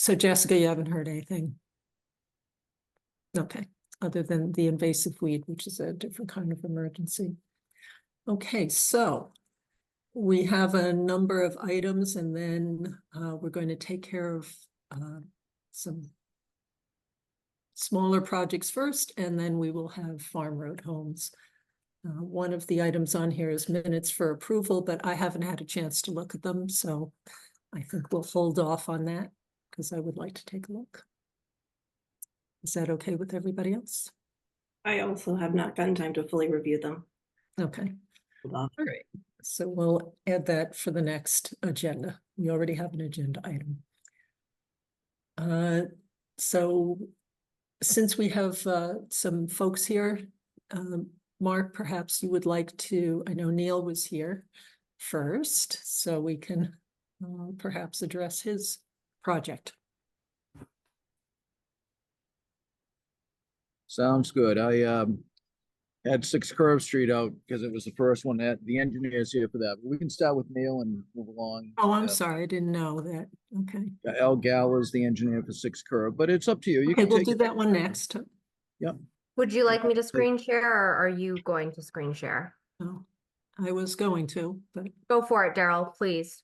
So Jessica, you haven't heard anything? Okay, other than the invasive weed, which is a different kind of emergency. Okay, so we have a number of items, and then we're going to take care of some smaller projects first, and then we will have farm road homes. One of the items on here is minutes for approval, but I haven't had a chance to look at them, so I think we'll hold off on that because I would like to take a look. Is that okay with everybody else? I also have not gotten time to fully review them. Okay. All right. So we'll add that for the next agenda. We already have an agenda item. So since we have some folks here, Mark, perhaps you would like to, I know Neil was here first, so we can perhaps address his project. Sounds good. I had 6 Curve Street out because it was the first one that the engineer's here for that. But we can start with Neil and move along. Oh, I'm sorry, I didn't know that. Okay. Al Gal is the engineer for 6 Curve, but it's up to you. You Okay, can we'll take do it. that one next. Yep. Would you like me to screen share, or are you going to screen share? Oh, I was going to, but Go for it, Daryl, please.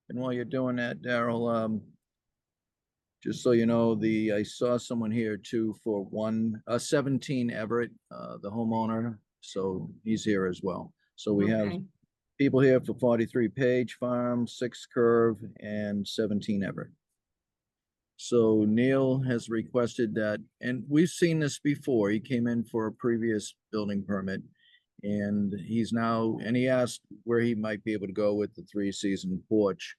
And while you're doing that, Daryl, just so you know, I saw someone here too for 17 Everett, the homeowner. So he's here as well. So we have people here for 43 Page Farm, 6 Curve, and 17 Everett. So Neil has requested that, and we've seen this before. He came in for a previous building permit, and he asked where he might be able to go with the 3-season porch.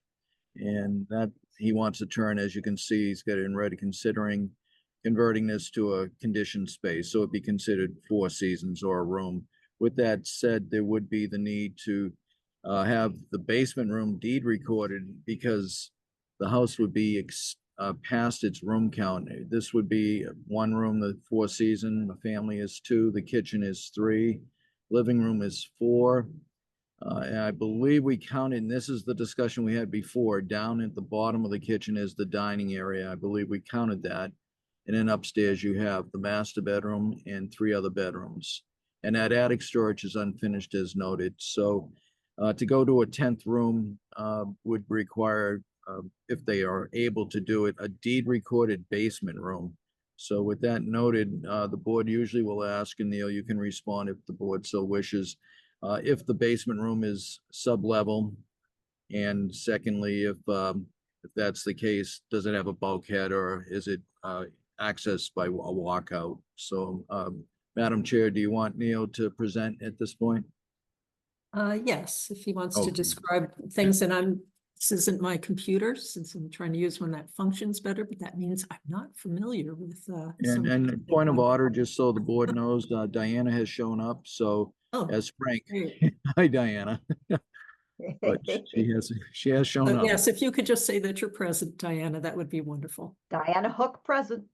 And that he wants to turn, as you can see, he's got it in red, considering converting this to a conditioned space. So it'd be considered 4 seasons or a room. With that said, there would be the need to have the basement room deed recorded because the house would be past its room count. This would be 1 room, the 4 season, the family is 2, the kitchen is 3, living room is 4. And I believe we counted, and this is the discussion we had before, down at the bottom of the kitchen is the dining area. I believe we counted that. And then upstairs you have the master bedroom and 3 other bedrooms. And that attic storage is unfinished as noted. So to go to a 10th room would require, if they are able to do it, a deed recorded basement room. So with that noted, the board usually will ask, and Neil, you can respond if the board so wishes, if the basement room is sub-level, and secondly, if that's the case, does it have a bulkhead or is it accessed by a walkout? So, Madam Chair, do you want Neil to present at this point? Yes, if he wants to Okay. describe things, and this isn't my computer since I'm trying to use one that functions better, but that means I'm not familiar with And point of order, just so the board knows, Diana has shown up, so as Frank. Hi, Diana. But she has shown up. Yes, if you could just say that you're present, Diana, that would be wonderful. Diana Hook present.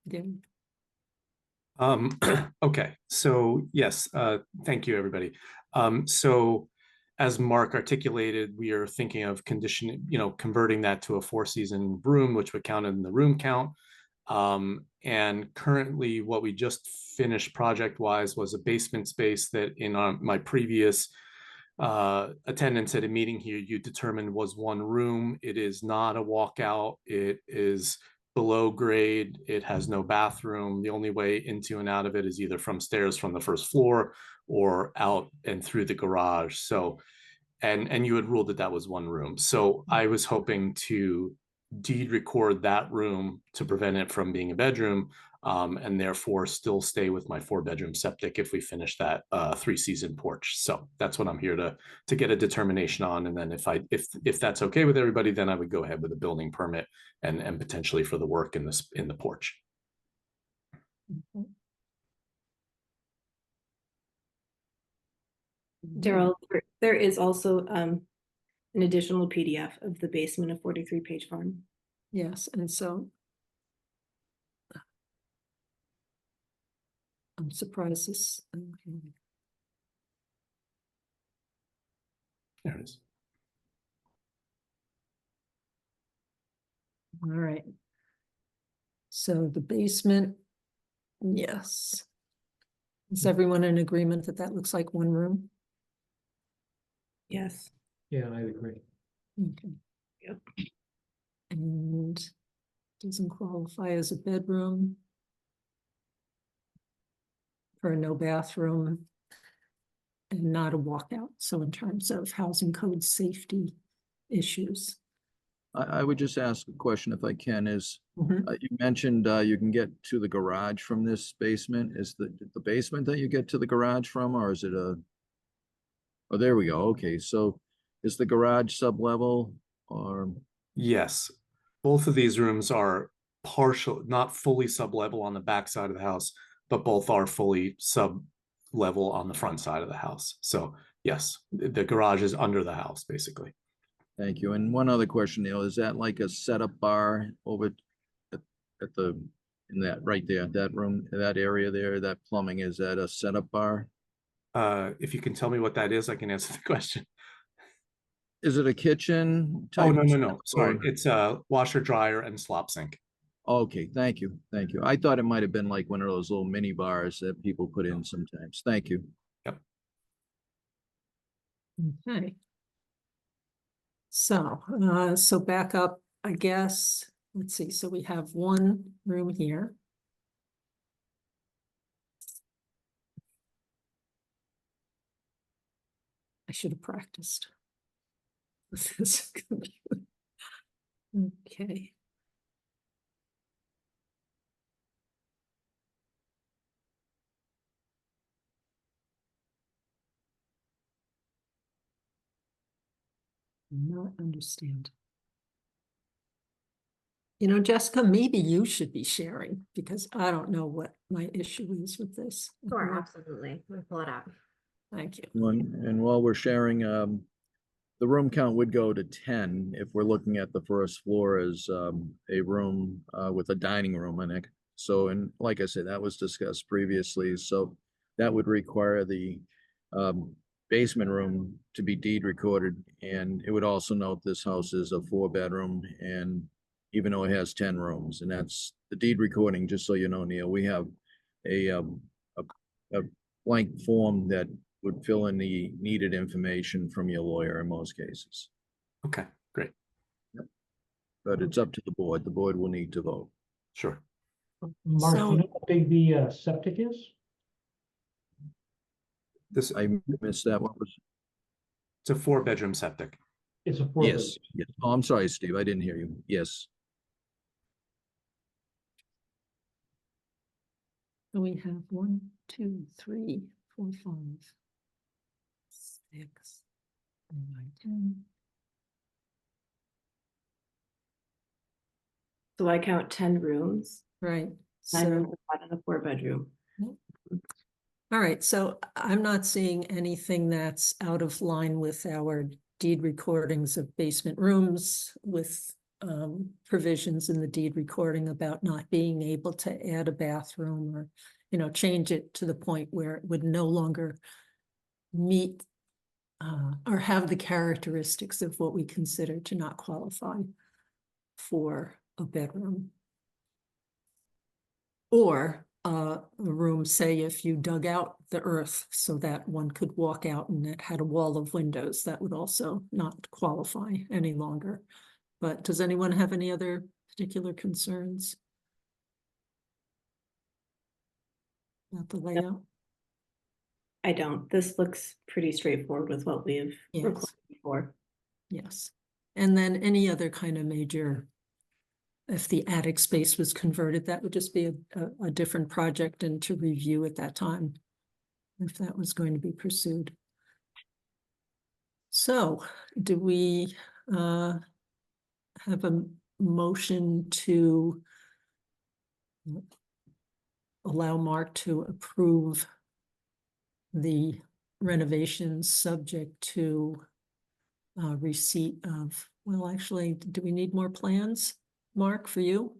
Yeah. Okay, so yes, thank you, everybody. So as Mark articulated, we are thinking of converting that to a 4-season room, which would count in the room count. And currently what we just finished project-wise was a basement space that in my previous attendance at a meeting here, you determined was 1 room. It is not a walkout. It is below grade. It has no bathroom. The only way into and out of it is either from stairs from the first floor or out and through the garage. So, and you had ruled that was 1 room. So I was hoping to deed record that room to prevent it from being a bedroom, and therefore still stay with my 4-bedroom septic if we finish that 3-season porch. So that's what I'm here to get a determination on. And then if that's okay with everybody, then I would go ahead with a building permit and potentially for the work in the porch. Daryl, there is also an additional PDF of the basement of 43 Page Farm. Yes, and so I'm surprised this. There it is. All right. So the basement, yes. Is everyone in agreement that that looks like one room? Yes. Yeah, I agree. Okay. Yep. And doesn't qualify as a bedroom. For no bathroom. And not a walkout, so in terms of housing code safety issues. I would just ask a question if I can, is, Mhm. you mentioned, you can get to the garage from this basement. Is the basement that you get to the garage from, or is it a? Oh, there we go. Okay, so is the garage sub-level or? Yes, both of these rooms are partial, not fully sub-level on the back side of the house, but both are fully sub-level on the front side of the house. So yes, the garage is under the house, basically. Thank you. And one other question, Neil, is that like a setup bar over at the, in that, right there, that room, that area there, that plumbing, is that a setup bar? If you can tell me what that is, I can answer the question. Is it a kitchen Oh, type? no. Sorry, or- it's a washer, dryer, and slop sink. Okay, thank you, thank you. I thought it might have been like one of those little mini bars that people put in sometimes. Thank you. Okay. So back up, I guess, let's see, so we have one room here. I should have practiced. with this computer. Okay. Not understand. You know, Jessica, maybe you should be sharing because I don't know what my issue is with this. Sure, absolutely. Let me pull it up. Thank you. And while we're sharing, the room count would go to 10 if we're looking at the first floor as a room with a dining room in it. So, and like I said, that was discussed previously. So that would require the basement room to be deed recorded. And it would also note this house is a 4-bedroom, and even though it has 10 rooms, and that's the deed recording, just so you know, Neil, we have a blank form that would fill in the needed information from your lawyer in most cases. Okay, great. But it's up to the board. The board will need to vote. Sure. Mark, do So- you know how big the septic is? This, I missed that. What was? it's a 4-bedroom septic. It's a 4 Yes, yes. Oh, I'm sorry, Steve. I didn't hear you. Yes. So we have 1, 2, 3, 4, 5, 6, 9, 10. So I count 10 rooms, Right. 9 So, rooms, and a 4-bedroom. all right. So I'm not seeing anything that's out of line with our deed recordings of basement rooms with provisions in the deed recording about not being able to add a bathroom or, you know, change it to the point where it would no longer meet or have the characteristics of what we consider to not qualify for a bedroom. Or a room, say, if you dug out the earth so that one could walk out and it had a wall of windows, that would also not qualify any longer. But does anyone have any other particular concerns about the layout? I don't. This looks pretty straightforward with what we've Yes. recorded before. Yes. And then any other kind of major, if the attic space was converted, that would just be a different project and to review at that time, if that was going to be pursued. So do we have a motion to allow Mark to approve the renovations subject to receipt of, well, actually, do we need more plans, Mark, for you?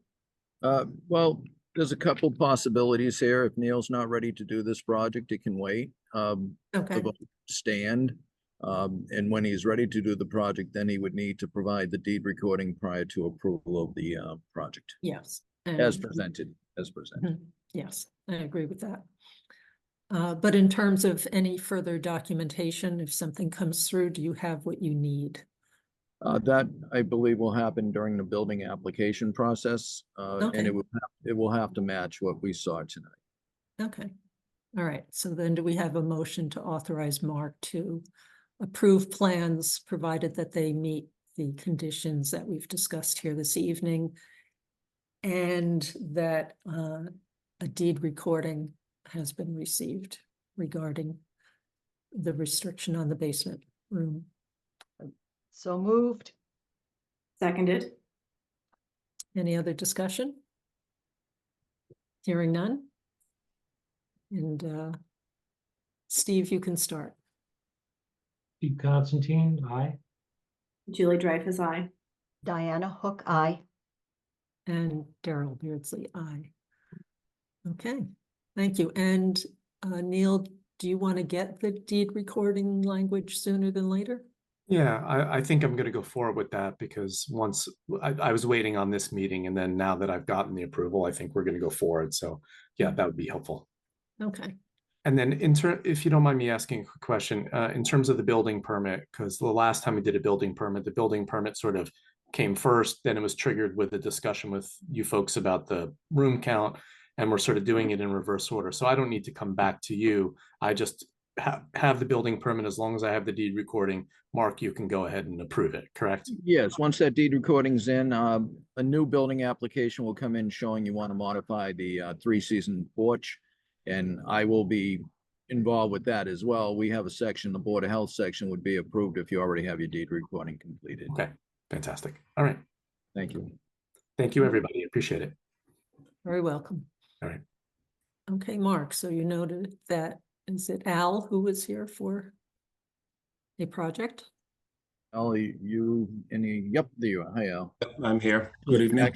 Well, there's a couple possibilities here. If Neil's not ready to do this project, it can wait. Okay, The vote stand. And when he's ready to do the project, then he would need to provide the deed recording prior to approval of the project Yes. as and- presented, Mhm. Yes, I agree with that. But in terms of any further documentation, if something comes through, do you have what you need? That I believe will happen during the building application process, and Okay. it will have to match what we saw tonight. Okay, all right, so then do we have a motion to authorize Mark to approve plans, provided that they meet the conditions that we've discussed here this evening? And that a deed recording has been received regarding the restriction on the basement room. So moved. Seconded. Any other discussion? Hearing none? And Steve, you can start. Steve Constantine, aye. Julie Dreyfus, aye. Diana Hook, aye. And Daryl Beardsley, aye. Okay, thank you. And Neil, do you want to get the deed recording language sooner than later? Yeah, I think I'm going to go forward with that because once I was waiting on this meeting, and then now that I've gotten the approval, I think we're going to go forward. So yeah, that would be helpful. Okay, And then if you don't mind me asking a quick question, in terms of the building permit, because the last time we did a building permit, the building permit sort of came first, then it was triggered with a discussion with you folks about the room count, and we're sort of doing it in reverse order. So I don't need to come back to you. I just have the building permit. As long as I have the deed recording, Mark, you can go ahead and approve it, correct? Yes, once that deed recording's in, a new building application will come in showing you want to modify the three-season porch. And I will be involved with that as well. We have a section, the Board of Health section would be approved if you already have your deed recording completed. Okay, fantastic. All right. Thank you. Thank you, everybody. Appreciate it. very welcome. All right. Okay, Mark, so you noted that, is it Al who was here for a project? Ollie, yep, there you are. Hi, Al. I'm here. Good evening.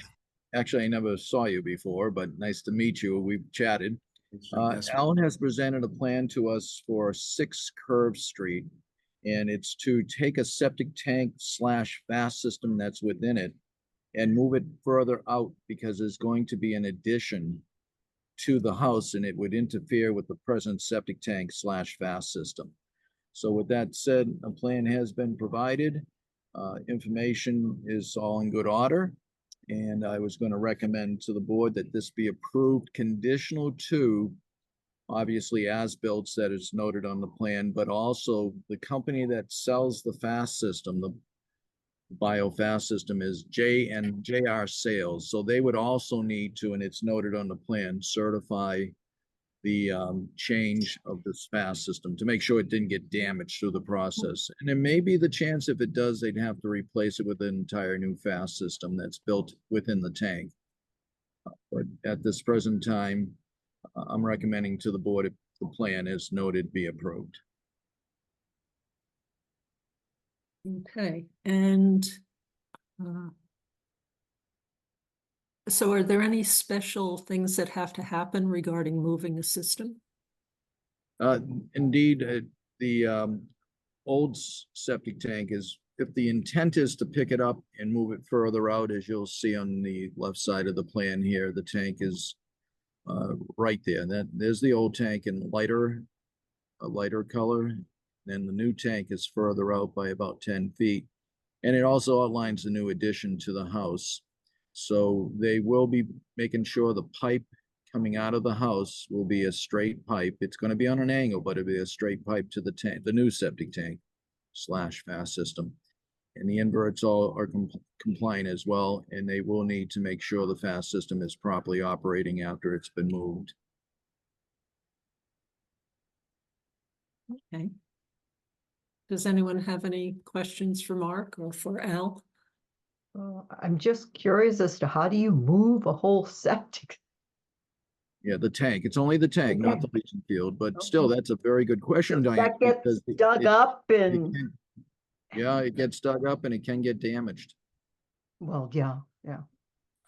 Actually, I never saw you before, but nice to meet you. We've chatted. Yes. Alan has presented a plan to us for 6 Curve Street, and it's to take a septic tank / fast system that's within it and move it further out because there's going to be an addition to the house and it would interfere with the present septic tank / fast system. So with that said, a plan has been provided. Information is all in good order. And I was going to recommend to the board that this be approved conditional to, obviously, as-built that is noted on the plan, but also the company that sells the fast system, the biofast system, is J&JR Sales. So they would also need to, and it's noted on the plan, certify the change of this fast system to make sure it didn't get damaged through the process. And there may be the chance if it does, they'd have to replace it with an entire new fast system that's built within the tank. But at this present time, I'm recommending to the board if the plan is noted be approved. Okay, and so are there any special things that have to happen regarding moving the system? Indeed, the old septic tank is, if the intent is to pick it up and move it further out, as you'll see on the left side of the plan here, the tank is right there. There's the old tank in a lighter color. Then the new tank is further out by about 10 feet. And it also outlines the new addition to the house. So they will be making sure the pipe coming out of the house will be a straight pipe. It's going to be on an angle, but it'll be a straight pipe to the tank, the new septic tank / fast system. And the inverts all are compliant as well. And they will need to make sure the fast system is properly operating after it's been moved. Okay. Does anyone have any questions for Mark or for Al? I'm just curious as to how do you move a whole septic? Yeah, the tank. It's only the tank, not the leaching field, but still, Okay. that's a very good question, Diane. That gets because dug up it and, yeah, it gets dug up and it can get damaged. well, yeah.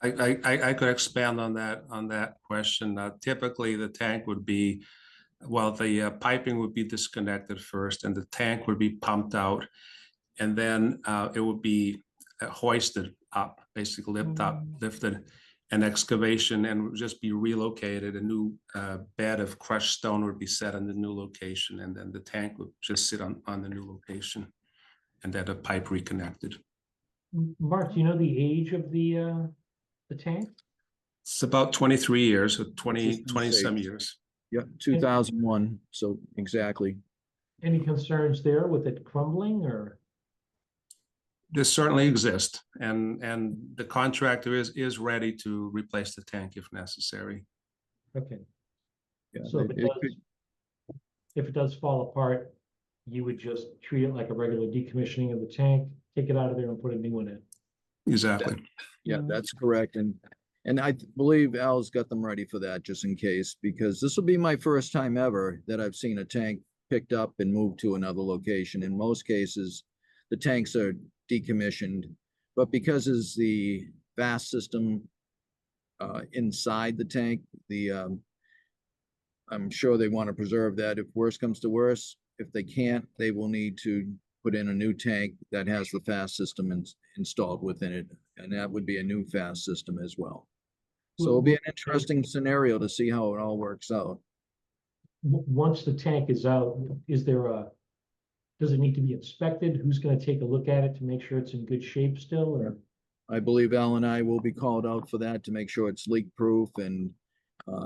I could expand on that question. Typically, the tank would be well, the piping would be disconnected first and the tank would be pumped out. And then it would be hoisted up, basically lifted, an excavation, and would just be relocated. A new bed of crushed stone would be set in the new location, and then the tank would just sit on the new location, and then a pipe reconnected. Mark, do you know the age of the tank? It's about 23 years, so 20 Just gonna say- some years. Yep, 2001, so exactly. Any concerns there with it crumbling or? There certainly exist, and the contractor is ready to replace the tank if necessary. Okay, Yeah, so if it does fall apart, you would just treat it like a regular decommissioning of the tank, take it out of there and put a new one in. Exactly. Yeah, that's correct. And I believe Al's got them ready for that, just in case, because this will be my first time ever that I've seen a tank picked up and moved to another location. In most cases, the tanks are decommissioned, but because it's the vast system inside the tank, I'm sure they want to preserve that. If worse comes to worse, if they can't, they will need to put in a new tank that has the fast system installed within it, and that would be a new fast system as well. So it'll be an interesting scenario to see how it all works out. Once the tank is out, does it need to be inspected? Who's gonna take a look at it to make sure it's in good shape still, or? I believe Al and I will be called out for that to make sure it's leak-proof, and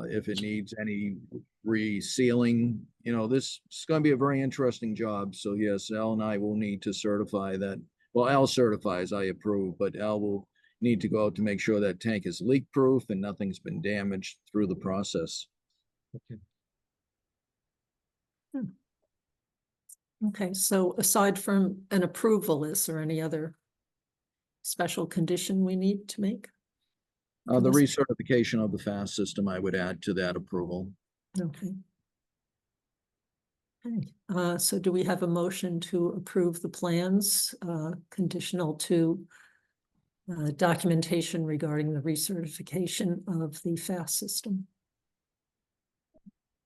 if it needs any resealing, this is going to be a very interesting job. So yes, Al and I will need to certify that. Well, Al certifies, I approve, but Al will need to go out to make sure that tank is leak-proof and nothing's been damaged through the process. Okay, so aside from an approval, is there any other special condition we need to make? The this- recertification of the fast system, I would add to that approval. Okay. Okay, so do we have a motion to approve the plans, conditional to documentation regarding the recertification of the fast system?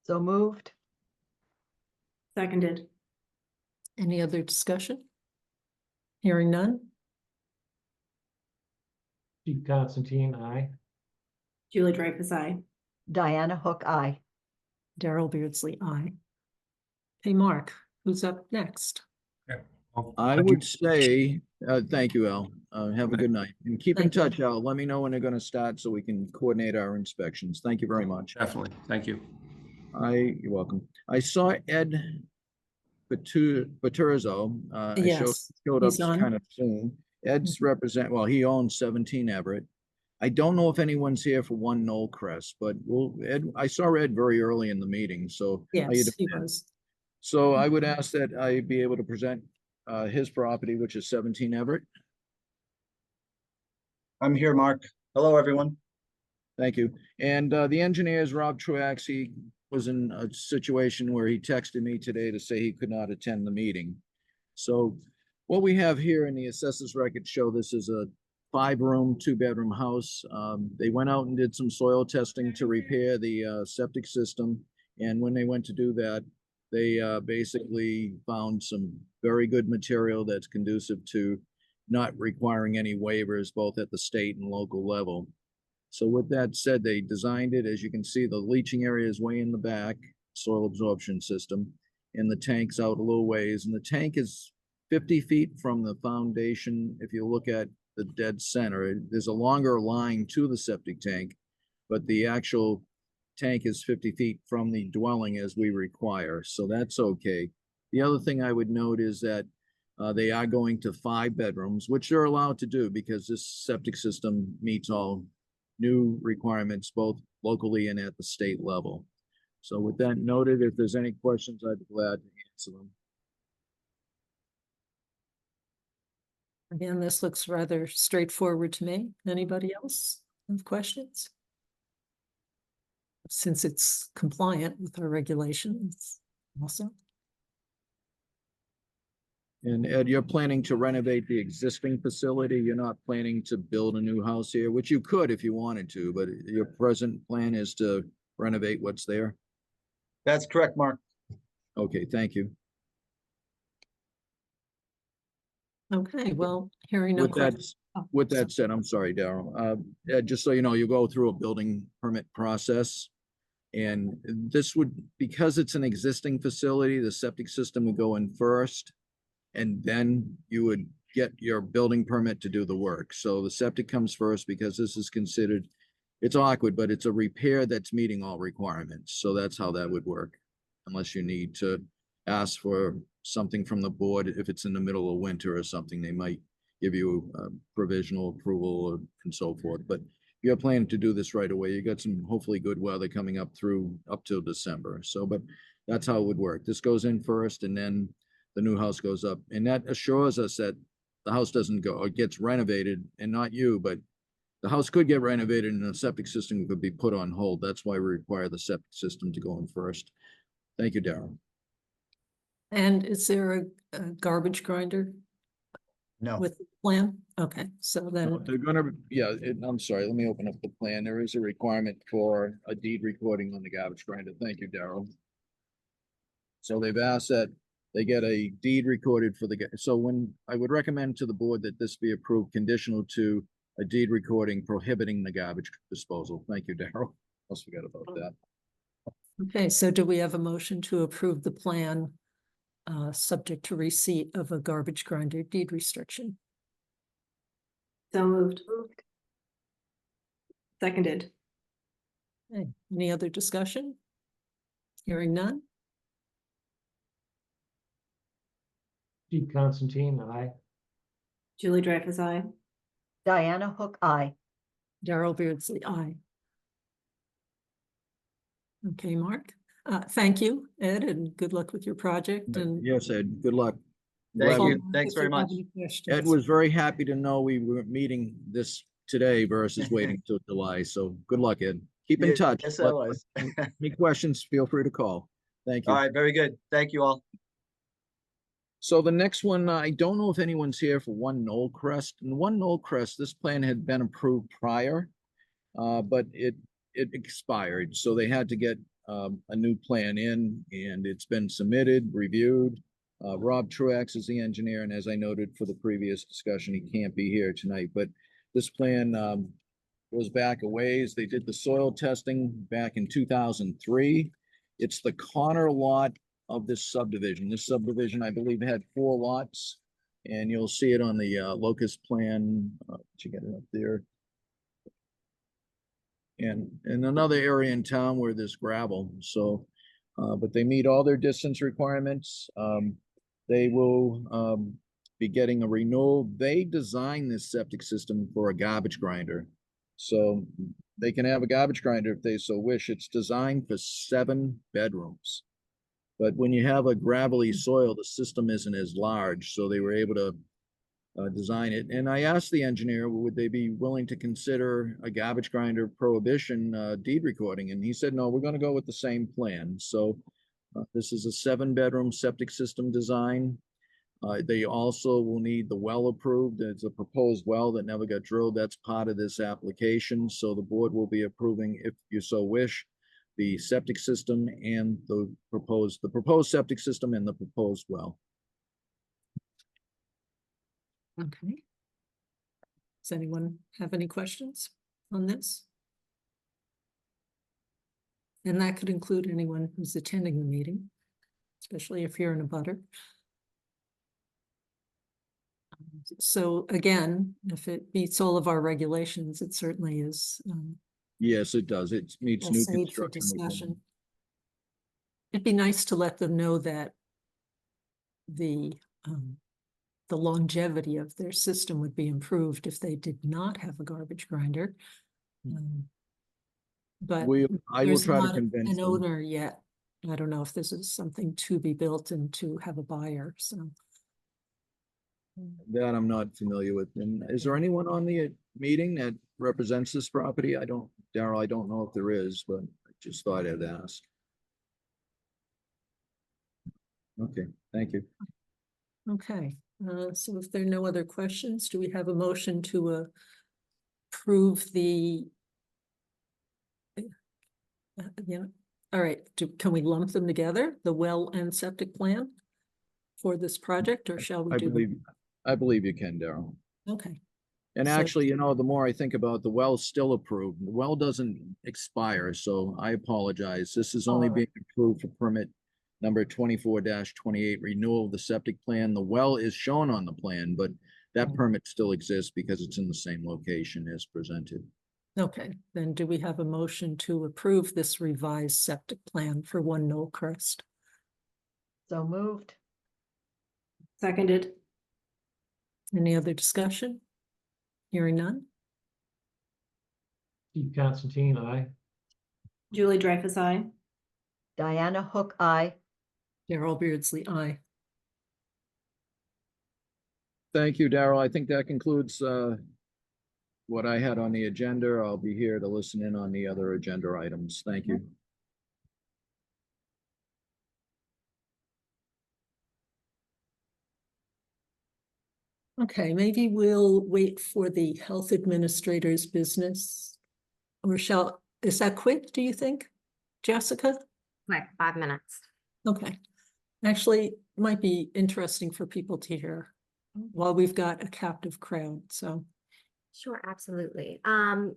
So moved. Seconded. Any other discussion? Hearing none? Steve Constantine, aye. Julie Dreyfus, aye. Diana Hook, aye. Daryl Beardsley, aye. Hey, Mark, who's up next? I would say, thank you, Al. Have a good night. And keep in Thank you. touch, Al. Let me know when they're going to start so we can coordinate our inspections. Thank you very much. Definitely. Thank you. You're welcome. I saw Ed Paturzo. Yes, Showed up he's on. kind of soon. Ed's well, he owns 17 Everett. I don't know if anyone's here for 1 Knollcrest, but I saw Ed very early in the meeting, so. how you Yes, he doing, Ed? was. So I would ask that I be able to present his property, which is 17 Everett. I'm here, Mark. Hello, everyone. Thank you. And the engineer is Rob Truax. He was in a situation where he texted me today to say he could not attend the meeting. So what we have here in the assessors record show this is a 5-room, 2-bedroom house. They went out and did some soil testing to repair the septic system. And when they went to do that, they basically found some very good material that's conducive to not requiring any waivers, both at the state and local level. So with that said, they designed it. As you can see, the leaching area is way in the back, soil absorption system, and the tank's out a little ways. And the tank is 50 feet from the foundation. If you look at the dead center, there's a longer line to the septic tank, but the actual tank is 50 feet from the dwelling as we require. So that's okay. The other thing I would note is that they are going to 5 bedrooms, which they're allowed to do because this septic system meets all new requirements, both locally and at the state level. So with that noted, if there's any questions, I'd be glad to answer them. Again, this looks rather straightforward to me. Anybody else have questions? Since it's compliant with our regulations, also. And Ed, you're planning to renovate the existing facility? You're not planning to build a new house here, which you could if you wanted to, but your present plan is to renovate what's there? That's correct, Mark. Okay, thank you. Okay, well, hearing no With that, questions. Oh, with sorry. that said, I'm sorry, Daryl. Just so you know, you go through a building permit process. And this would, because it's an existing facility, the septic system would go in first. And then you would get your building permit to do the work. So the septic comes first because this is considered, it's awkward, but it's a repair that's meeting all requirements. So that's how that would work. Unless you need to ask for something from the board, if it's in the middle of winter or something, they might give you provisional approval and so forth. But you're planning to do this right away. You got some hopefully good weather coming up till December. So, but that's how it would work. This goes in first and then the new house goes up. And that assures us that the house doesn't go, or gets renovated, and not you, but the house could get renovated and the septic system could be put on hold. That's why we require the septic system to go in first. Thank you, Darryl. And is there a garbage grinder No. with the plan? Okay, so then, They're gonna, yeah, I'm sorry, let me open up the plan. There is a requirement for a deed recording on the garbage grinder. Thank you, Darryl. So they've asked that they get a deed recorded for so when, I would recommend to the board that this be approved conditional to a deed recording prohibiting the garbage disposal. Thank you, Darryl. Almost forgot about that. okay, so do we have a motion to approve the plan subject to receipt of a garbage grinder deed restriction? So moved. Seconded. Okay, any other discussion? Hearing none? Steve Constantine, aye. Julie Dreyfus, aye. Diana Hook, aye. Darrell Beardsley, aye. Okay, Mark. Thank you, Ed, and good luck with your project and. Yes, Ed, good luck. Thank follow you. up Thanks if very you have much. any questions. Ed was very happy to know we were meeting this today versus waiting till July. So good luck, Ed. Keep in touch. Yes, I was. Any questions, feel free to call. Thank All you. right, very good. Thank you all. So the next one, I don't know if anyone's here for One Knollcrest. And One Knollcrest, this plan had been approved prior, but it expired. So they had to get a new plan in, and it's been submitted, reviewed. Rob Truax is the engineer, and as I noted for the previous discussion, he can't be here tonight. But this plan goes back a ways. They did the soil testing back in 2003. It's the corner lot of this subdivision. This subdivision, I believe, had 4 lots, and you'll see it on the locust plan. Did you get it up there? And in another area in town where there's gravel. So, but they meet all their distance requirements. They will be getting a renewal. They designed this septic system for a garbage grinder. So they can have a garbage grinder if they so wish. It's designed for 7 bedrooms. But when you have a gravelly soil, the system isn't as large. So they were able to design it. And I asked the engineer, would they be willing to consider a garbage grinder prohibition deed recording? And he said, no, we're going to go with the same plan. So this is a 7-bedroom septic system design. They also will need the well approved. It's a proposed well that never got drilled. That's part of this application. So the board will be approving, if you so wish, the septic system and the proposed septic system and the proposed well. Okay. Does anyone have any questions on this? And that could include anyone who's attending the meeting, especially if you're in a butter. So again, if it meets all of our regulations, it certainly is Yes, it does. It meets a new save for construction. discussion. It'd be nice to let them know that the longevity of their system would be improved if they did not have a garbage grinder. But I will there's try to not convince an them. owner yet. I don't know if this is something to be built and to have a buyer, so. That I'm not familiar with. And is there anyone on the meeting that represents this property? Darryl, I don't know if there is, but I just thought I'd ask. Okay, thank you. Okay, so if there are no other questions, do we have a motion to approve the All right, can we lump them together, the well and septic plan for this project, or shall we I do? believe you can, Daryl. Okay, And So- actually, the more I think about, the well's still approved. The well doesn't expire, so I apologize. This is only All right. being approved for permit number 24-28, renewal of the septic plan. The well is shown on the plan, but that permit still exists because it's in the same location as presented. okay, then do we have a motion to approve this revised septic plan for 1 Knollcrest? So moved. Seconded. Any other discussion? Hearing none? Steve Constantine, aye. Julie Dreyfus, I. Diana Hook, aye. Daryl Beardsley, aye. Thank you, Daryl. I think that concludes what I had on the agenda. I'll be here to listen in on the other agenda items. Thank you. Okay, maybe we'll wait for the health administrator's business. Or is that quick, do you think, Jessica? Quick, 5 minutes. Okay. Actually, might be interesting for people to hear while we've got a captive crowd, so. Sure, absolutely.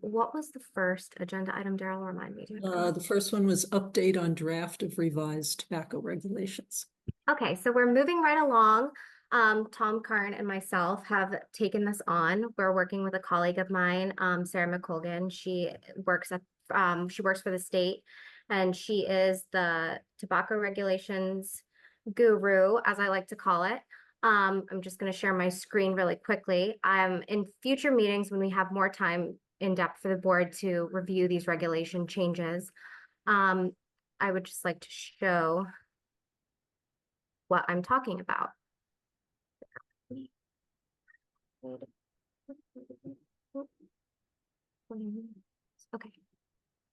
What was the first agenda item, Daryl? Remind me. The first one was update on draft of revised tobacco regulations. Okay, so we're moving right along. Tom Curran and myself have taken this on. We're working with a colleague of mine, Sarah McColgan. She works for the state, and she is the tobacco regulations guru, as I like to call it. I'm just going to share my screen really quickly. In future meetings, when we have more time in depth for the board to review these regulation changes, I would just like to show what I'm talking about. Okay.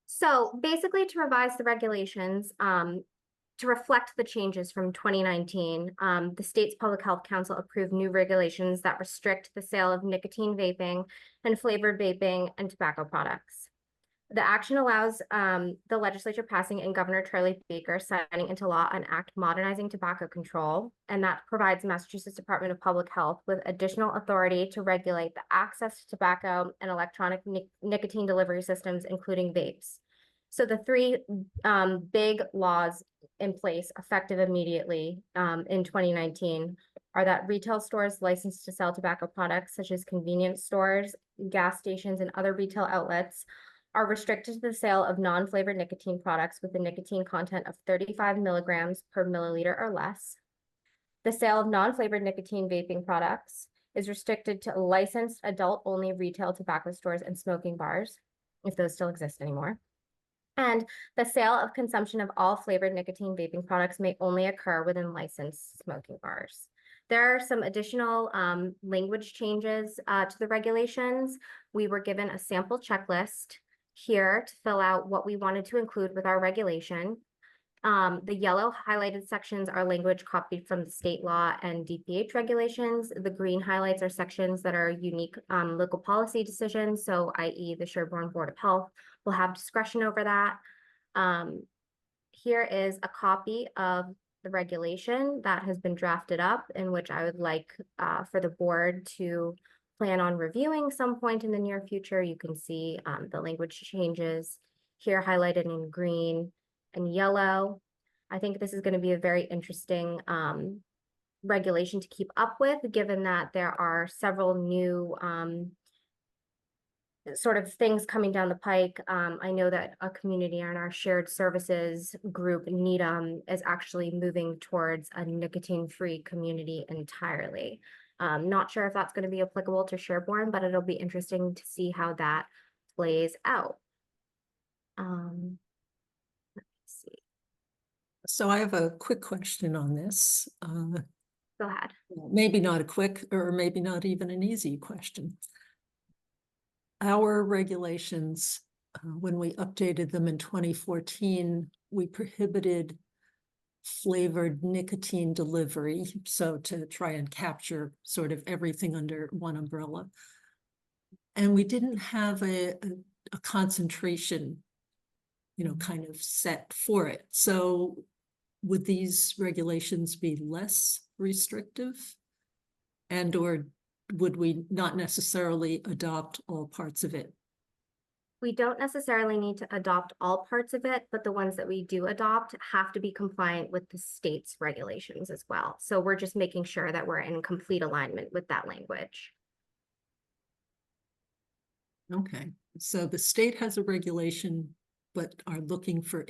So basically, to revise the regulations, to reflect the changes from 2019, the state's Public Health Council approved new regulations that restrict the sale of nicotine vaping and flavored vaping and tobacco products. The action allows the legislature passing and Governor Charlie Baker signing into law an act modernizing tobacco control, and that provides Massachusetts Department of Public Health with additional authority to regulate the access to tobacco and electronic nicotine delivery systems, including vapes. So the 3 big laws in place effective immediately in 2019 are that retail stores licensed to sell tobacco products, such as convenience stores, gas stations, and other retail outlets, are restricted to the sale of non-flavored nicotine products with a nicotine content of 35 milligrams per milliliter or less. The sale of non-flavored nicotine vaping products is restricted to licensed adult-only retail tobacco stores and smoking bars, if those still exist anymore. And the sale of consumption of all flavored nicotine vaping products may only occur within licensed smoking bars. There are some additional language changes to the regulations. We were given a sample checklist here to fill out what we wanted to include with our regulation. The yellow highlighted sections are language copied from the state law and DPH regulations. The green highlights are sections that are unique local policy decisions. So i.e. the Sherborn Board of Health will have discretion over that. Here is a copy of the regulation that has been drafted up, in which I would like for the board to plan on reviewing some point in the near future. You can see the language changes here highlighted in green and yellow. I think this is going to be a very interesting regulation to keep up with, given that there are several new sort of things coming down the pike. I know that a community on our shared services group, Needham, is actually moving towards a nicotine-free community entirely. Not sure if that's going to be applicable to Sherborn, but it'll be interesting to see how that plays out. Let me see. So I have a quick question on this. Go ahead. Maybe not a quick, or maybe not even an easy question. Our regulations, when we updated them in 2014, we prohibited flavored nicotine delivery, so to try and capture sort of everything under one umbrella. And we didn't have a concentration kind of set for it. So would these regulations be less restrictive? And or would we not necessarily adopt all parts of it? We don't necessarily need to adopt all parts of it, but the ones that we do adopt have to be compliant with the state's regulations as well. So we're just making sure that we're in complete alignment with that language. Okay, so the state has a regulation, but are looking for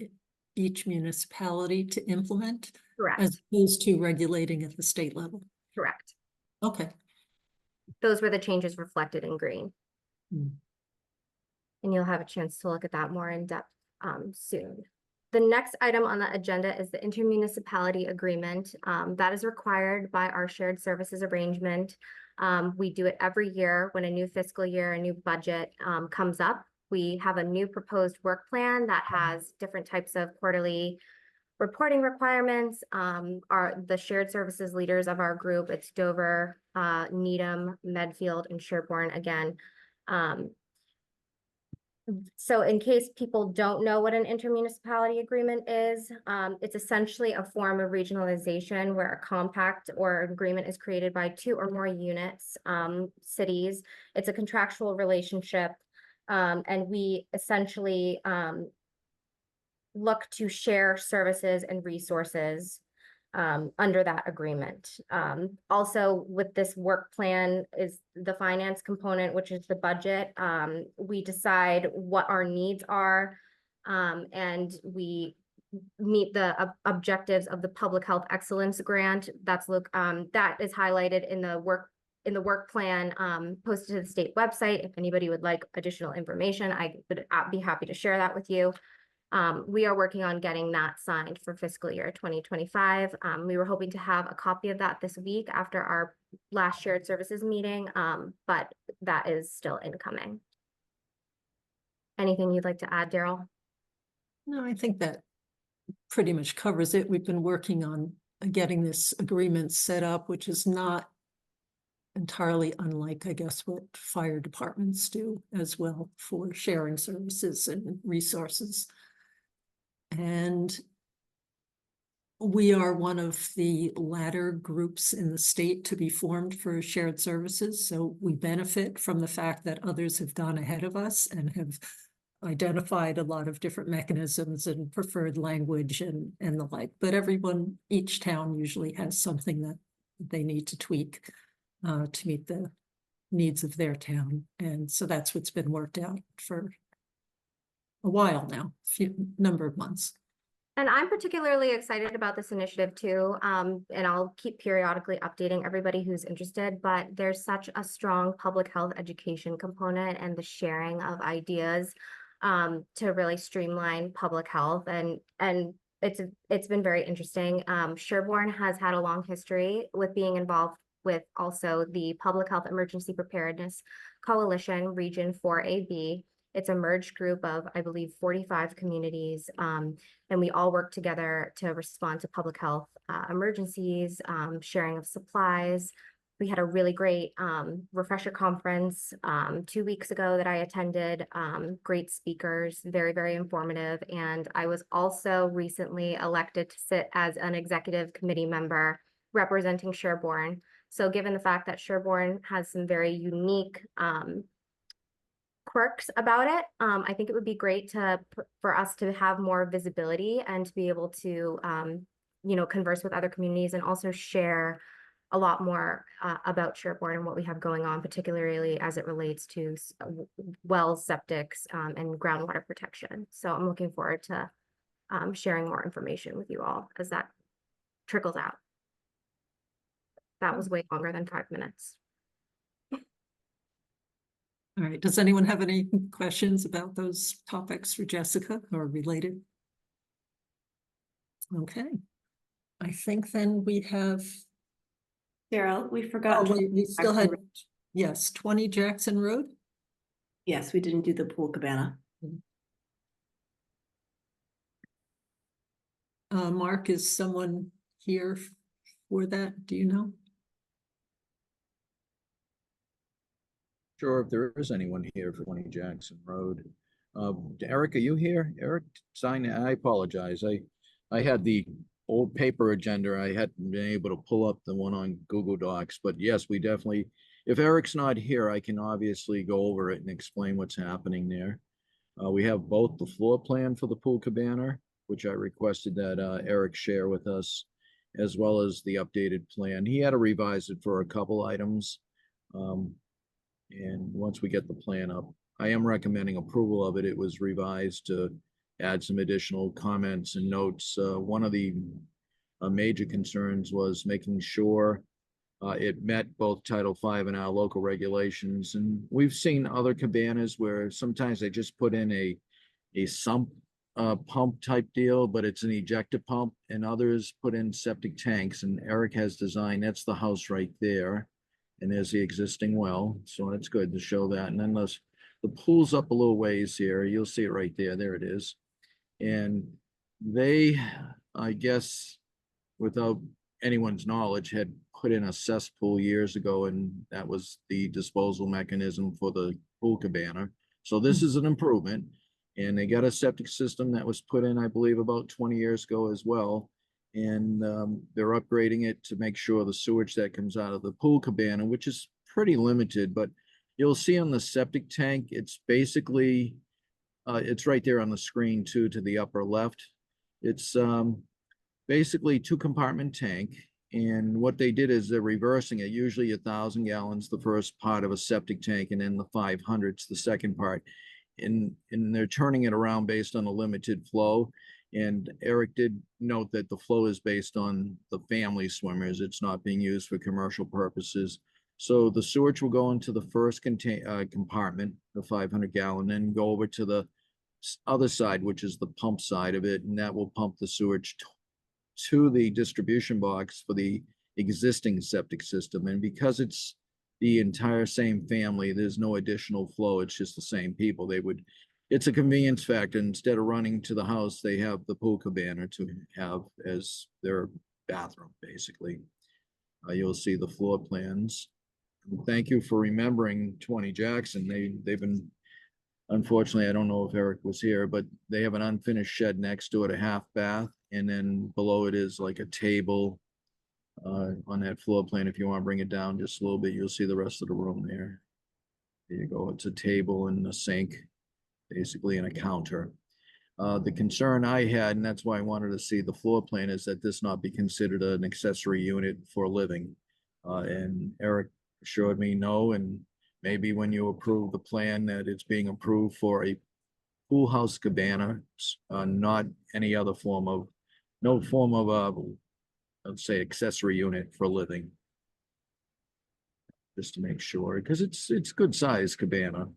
each municipality to implement Correct, as opposed to regulating at the state level. correct. Okay. Those were the changes reflected in green. Hmm. And you'll have a chance to look at that more in depth soon. The next item on the agenda is the intermunicipality agreement. That is required by our shared services arrangement. We do it every year when a new fiscal year, a new budget comes up. We have a new proposed work plan that has different types of quarterly reporting requirements. Are the shared services leaders of our group. It's Dover, Needham, Medfield, and Sherborn again. So in case people don't know what an intermunicipality agreement is, it's essentially a form of regionalization where a compact or agreement is created by two or more units, cities. It's a contractual relationship, and we essentially look to share services and resources under that agreement. Also with this work plan is the finance component, which is the budget. We decide what our needs are, and we meet the objectives of the public health excellence grant. That is highlighted in the work plan posted to the state website. If anybody would like additional information, I would be happy to share that with you. We are working on getting that signed for fiscal year 2025. We were hoping to have a copy of that this week after our last shared services meeting, but that is still incoming. Anything you'd like to add, Daryl? No, I think that pretty much covers it. We've been working on getting this agreement set up, which is not entirely unlike, I guess, what fire departments do as well for sharing services and resources. And we are one of the latter groups in the state to be formed for shared services. So we benefit from the fact that others have gone ahead of us and have identified a lot of different mechanisms and preferred language and the like. But each town usually has something that they need to tweak to meet the needs of their town. And so that's what's been worked out for a while now, number of months. And I'm particularly excited about this initiative too. And I'll keep periodically updating everybody who's interested, but there's such a strong public health education component and the sharing of ideas to really streamline public health. And it's been very interesting. Sherborn has had a long history with being involved with also the Public Health Emergency Preparedness Coalition Region 4AB. It's a merged group of, I believe, 45 communities, and we all work together to respond to public health emergencies, sharing of supplies. We had a really great refresher conference 2 weeks ago that I attended, great speakers, very, very informative. And I was also recently elected to sit as an executive committee member representing Sherborn. So given the fact that Sherborn has some very unique quirks about it, I think it would be great for us to have more visibility and to be able to converse with other communities and also share a lot more about Sherborn and what we have going on, particularly as it relates to wells, septics, and groundwater protection. So I'm looking forward to sharing more information with you all as that trickles out. That was way longer than 5 minutes. All right, does anyone have any questions about those topics for Jessica or related? Okay, I think then we have, Daryl, we oh, forgot. wait, we still Jackson had, Road. yes, 20 Jackson Road. Yes, we didn't do the pool cabana. Mark, is someone here for that? Do you know? Sure, if there is anyone here for 20 Jackson Road. Eric, are you here? Eric, sign it. I apologize. I had the old paper agenda. I hadn't been able to pull up the one on Google Docs, but yes, we definitely, if Eric's not here, I can obviously go over it and explain what's happening there. We have both the floor plan for the pool cabana, which I requested that Eric share with us, as well as the updated plan. He had to revise it for a couple items. And once we get the plan up, I am recommending approval of it. It was revised to add some additional comments and notes. One of the major concerns was making sure it met both Title V and our local regulations. And we've seen other cabanas where sometimes they just put in a sump pump type deal, but it's an ejector pump, and others put in septic tanks. And Eric has designed, that's the house right there. And there's the existing well, so that's good to show that. And then the pool's up a little ways here. You'll see it right there. There it is. And they, I guess, without anyone's knowledge, had put in a cesspool years ago, and that was the disposal mechanism for the pool cabana. So this is an improvement. And they got a septic system that was put in, I believe, about 20 years ago as well. And they're upgrading it to make sure the sewage that comes out of the pool cabana, which is pretty limited, but you'll see on the septic tank, it's basically, it's right there on the screen too, to the upper left. It's basically 2-compartment tank. And what they did is they're reversing it, usually 1,000 gallons, the first part of a septic tank, and then the 500's the second part. And they're turning it around based on a limited flow. And Eric did note that the flow is based on the family swimmers. It's not being used for commercial purposes. So the sewage will go into the first compartment, the 500-gallon, then go over to the other side, which is the pump side of it. And that will pump the sewage to the distribution box for the existing septic system. And because it's the entire same family, there's no additional flow. It's just the same people. It's a convenience factor. Instead of running to the house, they have the pool cabana to have as their bathroom, basically. You'll see the floor plans. Thank you for remembering 20 Jackson. They've been, unfortunately, I don't know if Eric was here, but they have an unfinished shed next to it, a half bath, and then below it is like a table on that floor plan. If you want to bring it down just a little bit, you'll see the rest of the room there. There you go. It's a table and a sink, basically, and a counter. The concern I had, and that's why I wanted to see the floor plan, is that this not be considered an accessory unit for living. And Eric assured me no, and maybe when you approve the plan that it's being approved for a pool house cabana, not any other form of, no form of, let's say, accessory unit for living. Just to make sure, because it's good size cabana.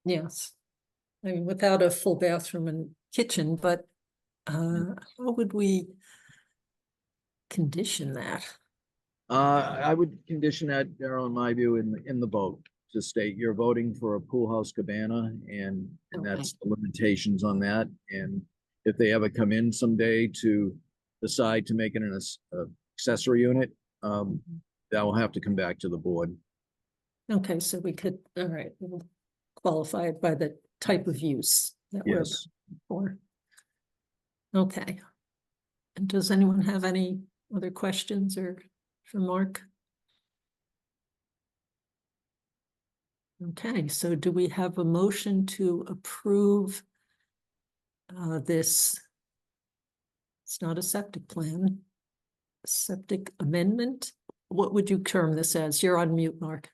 Yes. I mean, without a full bathroom and kitchen, but how would we condition that? I would condition that, Daryl, in my view, in the vote, to state you're voting for a pool house cabana, and that's the limitations on that. And if they ever come in someday to decide to make it an accessory unit, that will have to come back to the board. Okay, so we could, all right, we'll qualify it by the type of use that we're Yes. for. Okay. And does anyone have any other questions or for Mark? Okay, so do we have a motion to approve this? It's not a septic plan, septic amendment. What would you term this as? You're on mute, Mark.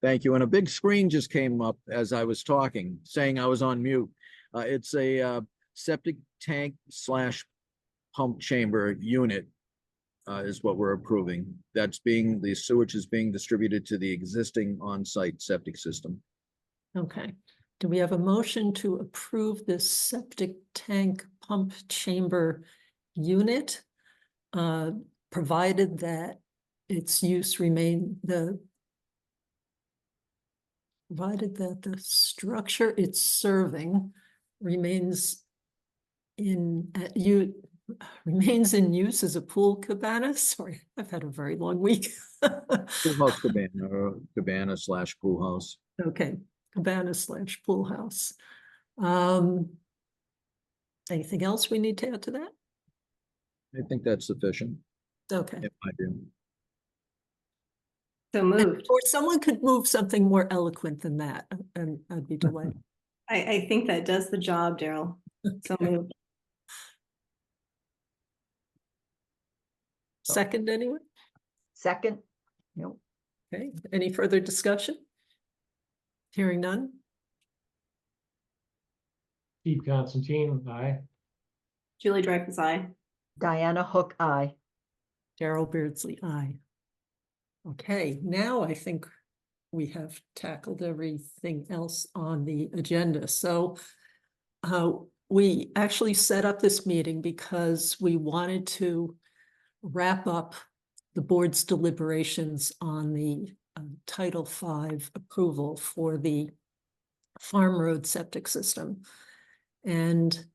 Thank you. And a big screen just came up as I was talking, saying I was on mute. It's a septic tank / pump chamber unit is what we're approving. The sewage is being distributed to the existing on-site septic system. Okay. Do we have a motion to approve this septic tank pump chamber unit? Provided that its use provided that the structure it's serving remains in use as a pool cabana. Sorry, I've had a very long week. Pool house cabana, or cabana / pool house. Okay, cabana/pool house. Anything else we need to add to that? I think that's sufficient, Okay. in my view. So moved. Or someone could move something more eloquent than that, and I'd be delighted. I think that does the job, Daryl. So moved. Second, anyone? Second? No. Okay, any further discussion? Hearing none? Steve Constantine, aye. Julie Dreyfus, aye. Diana Hook, aye. Darrell Beardsley, aye. Okay, now I think we have tackled everything else on the agenda. So we actually set up this meeting because we wanted to wrap up the board's deliberations on the Title V approval for the Farm Road septic system. And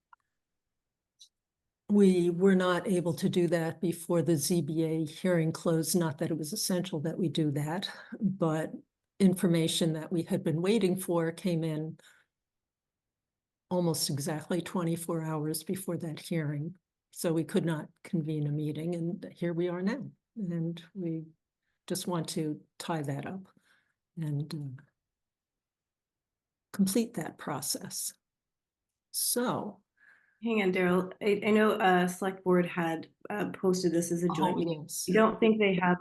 we were not able to do that before the ZBA hearing closed. Not that it was essential that we do that, but information that we had been waiting for came in almost exactly 24 hours before that hearing. So we could not convene a meeting, and here we are now. And we just want to tie that up and complete that process. So. Hang on, Daryl. I know select board had posted this as a joint meeting. Yes. I don't think they have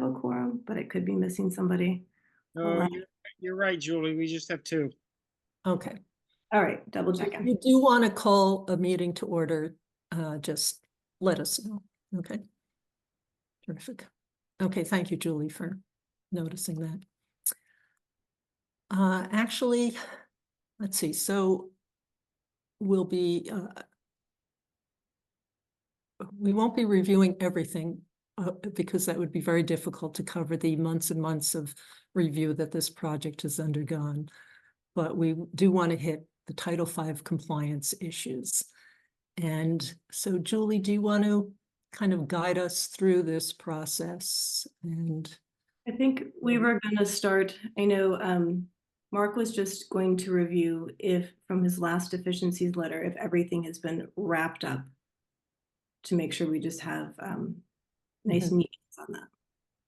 a quorum, but it could be missing somebody. No, you're right, Julie. We just have two. Okay. All right, double If checking. you do want to call a meeting to order, just let us know. Okay. Terrific. Okay, thank you, Julie, for noticing that. Actually, let's see. So we'll be, we won't be reviewing everything because that would be very difficult to cover the months and months of review that this project has undergone. But we do want to hit the Title V compliance issues. And so, Julie, do you want to kind of guide us through this process? And I think we were going to start, I know Mark was just going to review if from his last deficiencies letter, if everything has been wrapped up to make sure we just have nice Mhm. meetings on that.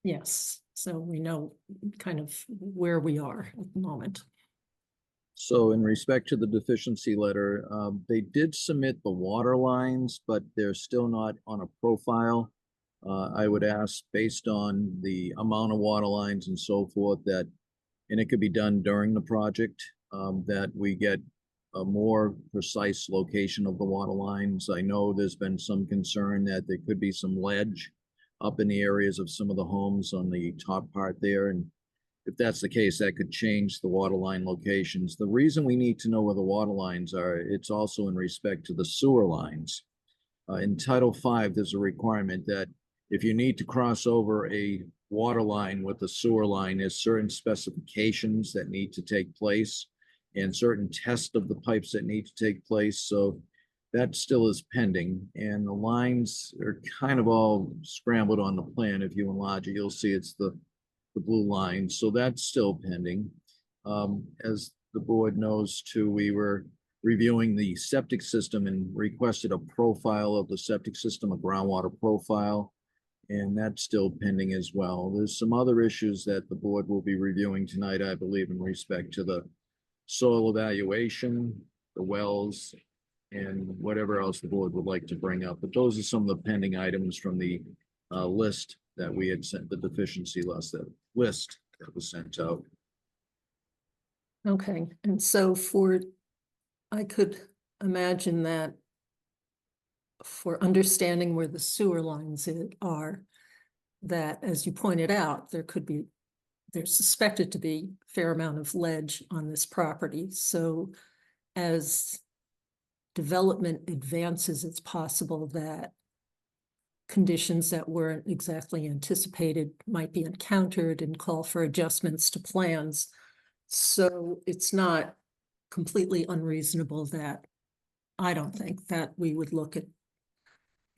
yes, so we know kind of where we are at the moment. So in respect to the deficiency letter, they did submit the water lines, but they're still not on a profile. I would ask, based on the amount of water lines and so forth, that, and it could be done during the project, that we get a more precise location of the water lines. I know there's been some concern that there could be some ledge up in the areas of some of the homes on the top part there, and if that's the case, that could change the water line locations. The reason we need to know where the water lines are, it's also in respect to the sewer lines. In Title V, there's a requirement that if you need to cross over a water line with a sewer line, there's certain specifications that need to take place and certain tests of the pipes that need to take place. So that still is pending. And the lines are kind of all scrambled on the plan. If you enlarge it, you'll see it's the blue line. So that's still pending. As the board knows too, we were reviewing the septic system and requested a profile of the septic system, a groundwater profile, and that's still pending as well. There's some other issues that the board will be reviewing tonight, I believe, in respect to the soil evaluation, the wells, and whatever else the board would like to bring up. But those are some of the pending items from the list that we had sent, the deficiency list that was sent out. Okay, and so I could imagine that for understanding where the sewer lines are, that as you pointed out, there's suspected to be a fair amount of ledge on this property. So as development advances, it's possible that conditions that weren't exactly anticipated might be encountered and call for adjustments to plans. So it's not completely unreasonable that I don't think that we would look at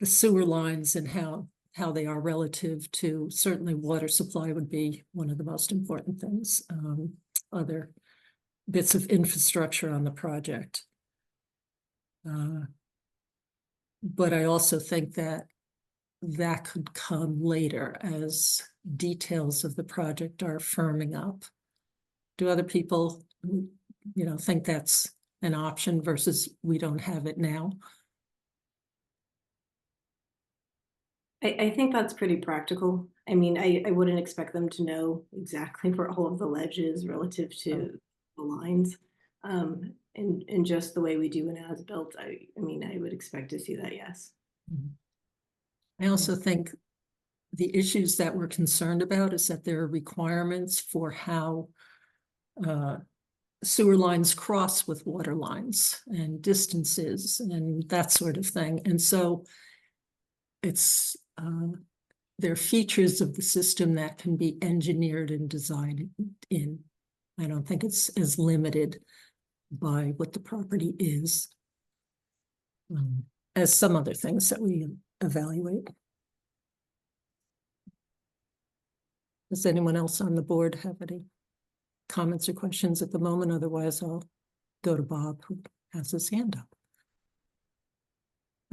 the sewer lines and how they are relative to, certainly water supply would be one of the most important things. other bits of infrastructure on the project. But I also think that that could come later as details of the project are firming up. Do other people, think that's an option versus we don't have it now? I think that's pretty practical. I mean, I wouldn't expect them to know exactly where all of the ledge is relative to the lines. And just the way we do an as-built, I mean, I would expect to see that, yes. I also think the issues that we're concerned about is that there are requirements for how sewer lines cross with water lines and distances and that sort of thing. And so it's there are features of the system that can be engineered and designed in. I don't think it's as limited by what the property is as some other things that we evaluate. Does anyone else on the board have any comments or questions at the moment? Otherwise, I'll go to Bob, who has his hand up.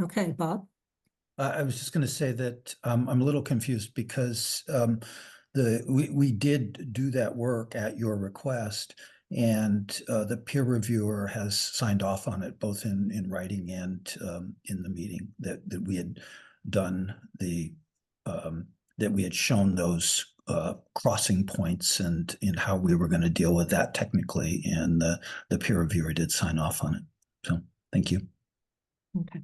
Okay, Bob. I was just going to say that I'm a little confused because we did do that work at your request, and the peer reviewer has signed off on it, both in writing and in the meeting that we had done that we had shown those crossing points and how we were going to deal with that technically, and the peer reviewer did sign off on it. So thank you. Okay.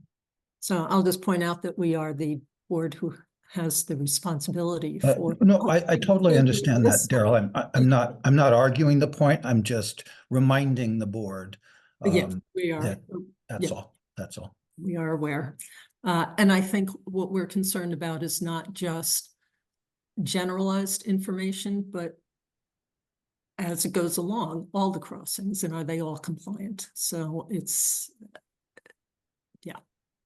So I'll just point out that we are the board who has the responsibility for. No, I totally understand that, Daryl. I'm not arguing the point. I'm just reminding the board. Yes, we are. That's all. That's all. We are aware. And I think what we're concerned about is not just generalized information, but as it goes along, all the crossings, and are they all compliant? So it's, yeah,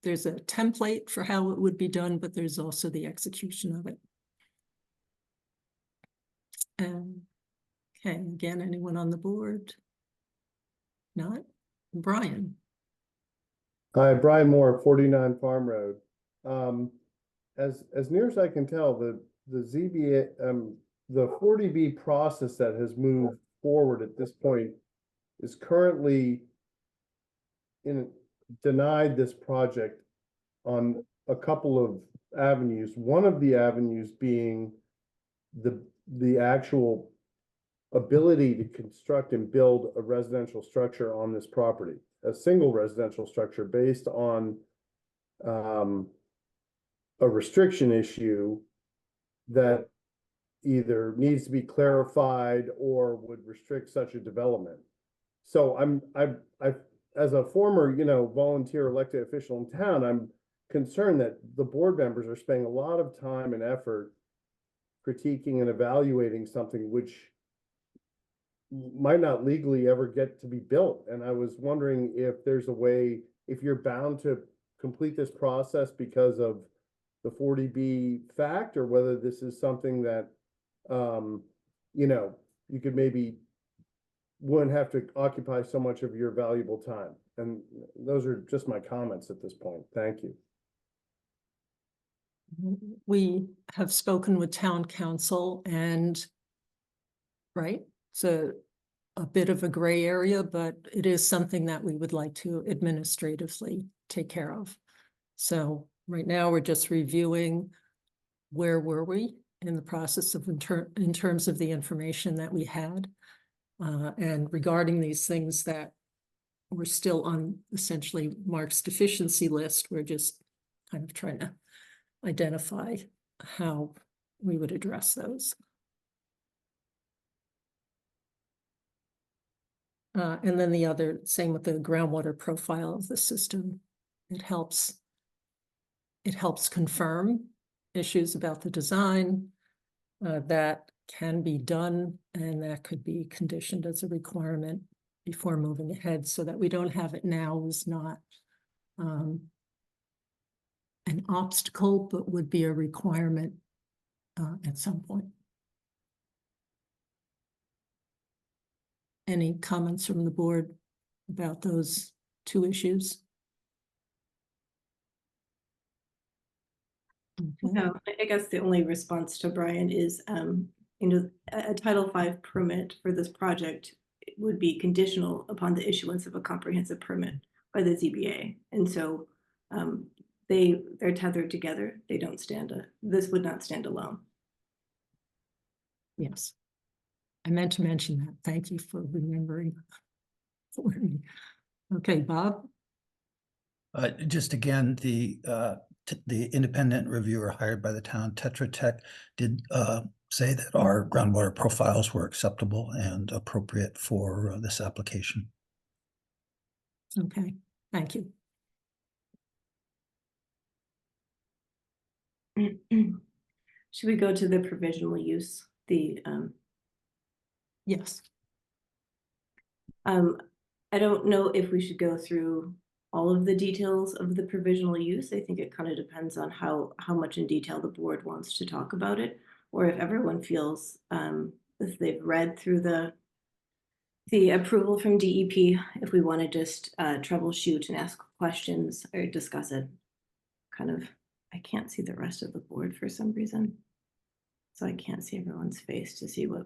there's a template for how it would be done, but there's also the execution of it. Okay, again, anyone on the board? Not? Brian. Hi, Brian Moore, 49 Farm Road. As near as I can tell, the ZBA, the 40B process that has moved forward at this point is currently denied this project on a couple of avenues. One of the avenues being the actual ability to construct and build a residential structure on this property, a single residential structure based on a restriction issue that either needs to be clarified or would restrict such a development. So I as a former, volunteer elected official in town, I'm concerned that the board members are spending a lot of time and effort critiquing and evaluating something which might not legally ever get to be built. And I was wondering if there's a way, if you're bound to complete this process because of the 40B fact, or whether this is something that, you could maybe wouldn't have to occupy so much of your valuable time. And those are just my comments at this point. Thank you. We have spoken with town council, and right, so a bit of a gray area, but it is something that we would like to administratively take care of. So right now we're just reviewing where were we in the process of in terms of the information that we had, and regarding these things that were still on essentially Mark's deficiency list, we're just kind of trying to identify how we would address those. And then the other, same with the groundwater profile of the system. It helps confirm issues about the design that can be done, and that could be conditioned as a requirement before moving ahead, so that we don't have it now is not an obstacle, but would be a requirement at some point. any comments from the board about those two issues? Okay. No, I guess the only response to Brian is, a Title V permit for this project would be conditional upon the issuance of a comprehensive permit by the ZBA. And so they're tethered together. They don't this would not stand alone. Yes. I meant to mention that. Thank you for remembering. Okay, Bob? Just again, the independent reviewer hired by the town, Tetra Tech, did say that our groundwater profiles were acceptable and appropriate for this application. Okay, thank you. Should we go to the provisional use? Yes. I don't know if we should go through all of the details of the provisional use. I think it kind of depends on how much in detail the board wants to talk about it, or if everyone feels if they've read through the approval from DEP, if we want to just troubleshoot and ask questions or discuss it. Kind of, I can't see the rest of the board for some reason, so I can't see everyone's face to see what.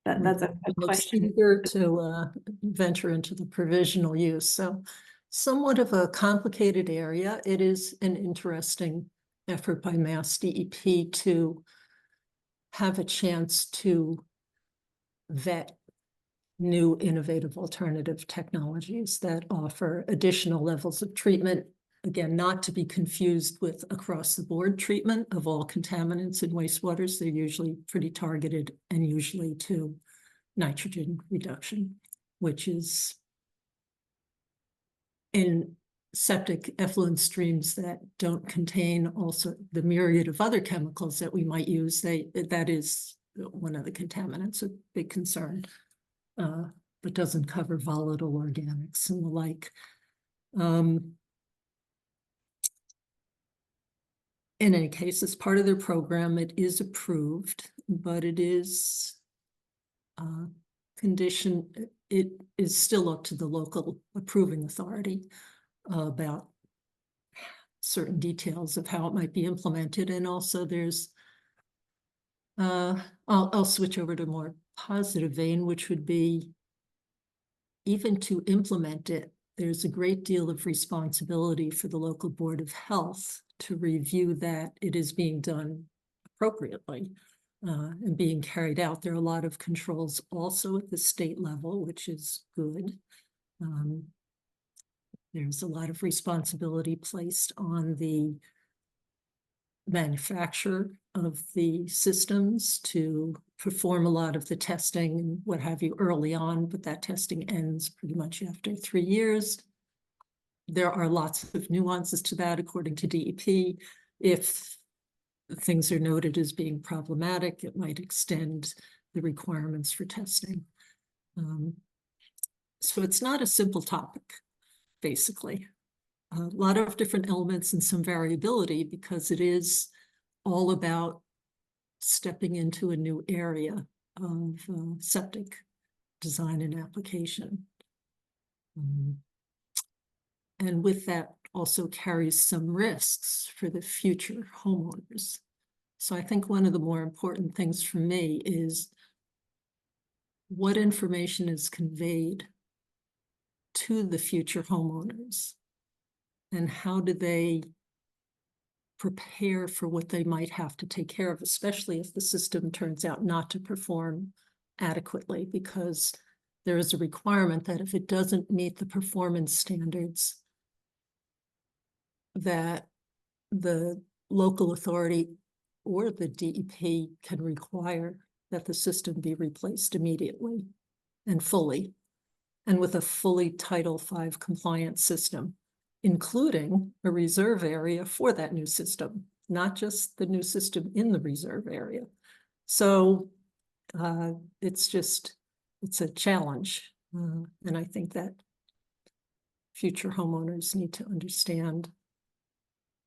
That's a Looks question. eager to venture into the provisional use. So somewhat of a complicated area. It is an interesting effort by Mass DEP to have a chance to vet new innovative alternative technologies that offer additional levels of treatment. Again, not to be confused with across the board treatment of all contaminants in wastewaters. They're usually pretty targeted and usually to nitrogen reduction, which is in septic effluent streams that don't contain also the myriad of other chemicals that we might use. That is one of the contaminants, a big concern, but doesn't cover volatile organics and the like. In any case, as part of their program, it is approved, but it is it is still up to the local approving authority about certain details of how it might be implemented. And also there's, I'll switch over to a more positive vein, which would be even to implement it, there's a great deal of responsibility for the local Board of Health to review that it is being done appropriately and being carried out. There are a lot of controls also at the state level, which is good. There's a lot of responsibility placed on the manufacturer of the systems to perform a lot of the testing and what have you early on, but that testing ends pretty much after 3 years. There are lots of nuances to that according to DEP. If things are noted as being problematic, it might extend the requirements for testing. So it's not a simple topic, basically. A lot of different elements and some variability because it is all about stepping into a new area of septic design and application. And with that also carries some risks for the future homeowners. So I think one of the more important things for me is what information is conveyed to the future homeowners and how do they prepare for what they might have to take care of, especially if the system turns out not to perform adequately, because there is a requirement that if it doesn't meet the performance standards, that the local authority or the DEP can require that the system be replaced immediately and fully, and with a fully Title V compliant system, including a reserve area for that new system, not just the new system in the reserve area. So it's a challenge. And I think that future homeowners need to understand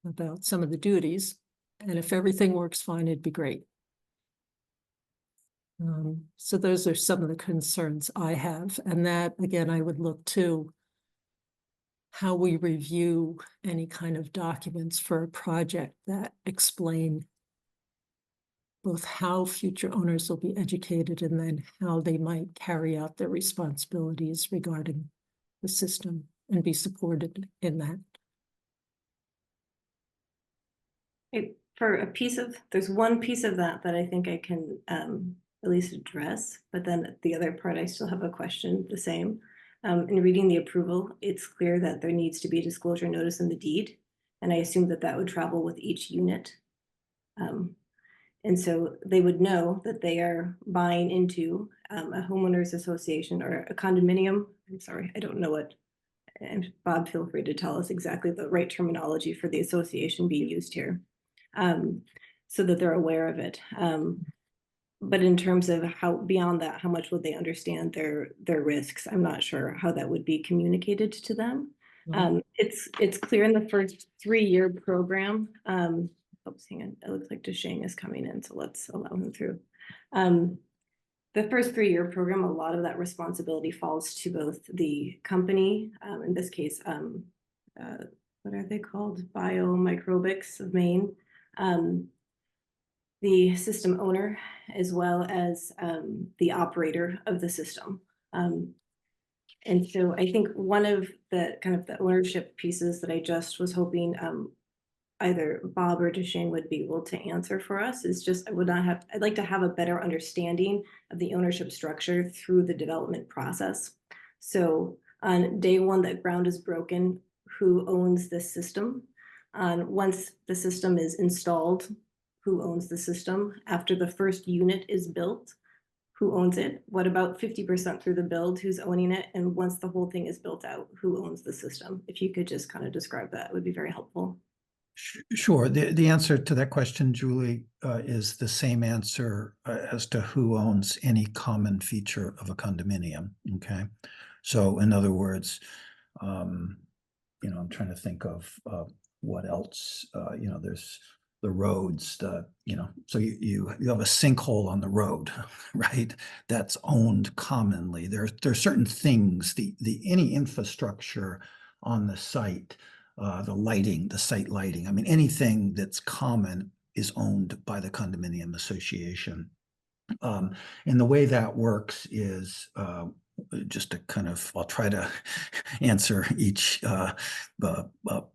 about some of the duties. And if everything works fine, it'd be great. So those are some of the concerns I have, and that, again, I would look to how we review any kind of documents for a project that explain both how future owners will be educated and then how they might carry out their responsibilities regarding the system and be supported in that. There's one piece of that I think I can at least address, but then the other part, I still have a question the same. In reading the approval, it's clear that there needs to be a disclosure notice in the deed, and I assume that that would travel with each unit. And so they would know that they are buying into a homeowners association or a condominium. I'm sorry, I don't know what, and Bob, feel free to tell us exactly the right terminology for the association being used here, so that they're aware of it. But in terms of how, beyond that, how much would they understand their risks? I'm not sure how that would be communicated to them. It's clear in the first 3-year program. Oops, hang on, it looks like DeShang is coming in, so let's allow him through. The first 3-year program, a lot of that responsibility falls to both the company, in this case, what are they called? Biomicrobics of Maine, the system owner, as well as the operator of the system. And so I think one of the kind of the ownership pieces that I just was hoping either Bob or DeShang would be able to answer for us is just, I'd like to have a better understanding of the ownership structure through the development process. So on day one that ground is broken, who owns this system? Once the system is installed, who owns the system? After the first unit is built, who owns it? What about 50% through the build, who's owning it? And once the whole thing is built out, who owns the system? If you could just kind of describe that, it would be very helpful. Sure. The answer to that question, Julie, is the same answer as to who owns any common feature of a condominium. Okay. So in other words, I'm trying to think of what else, there's the roads, so you have a sinkhole on the road, right? That's owned commonly. There's certain things, any infrastructure on the site, the lighting, the site lighting, I mean, anything that's common is owned by the condominium association. And the way that works is just to kind of, I'll try to answer each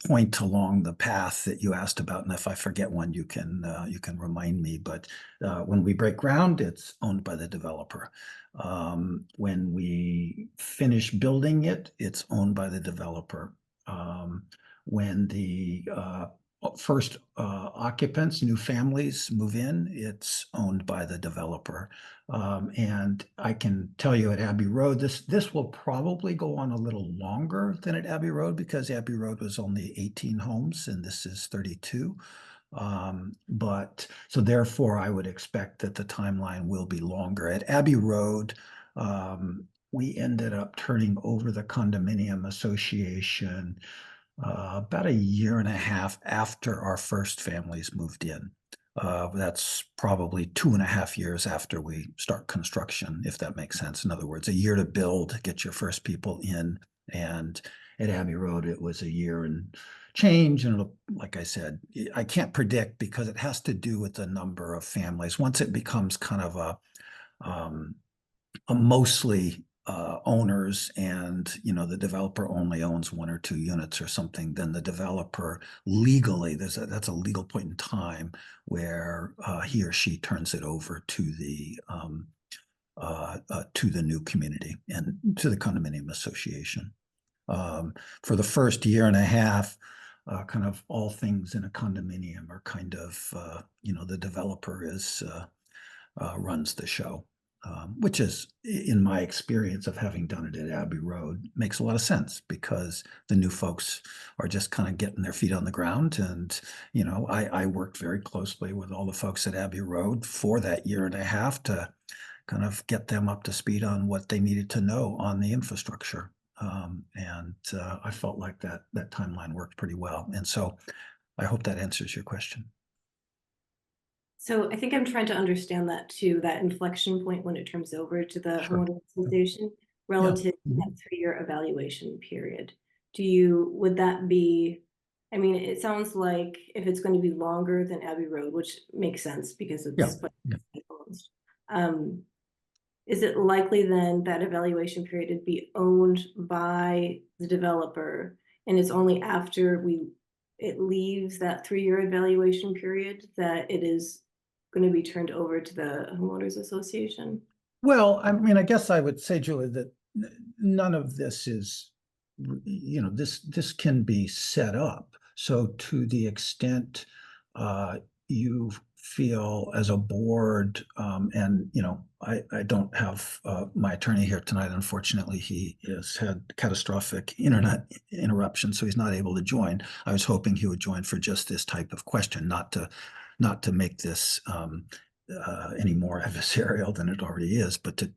point along the path that you asked about, and if I forget one, you can remind me. But when we break ground, it's owned by the developer. When we finish building it, it's owned by the developer. When the first occupants, new families move in, it's owned by the developer. And I can tell you at Abbey Road, this will probably go on a little longer than at Abbey Road because Abbey Road was only 18 homes and this is 32. But so therefore I would expect that the timeline will be longer. At Abbey Road, we ended up turning over the condominium association about 1.5 years after our first families moved in. That's probably 2.5 years after we start construction, if that makes sense. In other words, 1 year to build, get your first people in. And at Abbey Road, it was 1 year and change. And it'll, like I said, I can't predict because it has to do with the number of families. Once it becomes kind of a mostly owners and the developer only owns 1 or 2 units or something, then the developer legally, that's a legal point in time where he or she turns it over to the new community and to the condominium association. For the first 1.5 years, kind of all things in a condominium are kind of the developer runs the show. Which is, in my experience of having done it at Abbey Road, makes a lot of sense because the new folks are just kind of getting their feet on the ground. And, I worked very closely with all the folks at Abbey Road for that 1.5 years to kind of get them up to speed on what they needed to know on the infrastructure. And I felt like that timeline worked pretty well. And so I hope that answers your question. So I think I'm trying to understand that too, that inflection point when it turns over to the Sure. homeowner association relative to that 3-year evaluation period. Would that be, I mean, it sounds like if it's going to be longer than Abbey Road, which makes sense because Yeah. it's closed. Is it likely then that evaluation period would be owned by the developer, and it's only after it leaves that 3-year evaluation period that it is going to be turned over to the homeowners association? Well, I mean, I guess I would say, Julie, that none of this is, this can be set up. So to the extent you feel as a board, and, I don't have my attorney here tonight. Unfortunately, he has had catastrophic internet interruption, so he's not able to join. I was hoping he would join for just this type of question, not to make this any more adversarial than it already is, but to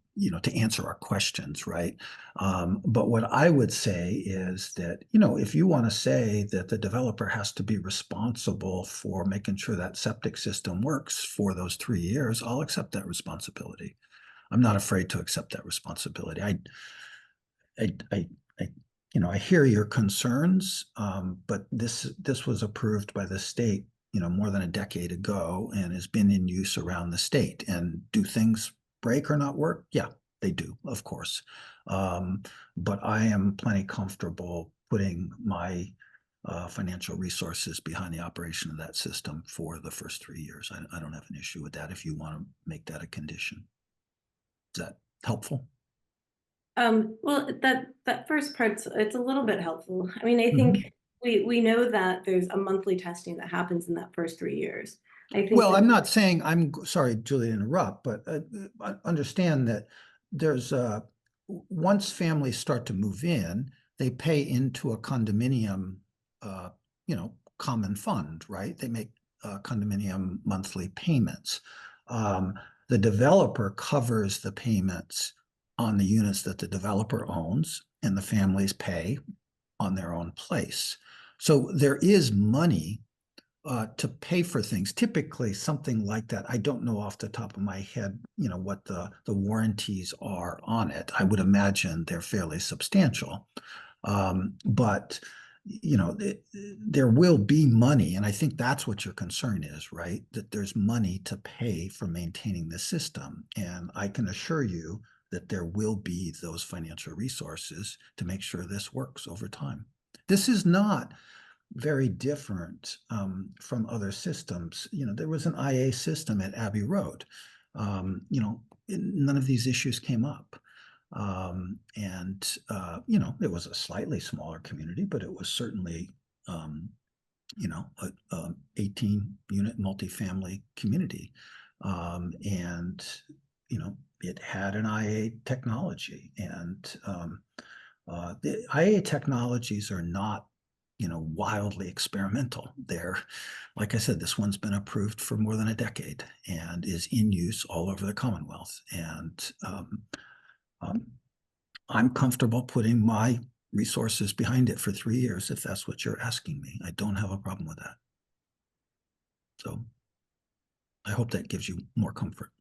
answer our questions, right? But what I would say is that, if you want to say that the developer has to be responsible for making sure that septic system works for those 3 years, I'll accept that responsibility. I'm not afraid to accept that responsibility. I hear your concerns, but this was approved by the state, more than a decade ago, and has been in use around the state. And do things break or not work? Yeah, they do, of course. But I am plenty comfortable putting my financial resources behind the operation of that system for the first 3 years. I don't have an issue with that if you want to make that a condition. Is that helpful? Well, that first part's it's a little bit helpful. I mean, I think we know that there's a monthly testing that happens in that first 3 years. I think Well, that- I'm not saying, I'm sorry, Julie, to interrupt, but understand that there's once families start to move in, they pay into a condominium, common fund, right? They make condominium monthly payments. The developer covers the payments on the units that the developer owns, and the families pay on their own place. So there is money to pay for things. Typically, something like that. I don't know off the top of my head, what the warranties are on it. I would imagine they're fairly substantial. But there will be money, and I think that's what your concern is, right? That there's money to pay for maintaining the system. And I can assure you that there will be those financial resources to make sure this works over time. This is not very different from other systems. There was an IA system at Abbey Road. None of these issues came up. It was a slightly smaller community, but it was certainly, a 18-unit multifamily community. It had an IA technology, and the IA technologies are not wildly experimental. They're, like I said, this one's been approved for more than a decade and is in use all over the Commonwealth. And I'm comfortable putting my resources behind it for 3 years, if that's what you're asking me. I don't have a problem with that. So I hope that gives you more comfort.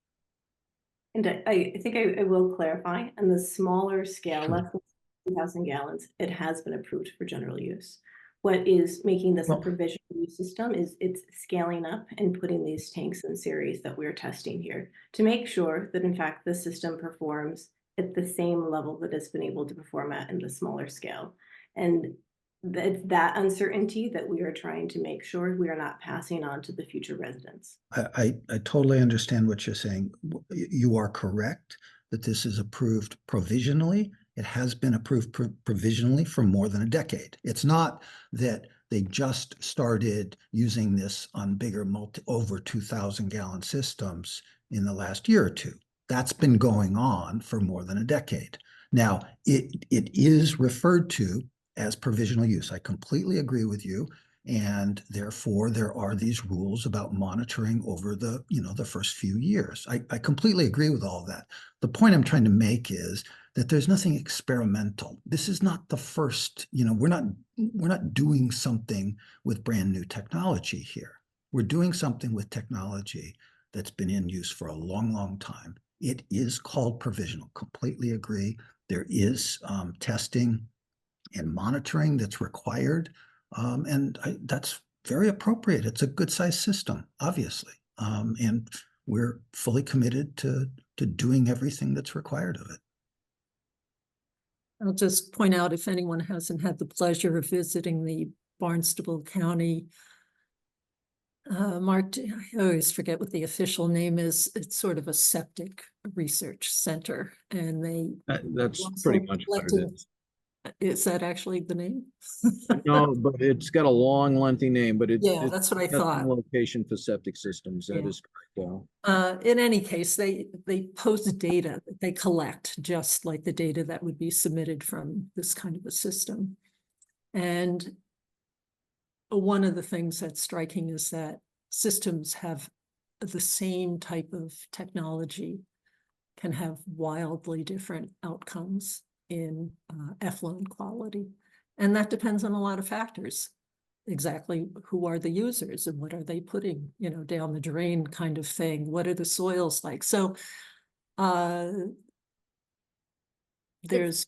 And I think I will clarify, on the smaller scale, Sure. less than 2,000 gallons, it has been approved for general use. What is making this a provisional use system is it's scaling up and putting these tanks in series that we're testing here to make sure that in fact the system performs at the same level that it's been able to perform at in the smaller scale. And that uncertainty that we are trying to make sure we are not passing on to the future residents. I totally understand what you're saying. You are correct that this is approved provisionally. It has been approved provisionally for more than a decade. It's not that they just started using this on bigger over 2,000 gallon systems in the last year or two. That's been going on for more than a decade. Now, it is referred to as provisional use. I completely agree with you. And therefore, there are these rules about monitoring over the first few years. I completely agree with all of that. The point I'm trying to make is that there's nothing experimental. This is not the first, we're not doing something with brand new technology here. We're doing something with technology that's been in use for a long, long time. It is called provisional. Completely agree. There is testing and monitoring that's required. That's very appropriate. It's a good sized system, obviously. And we're fully committed to doing everything that's required of it. I'll just point out, if anyone hasn't had the pleasure of visiting the Barnstable County, Mark, I always forget what the official name is. It's sort of a septic research center, and That's also pretty much what it collecting- is. Is that actually the name? No, but it's got a long, lengthy name, but Yeah, it's that's what I testing thought. location for septic systems. That Yeah. is correct. In any case, they post data that they collect, just like the data that would be submitted from this kind of a system. And one of the things that's striking is that systems have the same type of technology can have wildly different outcomes in effluent quality. And that depends on a lot of factors. Exactly who are the users and what are they putting, down the drain kind of thing. What are the soils like? So there's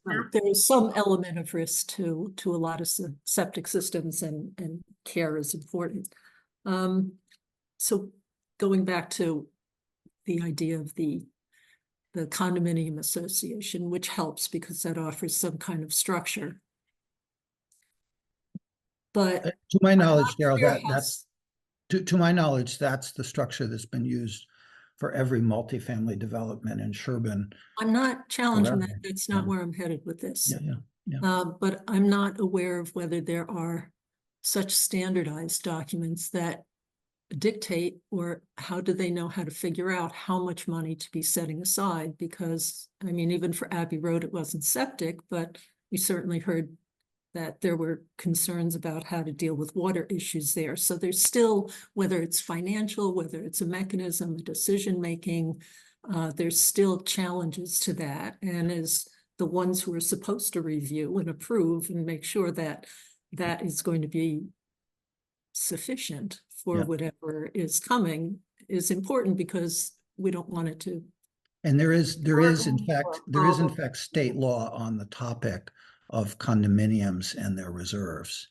some element of risk to a lot of septic systems, and care is important. So going back to the idea of the condominium association, which helps because that offers some kind of structure. But to my knowledge, Daryl, clear that's to my knowledge, that's the structure that's been used for every multifamily development in Sherborn. I'm not challenging that. Forever. That's not where I'm headed with this. Yeah. But I'm not aware of whether there are such standardized documents that dictate, or how do they know how to figure out how much money to be setting aside? Because, I mean, even for Abbey Road, it wasn't septic, but we certainly heard that there were concerns about how to deal with water issues there. So there's still, whether it's financial, whether it's a mechanism, a decision-making, there's still challenges to that. And as the ones who are supposed to review and approve and make sure that that is going to be sufficient for whatever is coming is important, because we don't want it to. And there is in fact state law on the topic of condominiums and their reserves.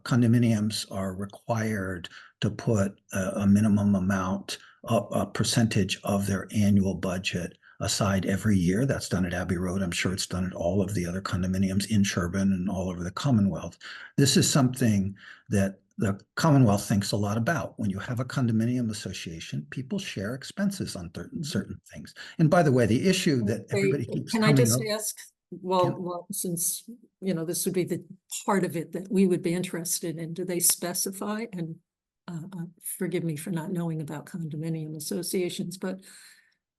Condominiums are required to put a minimum amount, a percentage of their annual budget aside every year. That's done at Abbey Road. I'm sure it's done at all of the other condominiums in Sherborn and all over the Commonwealth. This is something that the Commonwealth thinks a lot about. When you have a condominium association, people share expenses on certain things. And by the way, the issue that everybody keeps Can I coming just up. ask, well, since, this would be the part of it that we would be interested in, do they specify, and forgive me for not knowing about condominium associations, but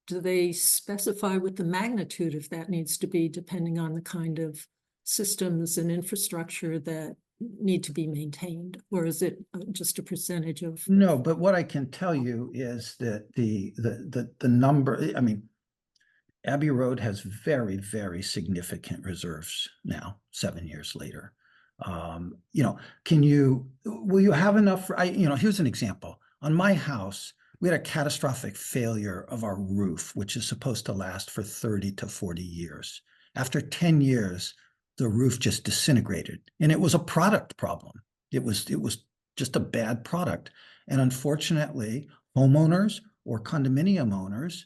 do they specify what the magnitude of that needs to be, depending on the kind of systems and infrastructure that need to be maintained? Or is it just a percentage of? No, but what I can tell you is that the number, I mean, Abbey Road has very, very significant reserves now, 7 years later. Will you have enough? Here's an example. On my house, we had a catastrophic failure of our roof, which is supposed to last for 30 to 40 years. After 10 years, the roof just disintegrated, and it was a product problem. It was just a bad product. And unfortunately, homeowners or condominium owners,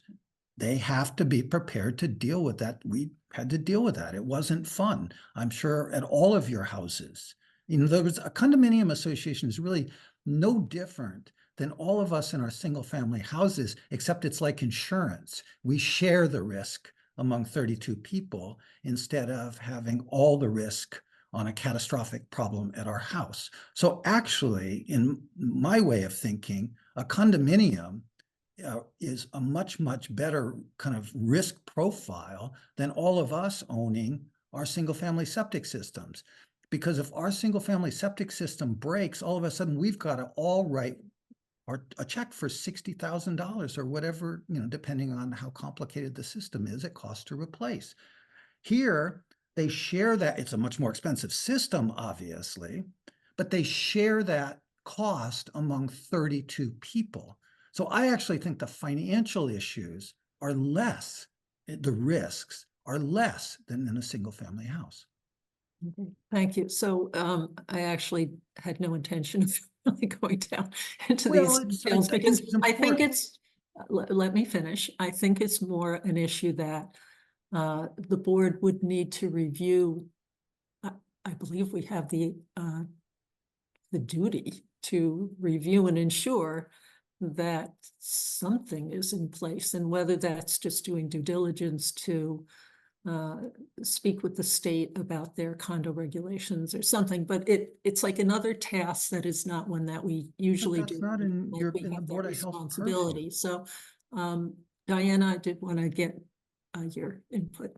they have to be prepared to deal with that. We had to deal with that. It wasn't fun. I'm sure at all of your houses. There was a condominium association is really no different than all of us in our single family houses, except it's like insurance. We share the risk among 32 people instead of having all the risk on a catastrophic problem at our house. So actually, in my way of thinking, a condominium is a much, much better kind of risk profile than all of us owning our single family septic systems. Because if our single family septic system breaks, all of a sudden we've got to all write a check for $60,000 or whatever, depending on how complicated the system is, it costs to replace. Here, they share that. It's a much more expensive system, obviously, but they share that cost among 32 people. So I actually think the financial issues are less, the risks are less than in a single family house. Okay, thank you. So I actually had no intention of really going down into Well, these it's, I details think because it's I think important. it's, let me finish. I think it's more an issue that the board would need to review. I believe we have the duty to review and ensure that something is in place, and whether that's just doing due diligence to speak with the state about their condo regulations or something, but it's like another task that is not one that we usually That's do. not in Like your, we in the have that Board of Health purview. responsibility. So, Diana, I did want to get your input.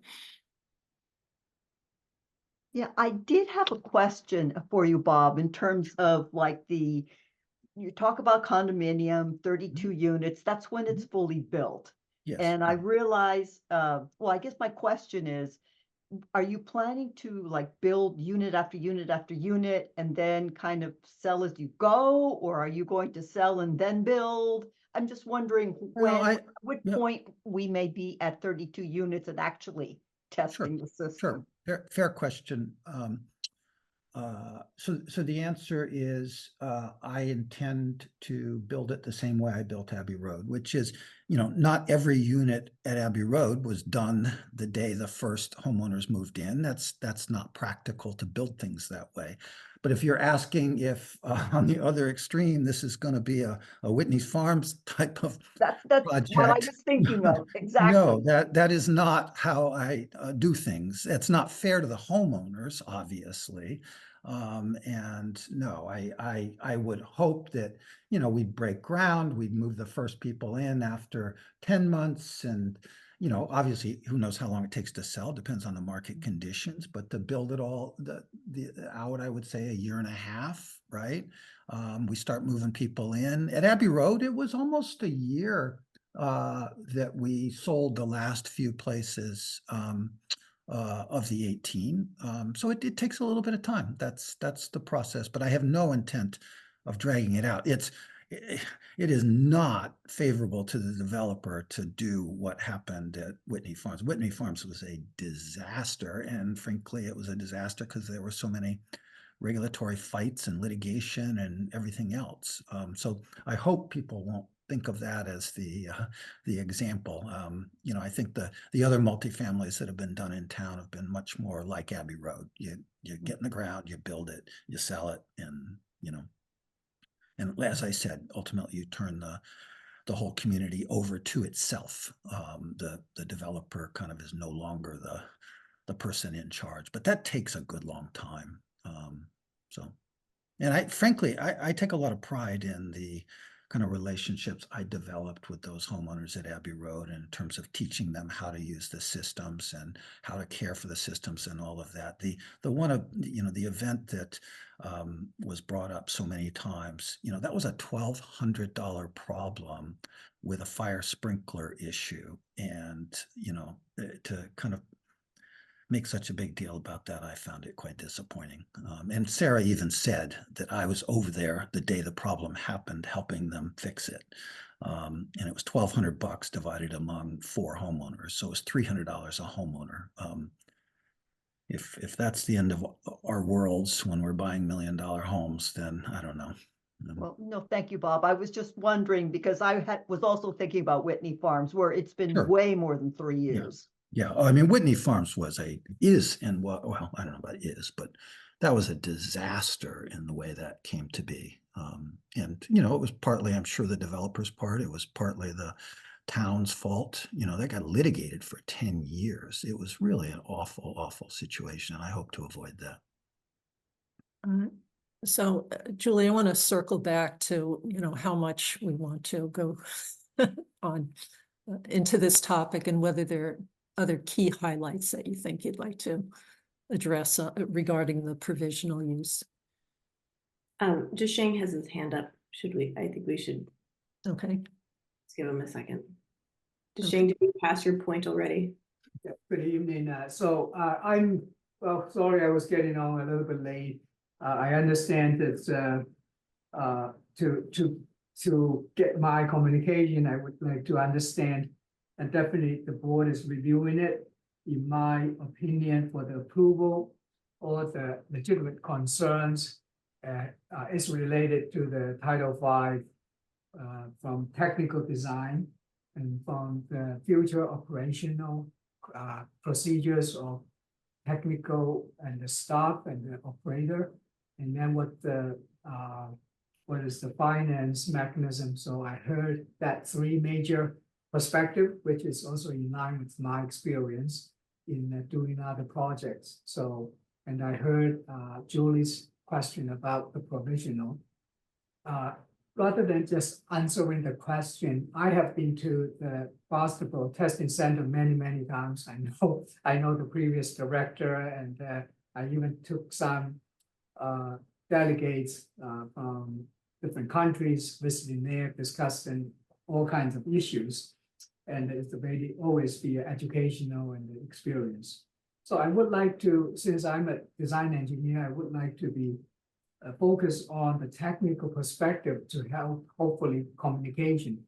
Yeah, I did have a question for you, Bob, in terms of like you talk about condominium, 32 units, that's when it's fully built. Yes. And I realize, well, I guess my question is, are you planning to like build unit after unit after unit and then kind of sell as you go? Or are you going to sell and then build? I'm just wondering Well, at what yeah. point we may be at 32 units and actually testing the system. Sure, fair question. So the answer is, I intend to build it the same way I built Abbey Road, which is, not every unit at Abbey Road was done the day the first homeowners moved in. That's not practical to build things that way. But if you're asking if on the other extreme, this is going to be a Whitney's Farms type of That's project. what I was thinking of, exactly. No, that is not how I do things. It's not fair to the homeowners, obviously. And no, I would hope that, we'd break ground, we'd move the first people in after 10 months. And, obviously, who knows how long it takes to sell, depends on the market conditions, but to build it all out, I would say a year and a half, right? We start moving people in. At Abbey Road, it was almost a year that we sold the last few places of the 18. So it takes a little bit of time. That's the process, but I have no intent of dragging it out. It is not favorable to the developer to do what happened at Whitney Farms. Whitney Farms was a disaster, and frankly, it was a disaster because there were so many regulatory fights and litigation and everything else. So I hope people won't think of that as the example. I think the other multifamilies that have been done in town have been much more like Abbey Road. You get in the ground, you build it, you sell it, and and as I said, ultimately you turn the whole community over to itself. The developer kind of is no longer the person in charge, but that takes a good long time. And frankly, I take a lot of pride in the kind of relationships I developed with those homeowners at Abbey Road in terms of teaching them how to use the systems and how to care for the systems and all of that. The event that was brought up so many times, that was a $1,200 problem with a fire sprinkler issue. And, to kind of make such a big deal about that, I found it quite disappointing. And Sarah even said that I was over there the day the problem happened, helping them fix it. And it was $1,200 divided among 4 homeowners, so it was $300 a homeowner. If that's the end of our worlds when we're buying $1 million homes, then I don't know. Well, no, thank you, Bob. I was just wondering because I was also thinking about Whitney Farms, where it's been way more than 3 years. Yeah, I mean, Whitney Farms is, and well, I don't know about is, but that was a disaster in the way that came to be. And, it was partly, I'm sure, the developer's part. It was partly the town's fault. They got litigated for 10 years. It was really an awful, awful situation, and I hope to avoid that. So, Julie, I want to circle back to, how much we want to go on into this topic and whether there are other key highlights that you think you'd like to address regarding the provisional use. Shane has his hand up. I think we should. Okay. Let's give him a second. Okay. Shane, did you pass your point already? Yeah, good evening. I'm sorry I was getting on a little bit late. I understand that to to get my communication, I would like to understand, and definitely the board is reviewing it. In my opinion, for the approval or the legitimate concerns is related to the Title V from technical design and from the future operational procedures of technical and the staff and the operator, and then what is the finance mechanism. So I heard that three major perspective, which is also in line with my experience in doing other projects. So, and I heard Julie's question about the provisional. Rather than just answering the question, I have been to the Bastable Testing Center many times. I know the previous director, and I even took some delegates from different countries visiting there, discussing all kinds of issues. And it's very always be educational and experience. So I would like to, since I'm a design engineer, I would like to be focused on the technical perspective to help hopefully communication.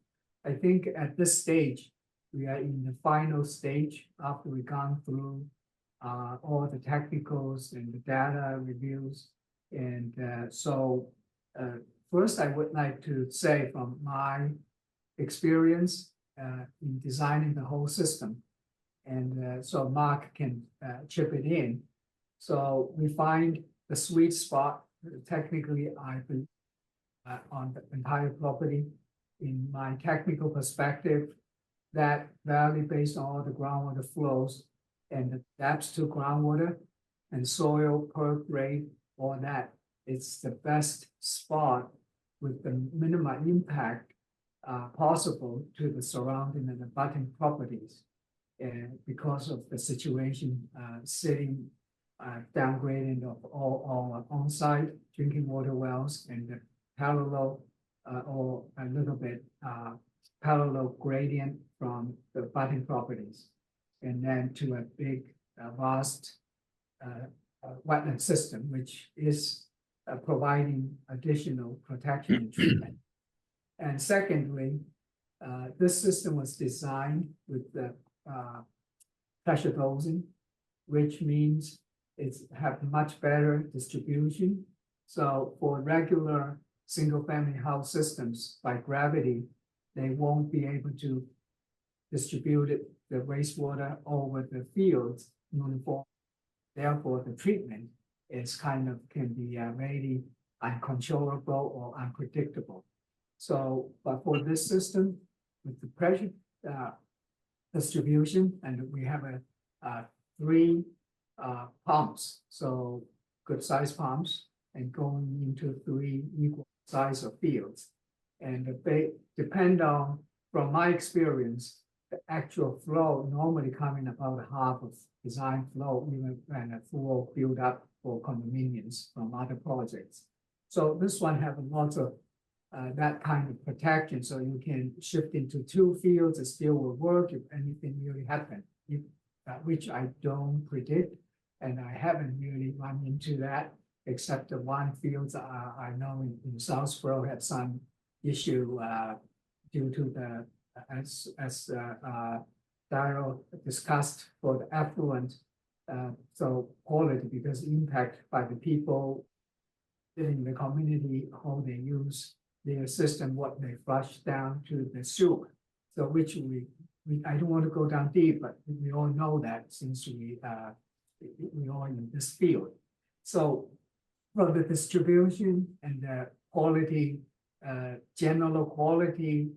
I think at this stage, we are in the final stage after we've gone through all the technicals and the data reviews. And first, I would like to say from my experience in designing the whole system, and so Mark can chip it in. So we find the sweet spot, technically, I believe, on the entire property. In my technical perspective, that valley based on all the groundwater flows and the depths to groundwater and soil perk rate, all that, it's the best spot with the minimal impact possible to the surrounding and abutting properties. And because of the situation sitting downgrading of all on-site drinking water wells and the parallel or a little bit parallel gradient from the abutting properties, and then to a big vast wetland system, which is providing additional protection and treatment. And secondly, this system was designed with the pressure dosing, which means it's have much better distribution. So for regular single-family house systems by gravity, they won't be able to distribute it, the wastewater over the fields uniform. Therefore, the treatment is kind of can be very uncontrollable or unpredictable. So, but for this system, with the pressure distribution, and we have three pumps, so good size pumps, and going into three equal size of fields. And they depend on, from my experience, the actual flow normally coming about half of design flow, even when a full build up for condominiums from other projects. So this one have lots of that kind of protection, so you can shift into two fields, it still will work if anything really happened, which I don't predict, and I haven't really run into that, except the one field I know in Southborough had some issue due to the, as Daryl discussed, for the effluent, so quality, because impact by the people in the community, how they use their system, what they flush down to the sewer. So which we I don't want to go down deep, but we all know that since we all in this field. So from the distribution and the quality, general quality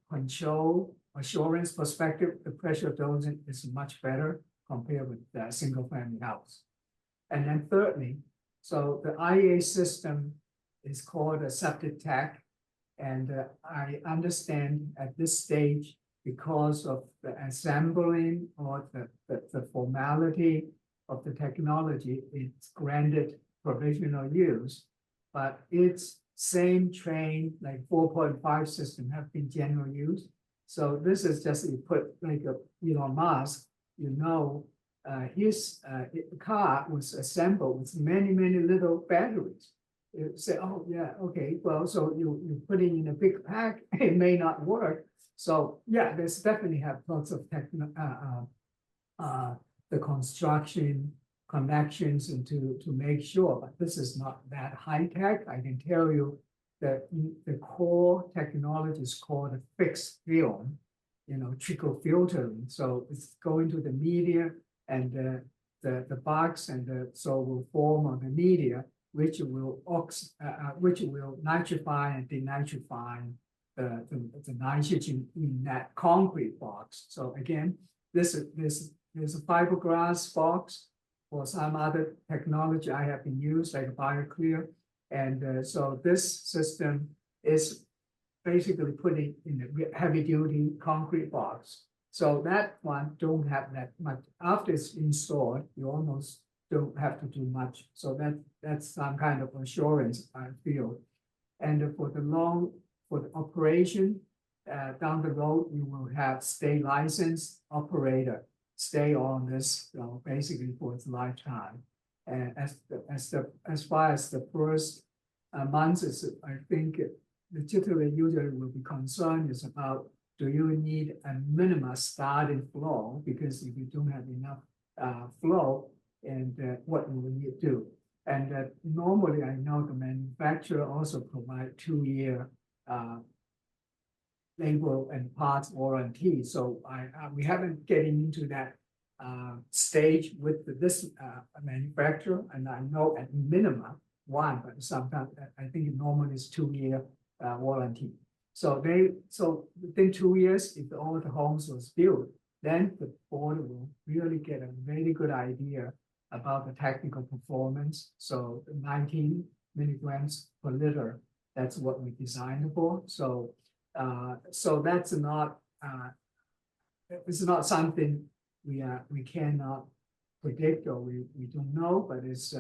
control assurance perspective, the pressure dosing is much better compared with the single family house. And then thirdly, so the IA system is called a septic tech. And I understand at this stage, because of the assembling or the formality of the technology, it's granted provisional use, but its same train, like 4.5 system, have been general use. So this is just, you put like a Elon Musk, his car was assembled with many little batteries. you say, oh, yeah, okay, well, so you put it in a big pack, it may not work. So, yeah, there's definitely have lots of the construction connections and to make sure, but this is not that high tech. I can tell you that the core technology is called a fixed film, trickle filtering. So it's going to the media and the box and so will form on the media, which will nitrify and denitrify the nitrogen in that concrete box. So again, there's a fiberglass box or some other technology I have been used, like BioClear. And so this system is basically putting in a heavy duty concrete box. So that one don't have that much. After it's installed, you almost don't have to do much. So that's some kind of assurance I feel. And for the operation, down the road, you will have state licensed operator stay on this, basically for its lifetime. And as far as the first months, I think the titular usually will be concerned is about, do you need a minimum starting flow? Because if you don't have enough flow, and what you will need to do. And normally I know the manufacturer also provide 2-year labor and parts warranty. So we haven't getting into that stage with this manufacturer, and I know at minimum 1, but sometimes I think normally it's 2-year warranty. So within 2 years, if all the homes was built, then the board will really get a very good idea about the technical performance. So 19 milligrams per liter, that's what we designed for. So that's not it's not something we cannot predict or we don't know, but it's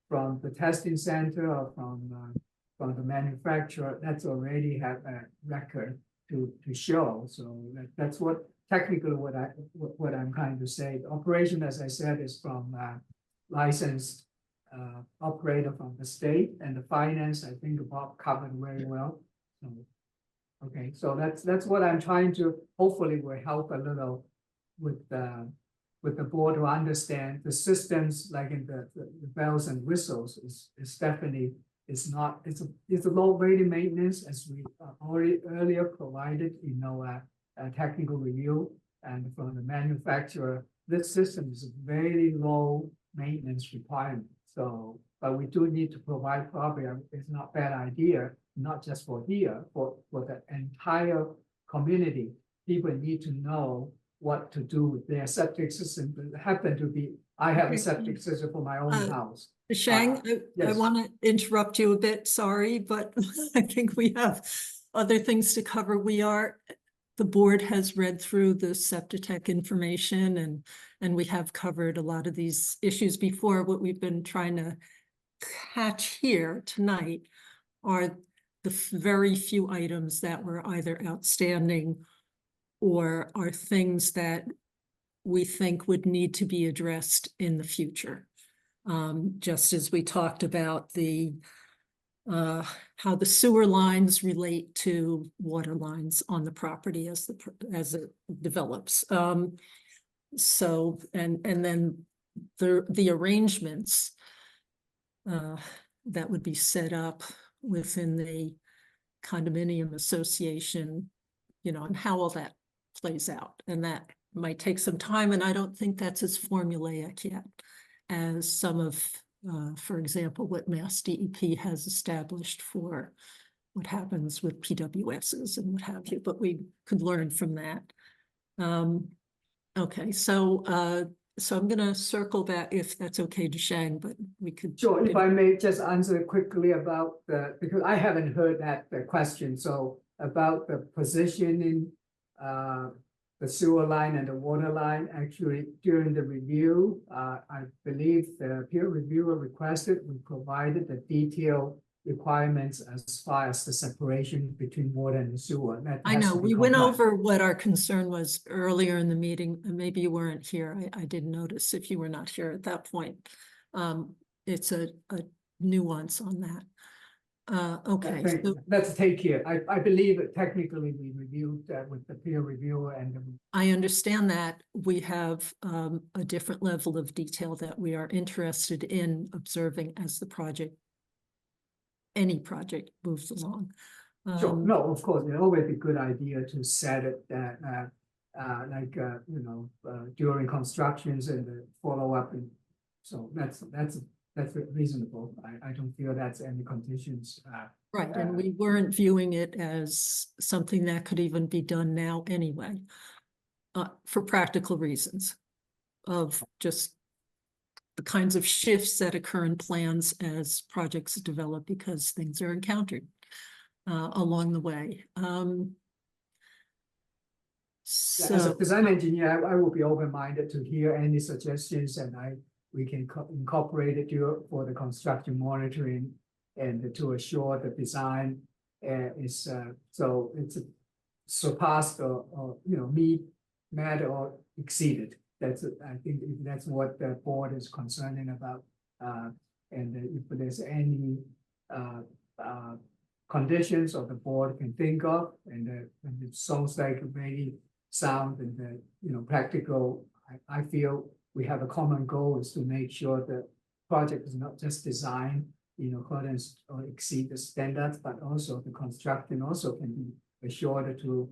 from the testing center or from the manufacturer that's already have a record to show. So that's what technically what I'm trying to say. The operation, as I said, is from licensed operator from the state, and the finance I think Bob covered very well. So, okay, so that's what I'm trying to hopefully will help a little with the board to understand the systems, like in the bells and whistles is definitely it's a low rated maintenance, as we already earlier provided a technical review, and from the manufacturer this system is a very low maintenance requirement. So, but we do need to provide probably it's not bad idea, not just for here, for the entire community. People need to know what to do with their septic system. It happen to be, I have a septic system for my own house. Shang, I yes. want to interrupt you a bit, sorry, but I think we have other things to cover. The board has read through the Septitech information and we have covered a lot of these issues before. What we've been trying to catch here tonight are the very few items that were either outstanding or are things that we think would need to be addressed in the future. Just as we talked about how the sewer lines relate to water lines on the property as it develops. So, and then the arrangements that would be set up within the condominium association, and how all that plays out. And that might take some time, and I don't think that's as formulaic yet as some of, for example, what Mass DEP has established for what happens with PWSs and what have you, but we could learn from that. Okay, so I'm gonna circle back if that's okay to Shang, but we could. Sure, if I may just answer quickly about because I haven't heard the question, so about the positioning, the sewer line and the water line. Actually, during the review, I believe the peer reviewer requested we provided the detailed requirements as far as the separation between water and the sewer. I know we went over what our concern was earlier in the meeting, and maybe you weren't here. I did notice if you were not here at that point. It's a nuance on that. Okay, Thank so you. Let's take care. I believe that technically we reviewed that with the peer reviewer and I understand that we have a different level of detail that we are interested in observing as the project, any project moves along. sure, no, of course, it's always a good idea to set it that, during constructions and the follow-up, and so that's reasonable. I don't feel that's any conditions. Right, and we weren't viewing it as something that could even be done now anyway, for practical reasons of just the kinds of shifts that occur in plans as projects develop because things are encountered along the way. As a So, design engineer, I will be open-minded to hear any suggestions, and we can incorporate it for the construction monitoring and to assure the design is so it's surpassed or meet, met or exceeded. I think that's what the board is concerning about. And if there's any conditions or the board can think of, and it sounds like very sound and practical. I feel we have a common goal is to make sure that project is not just designed in accordance or exceed the standards, but also the construction also can be assured to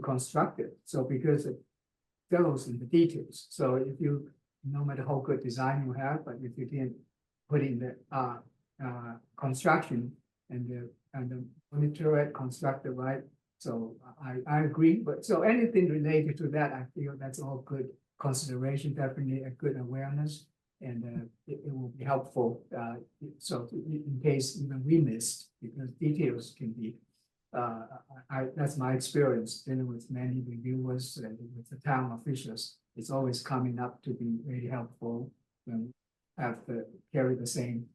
construct it. So because it goes in the details. So if you, no matter how good design you have, but if you didn't put in the construction and monitor it, construct it right. So I agree, but so anything related to that, I feel that's all good consideration, definitely a good awareness, and it will be helpful. So in case even we missed, because details can be, that's my experience dealing with many reviewers and with the town officials. It's always coming up to be very helpful when we have to carry the same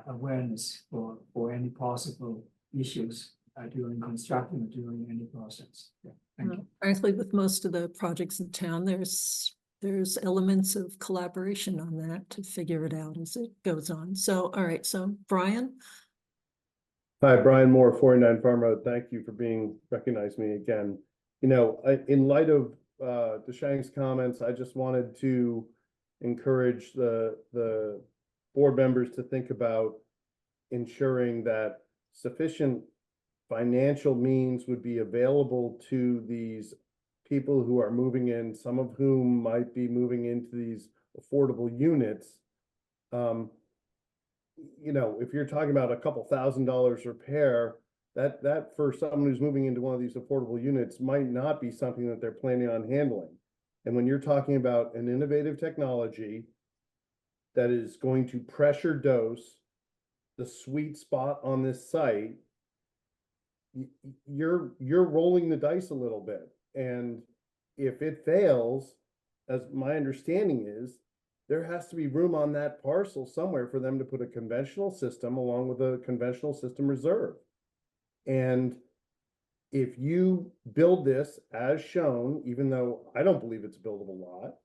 awareness for any possible issues during construction or during any process. Yeah, thank you. Frankly, with most of the projects in town, there's elements of collaboration on that to figure it out as it goes on. So, all right, so Brian? Hi, Brian Moore, 49 Farm Road. Thank you for recognizing me again. In light of DeShang's comments, I just wanted to encourage the board members to think about ensuring that sufficient financial means would be available to these people who are moving in, some of whom might be moving into these affordable units. If you're talking about a couple $1,000s repair, that for someone who's moving into one of these affordable units might not be something that they're planning on handling. And when you're talking about an innovative technology that is going to pressure dose the sweet spot on this site, you're rolling the dice a little bit. And if it fails, as my understanding is, there has to be room on that parcel somewhere for them to put a conventional system along with a conventional system reserve. And if you build this as shown, even though I don't believe it's a buildable lot,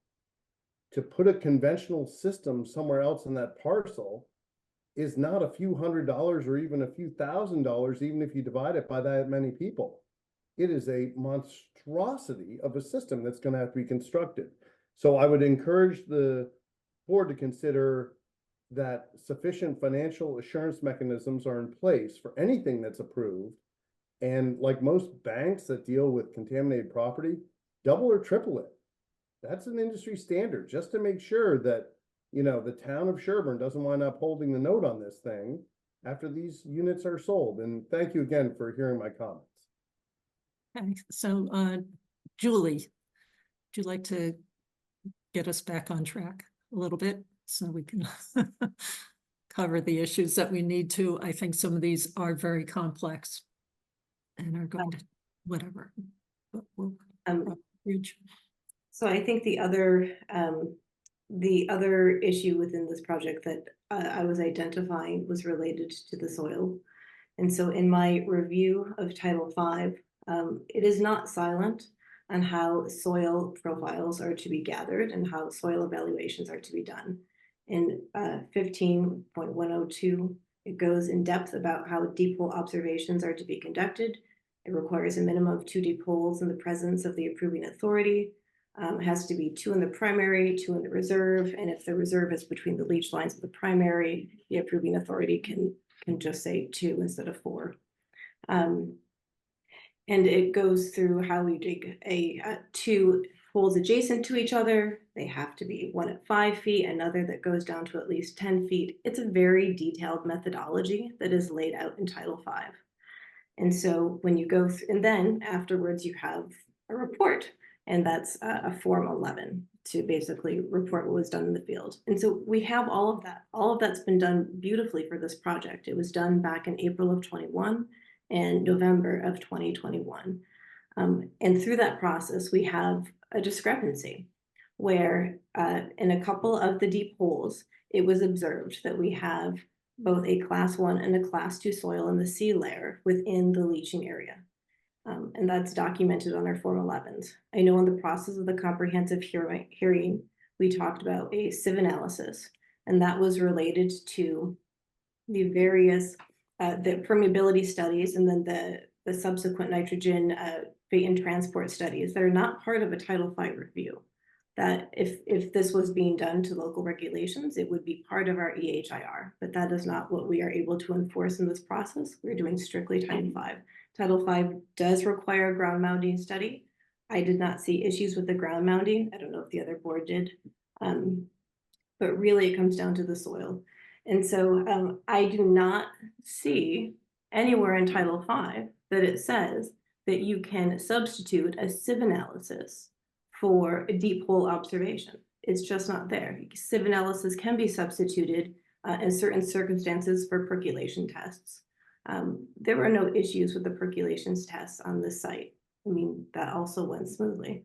to put a conventional system somewhere else in that parcel is not a few $100s or even a few $1,000s, even if you divide it by that many people. It is a monstrosity of a system that's going to have to be constructed. So I would encourage the board to consider that sufficient financial assurance mechanisms are in place for anything that's approved. And like most banks that deal with contaminated property, double or triple it. That's an industry standard, just to make sure that, the town of Sherborn doesn't wind up holding the note on this thing after these units are sold. And thank you again for hearing my comments. Okay, so Julie, would you like to get us back on track a little bit so we can cover the issues that we need to? I think some of these are very complex and are going to whatever. But we'll bridge. So I think the other issue within this project that I was identifying was related to the soil. And so in my review of Title V, it is not silent on how soil profiles are to be gathered and how soil evaluations are to be done. In 15.102, It goes in depth about how deep hole observations are to be conducted. It requires a minimum of 2 deep holes in the presence of the approving authority. It has to be 2 in the primary, 2 in the reserve, and if the reserve is between the leach lines of the primary, the approving authority can just say 2 instead of 4. And it goes through how we dig 2 holes adjacent to each other. They have to be one at 5 feet, another that goes down to at least 10 feet. It's a very detailed methodology that is laid out in Title V. And so when you go through, and then afterwards you have a report, and that's a Form 11 to basically report what was done in the field. And so we have all of that. All of that's been done beautifully for this project. It was done back in April of 21 and November of 2021. And through that process, we have a discrepancy where in a couple of the deep holes, it was observed that we have both a class 1 and a class 2 soil in the sea layer within the leaching area. And that's documented on our Form 11s. I know in the process of the comprehensive hearing, we talked about a sieve analysis, and that was related to the various, the permeability studies and then the subsequent nitrogen fate and transport studies that are not part of a Title V review. That if this was being done to local regulations, it would be part of our EHIR, but that is not what we are able to enforce in this process. We're doing strictly Title V. Title V does require a ground mounting study. I did not see issues with the ground mounting. I don't know if the other board did, but really it comes down to the soil. And so I do not see anywhere in Title V that it says that you can substitute a sieve analysis for a deep hole observation. It's just not there. Sieve analysis can be substituted in certain circumstances for percolation tests. There were no issues with the percolations tests on this site. I mean, that also went smoothly.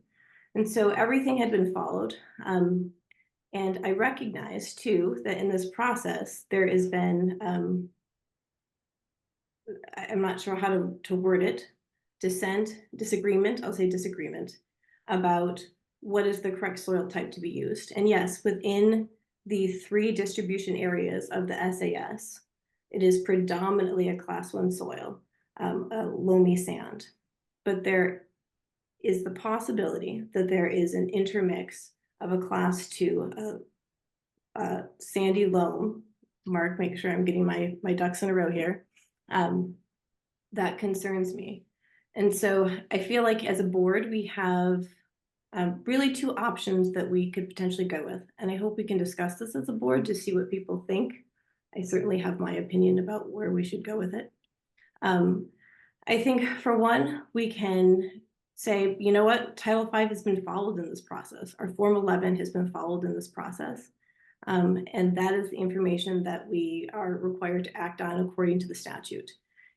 And so everything had been followed. And I recognize too, that in this process, there has been, I'm not sure how to word it, disagreement, I'll say disagreement, about what is the correct soil type to be used. And yes, within the 3 distribution areas of the SAS, it is predominantly a class 1 soil, a loamy sand. But there is the possibility that there is an intermix of a class 2 sandy loam. Mark, make sure I'm getting my ducks in a row here. That concerns me. And so I feel like as a board, we have really 2 options that we could potentially go with. And I hope we can discuss this as a board to see what people think. I certainly have my opinion about where we should go with it. I think for one, we can say, you know what, Title V has been followed in this process. Our Form 11 has been followed in this process. And that is the information that we are required to act on according to the statute.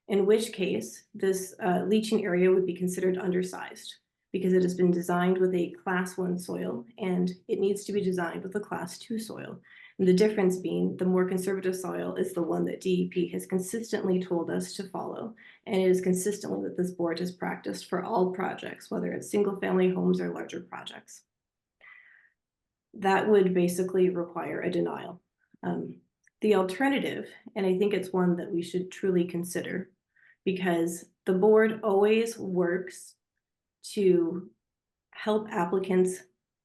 In which case, this leaching area would be considered undersized because it has been designed with a class 1 soil and it needs to be designed with a class 2 soil. And the difference being the more conservative soil is the one that DEP has consistently told us to follow. And it is consistently that this board has practiced for all projects, whether it's single family homes or larger projects. That would basically require a denial. The alternative, and I think it's one that we should truly consider, because the board always works to help applicants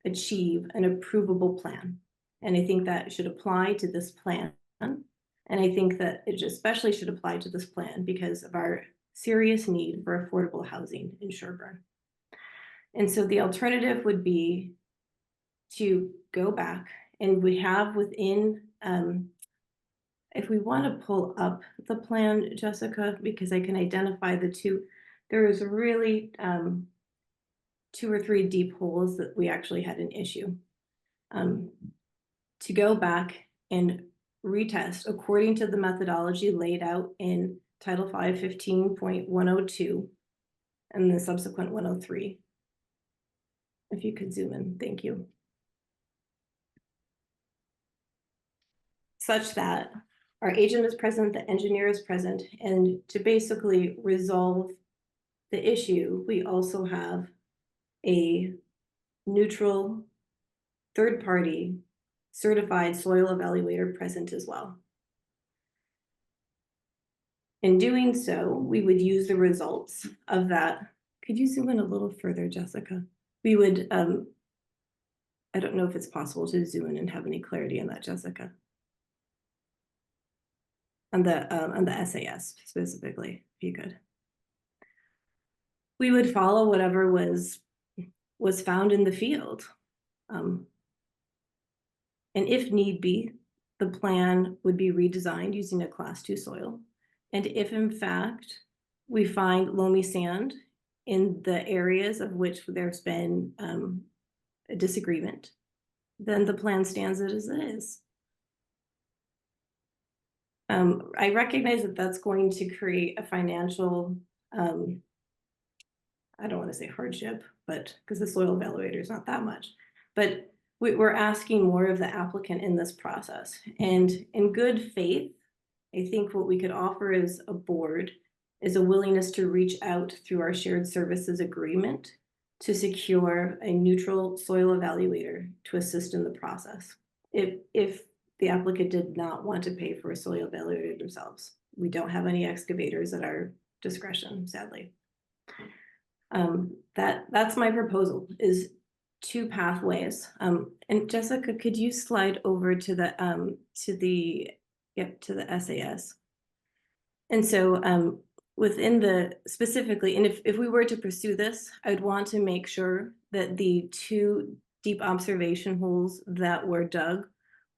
achieve an approvable plan. And I think that should apply to this plan. And I think that it especially should apply to this plan because of our serious need for affordable housing in Sherborn. And so the alternative would be to go back, and we have within, if we want to pull up the plan, Jessica, because I can identify the 2, there is really 2 or 3 deep holes that we actually had an issue. To go back and retest according to the methodology laid out in Title V 15.102 and the subsequent 103. If you could zoom in, thank you. Such that our agent is present, the engineer is present, and to basically resolve the issue, we also have a neutral third-party certified soil evaluator present as well. In doing so, we would use the results of that. Could you zoom in a little further, Jessica? We would, I don't know if it's possible to zoom in and have any clarity on that, Jessica. On the SAS specifically, if you could. We would follow whatever was found in the field. And if need be, the plan would be redesigned using a Class 2 soil. And if in fact we find loamy sand in the areas of which there's been a disagreement, then the plan stands as it is. I recognize that that's going to create a financial, I don't want to say hardship, but because the soil evaluator is not that much, but we're asking more of the applicant in this process. And in good faith, I think what we could offer as a board is a willingness to reach out through our shared services agreement to secure a neutral soil evaluator to assist in the process. If the applicant did not want to pay for a soil evaluator themselves, we don't have any excavators at our discretion, sadly. That's my proposal, is 2 pathways. And Jessica, could you slide over to the SAS? And so within the specifically, and if we were to pursue this, I'd want to make sure that the 2 deep observation holes that were dug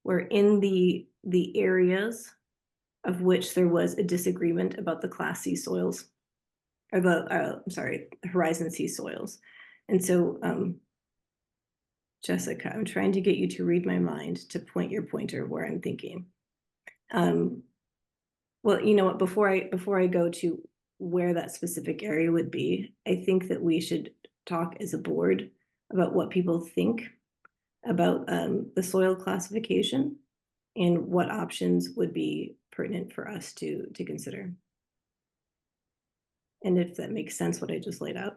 were in the areas of which there was a disagreement about the Class C soils, or the Horizon C soils. And so Jessica, I'm trying to get you to read my mind to point your pointer where I'm thinking. Well, you know what, before I go to where that specific area would be, I think that we should talk as a board about what people think about the soil classification and what options would be pertinent for us to consider. And if that makes sense, what I just laid out.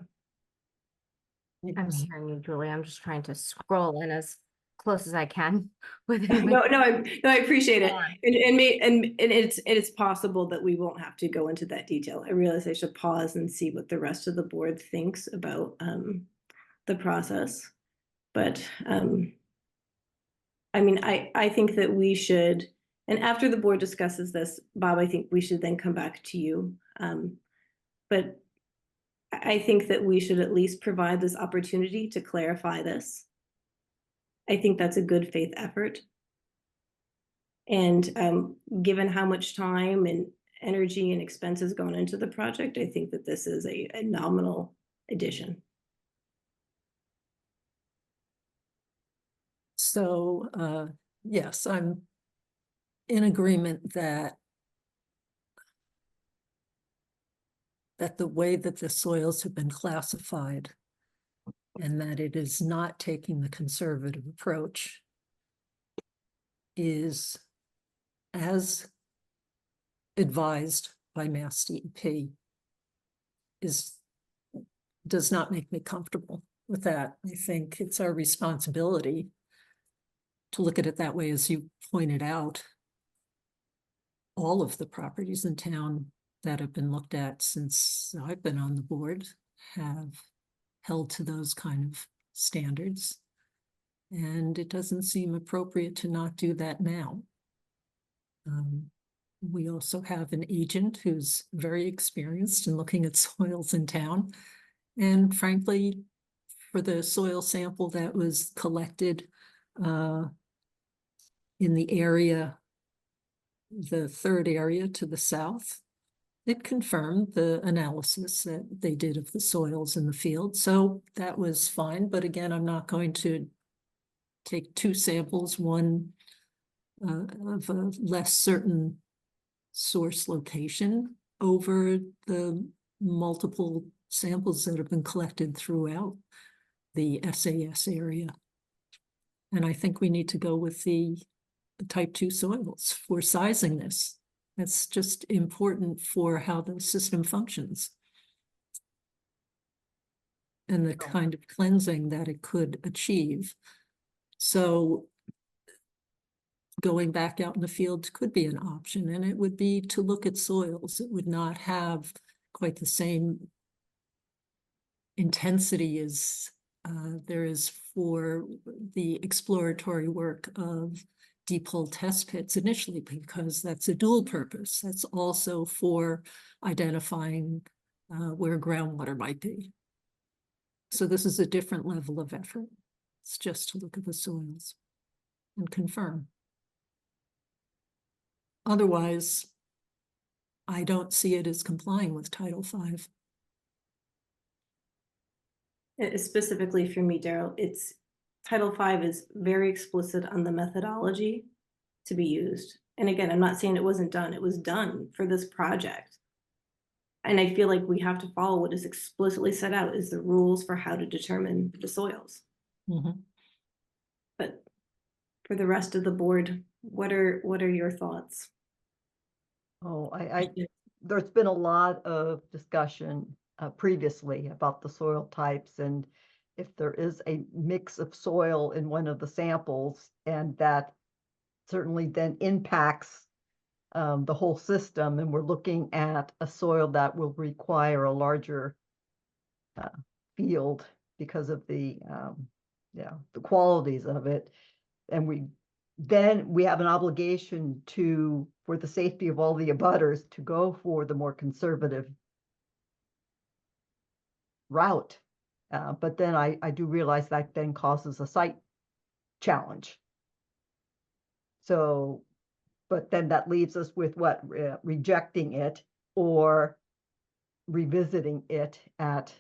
I'm hearing you, Julie. I'm just trying to scroll in as close as I can with No, I appreciate it. And it's possible that we won't have to go into that detail. I realize I should pause and see what the rest of the board thinks about the process. But I mean, I think that we should, and after the board discusses this, Bob, I think we should then come back to you. But I think that we should at least provide this opportunity to clarify this. I think that's a good faith effort. And given how much time and energy and expenses going into the project, I think that this is a nominal addition. So, yes, I'm in agreement that the way that the soils have been classified and that it is not taking the conservative approach is as advised by Mass DEP does not make me comfortable with that. I think it's our responsibility to look at it that way. As you pointed out, all of the properties in town that have been looked at since I've been on the board have held to those kind of standards. And it doesn't seem appropriate to not do that now. We also have an agent who's very experienced in looking at soils in town. And frankly, for the soil sample that was collected in the area, the 3rd area to the south, it confirmed the analysis that they did of the soils in the field. So that was fine. But again, I'm not going to take 2 samples, one of a less certain source location over the multiple samples that have been collected throughout the SAS area. And I think we need to go with the type 2 soils for sizing this. That's just important for how the system functions and the kind of cleansing that it could achieve. So going back out in the field could be an option, and it would be to look at soils. It would not have quite the same intensity as there is for the exploratory work of deep hole test pits initially, because that's a dual purpose. That's also for identifying where groundwater might be. So this is a different level of effort. It's just to look at the soils and confirm. Otherwise, I don't see it as complying with Title V. Specifically for me, Daryl, it's Title V is very explicit on the methodology to be used. And again, I'm not saying it wasn't done. It was done for this project. And I feel like we have to follow what is explicitly set out is the rules for how to determine the soils. Mm-hmm. But for the rest of the board, what are your thoughts? Oh, there's been a lot of discussion previously about the soil types, and if there is a mix of soil in one of the samples, and that certainly then impacts the whole system, and we're looking at a soil that will require a larger field because of the qualities of it, and we have an obligation to, for the safety of all the abutters, to go for the more conservative route. But then I do realize that then causes a site challenge. So, but then that leaves us with what, rejecting it or revisiting it at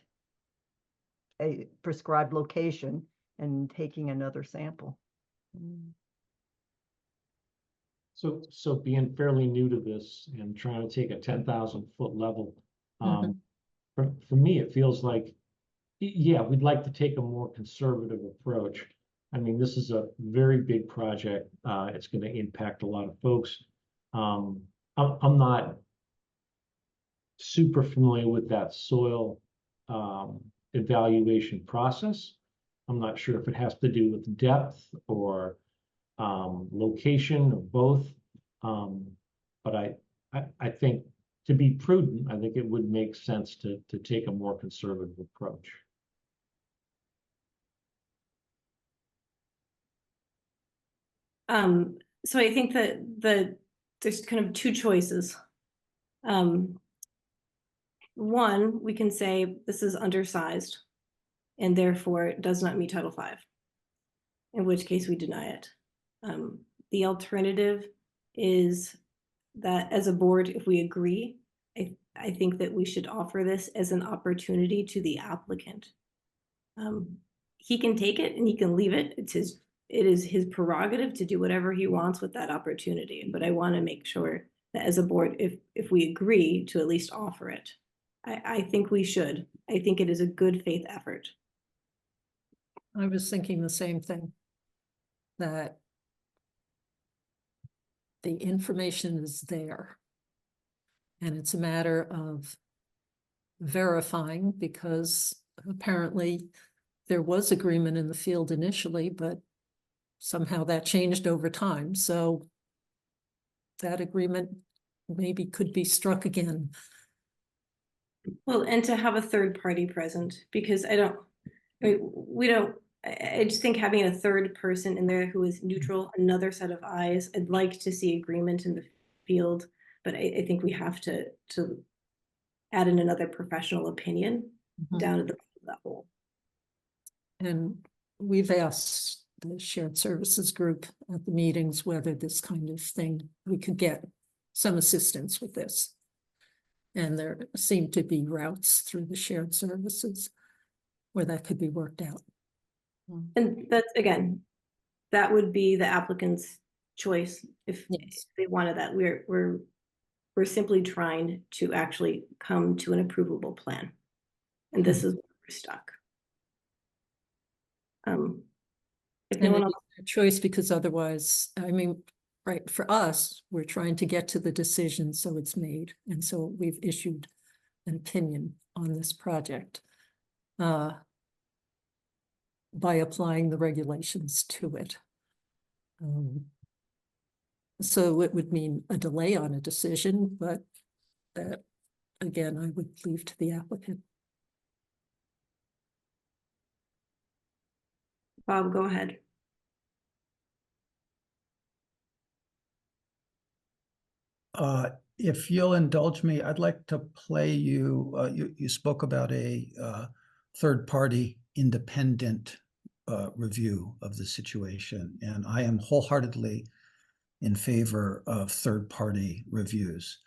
a prescribed location and taking another sample. So being fairly new to this and trying to take a 10,000 foot level, for me, it feels like, yeah, we'd like to take a more conservative approach. I mean, this is a very big project. It's going to impact a lot of folks. I'm not super familiar with that soil evaluation process. I'm not sure if it has to do with depth or location or both. But I think to be prudent, I think it would make sense to take a more conservative approach. So I think that there's kind of two choices. One, we can say this is undersized and therefore does not meet Title V, in which case we deny it. The alternative is that as a board, if we agree, I think that we should offer this as an opportunity to the applicant. He can take it and he can leave it. It is his prerogative to do whatever he wants with that opportunity. But I want to make sure that as a board, if we agree to at least offer it, I think we should. I think it is a good faith effort. I was thinking the same thing, that the information is there. And it's a matter of verifying, because apparently there was agreement in the field initially, but somehow that changed over time. So that agreement maybe could be struck again. Well, and to have a third party present, because I just think having a third person in there who is neutral, another set of eyes, I'd like to see agreement in the field, but I think we have to add in another professional opinion down at the level. And we've asked the shared services group at the meetings whether this kind of thing, we could get some assistance with this. And there seem to be routes through the shared services where that could be worked out. And that's, again, that would be the applicant's choice if they wanted that. We're simply trying to actually come to an approvable plan. And this is where we're stuck. If no one else, a choice, because otherwise, I mean, right, for us, we're trying to get to the decision so it's made. And so we've issued an opinion on this project by applying the regulations to it. So it would mean a delay on a decision, but again, I would leave to the applicant. Bob, go ahead. If you'll indulge me, I'd like to play you, you spoke about a third-party independent review of the situation, and I am wholeheartedly in favor of third-party reviews.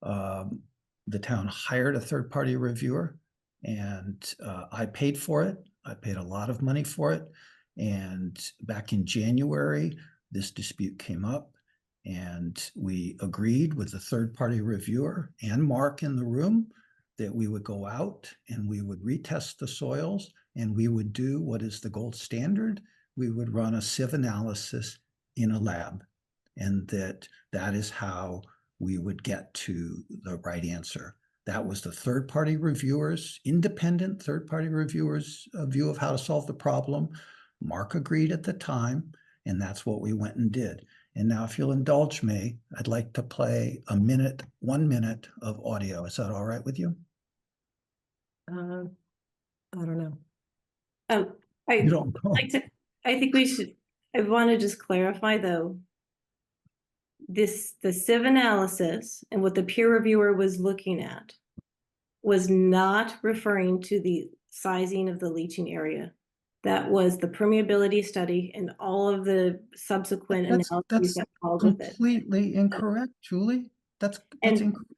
The town hired a third-party reviewer, and I paid for it. I paid a lot of money for it. And back in January, this dispute came up, and we agreed with the third-party reviewer and Mark in the room that we would go out and we would retest the soils, and we would do what is the gold standard. We would run a sieve analysis in a lab, and that is how we would get to the right answer. That was the third-party reviewers, independent third-party reviewers' view of how to solve the problem. Mark agreed at the time, and that's what we went and did. And now, if you'll indulge me, I'd like to play 1 minute of audio. Is that all right with you? I don't know. You don't know. I think we should, I want to just clarify though, the sieve analysis and what the peer reviewer was looking at was not referring to the sizing of the leaching area. That was the permeability study and all of the subsequent analyses that followed with it. Completely incorrect, Julie. That's incorrect.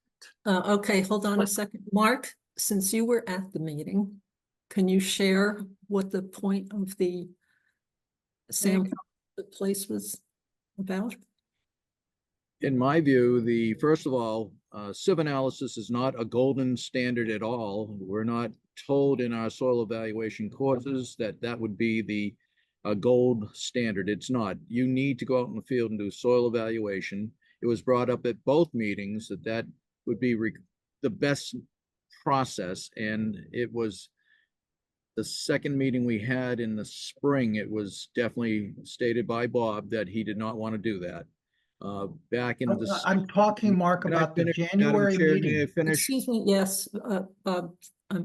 Okay, hold on a second. Mark, since you were at the meeting, can you share what the point of the sample the place was about? In my view, first of all, sieve analysis is not a golden standard at all. We're not told in our soil evaluation courses that that would be the gold standard. It's not. You need to go out in the field and do soil evaluation. It was brought up at both meetings that that would be the best process, and it was the second meeting we had in the spring. It was definitely stated by Bob that he did not want to do that. Back in the. I'm talking, Mark, about the January meeting. May I finish? Excuse me, yes, Bob, I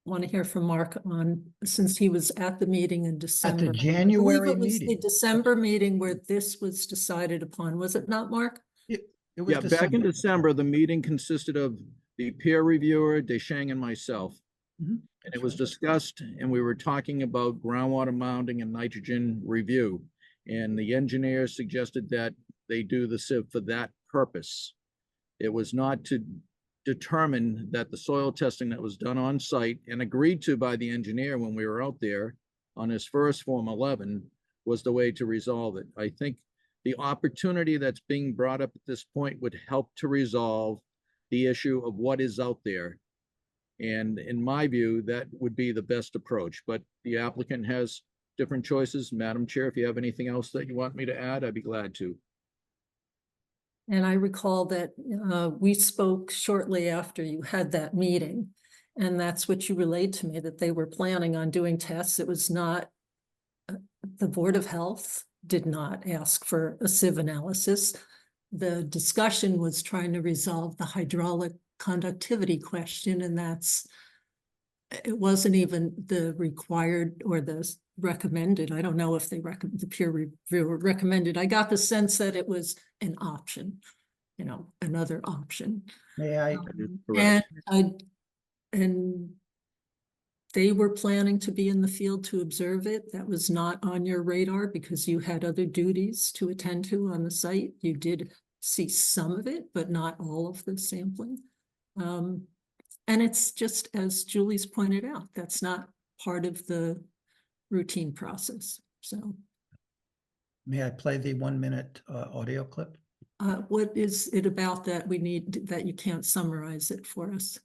want to hear from Mark on, since he was at the meeting in December. At the January I believe it was meeting. the December meeting where this was decided upon, was it not, Mark? It was Yeah, back in December, the meeting consisted of the peer reviewer, Deschang, and myself. Mhm, And it was discussed, and we were talking about groundwater mounding and nitrogen review. And the engineer suggested that they do the sieve for that purpose. It was not to determine that the soil testing that was done on site and agreed to by the engineer when we were out there on his first Form 11 was the way to resolve it. I think the opportunity that's being brought up at this point would help to resolve the issue of what is out there. And in my view, that would be the best approach, but the applicant has different choices. Madam Chair, if you have anything else that you want me to add, I'd be glad to. And I recall that we spoke shortly after you had that meeting, and that's what you relayed to me, that they were planning on doing tests. It was not, the Board of Health did not ask for a sieve analysis. The discussion was trying to resolve the hydraulic conductivity question, and it wasn't even the required or the recommended. I don't know if they the peer reviewer recommended. I got the sense that it was an option, another option. May I? And they were planning to be in the field to observe it. That was not on your radar because you had other duties to attend to on the site. You did see some of it, but not all of the sampling. And it's just, as Julie's pointed out, that's not part of the routine process. So. May I play the 1 minute audio clip? What is it about that we need, that you can't summarize it for us?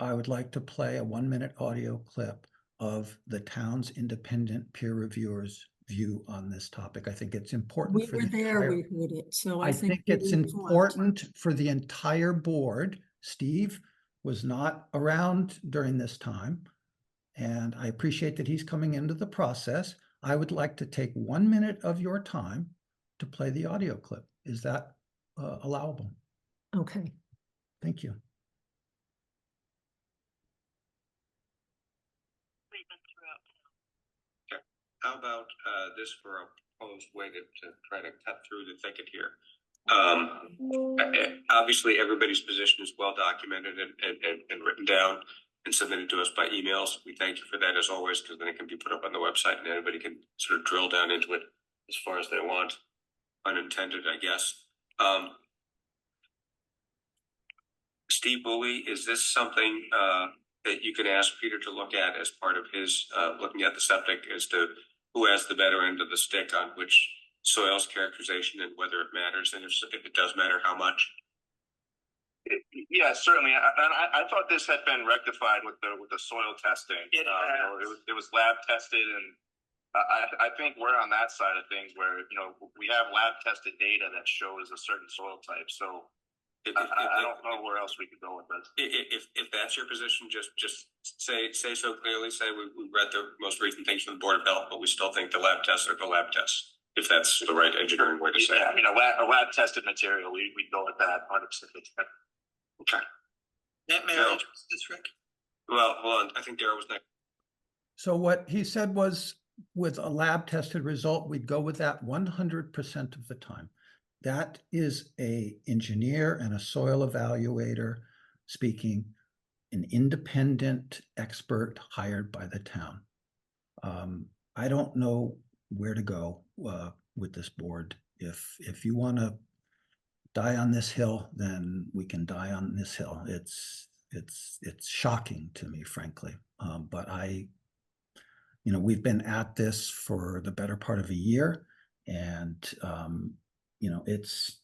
I would like to play a 1 minute audio clip of the town's independent peer reviewers' view on this topic. I think it's important. We were there, we heard it, so I think it's important for the entire board. Steve was not around during this time, and I appreciate that he's coming into the process. I would like to take 1 minute of your time to play the audio clip. Is that allowable. Okay. Thank you. How about this for a proposed way to try to cut through the thicket here? Obviously, everybody's position is well documented and written down and submitted to us by emails. We thank you for that as always, because then it can be put up on the website and anybody can sort of drill down into it as far as they want. Unintended, I guess. Steve Bully, is this something that you can ask Peter to look at as part of his looking at the septic as to who has the better end of the stick on which soils characterization and whether it matters, and if it does matter, how much? Yeah, certainly. I thought this had been rectified with the soil testing. It was lab tested, and I think we're on that side of things where we have lab tested data that shows a certain soil type. So I don't know where else we could go with this. If that's your position, just say so clearly. Say we read the most recent things from the Board of Health, but we still think the lab tests are the lab tests. If that's the right engineering way to say it. I mean, a lab tested material, we'd go with that 100%. Okay. May I address this, Rick? Well, hold on. I think Darryl was next. So what he said was, with a lab tested result, we'd go with that 100% of the time. That is a engineer and a soil evaluator speaking, an independent expert hired by the town. I don't know where to go with this board. If you want to die on this hill, then we can die on this hill. It's shocking to me, frankly. But we've been at this for the better part of a year, and it's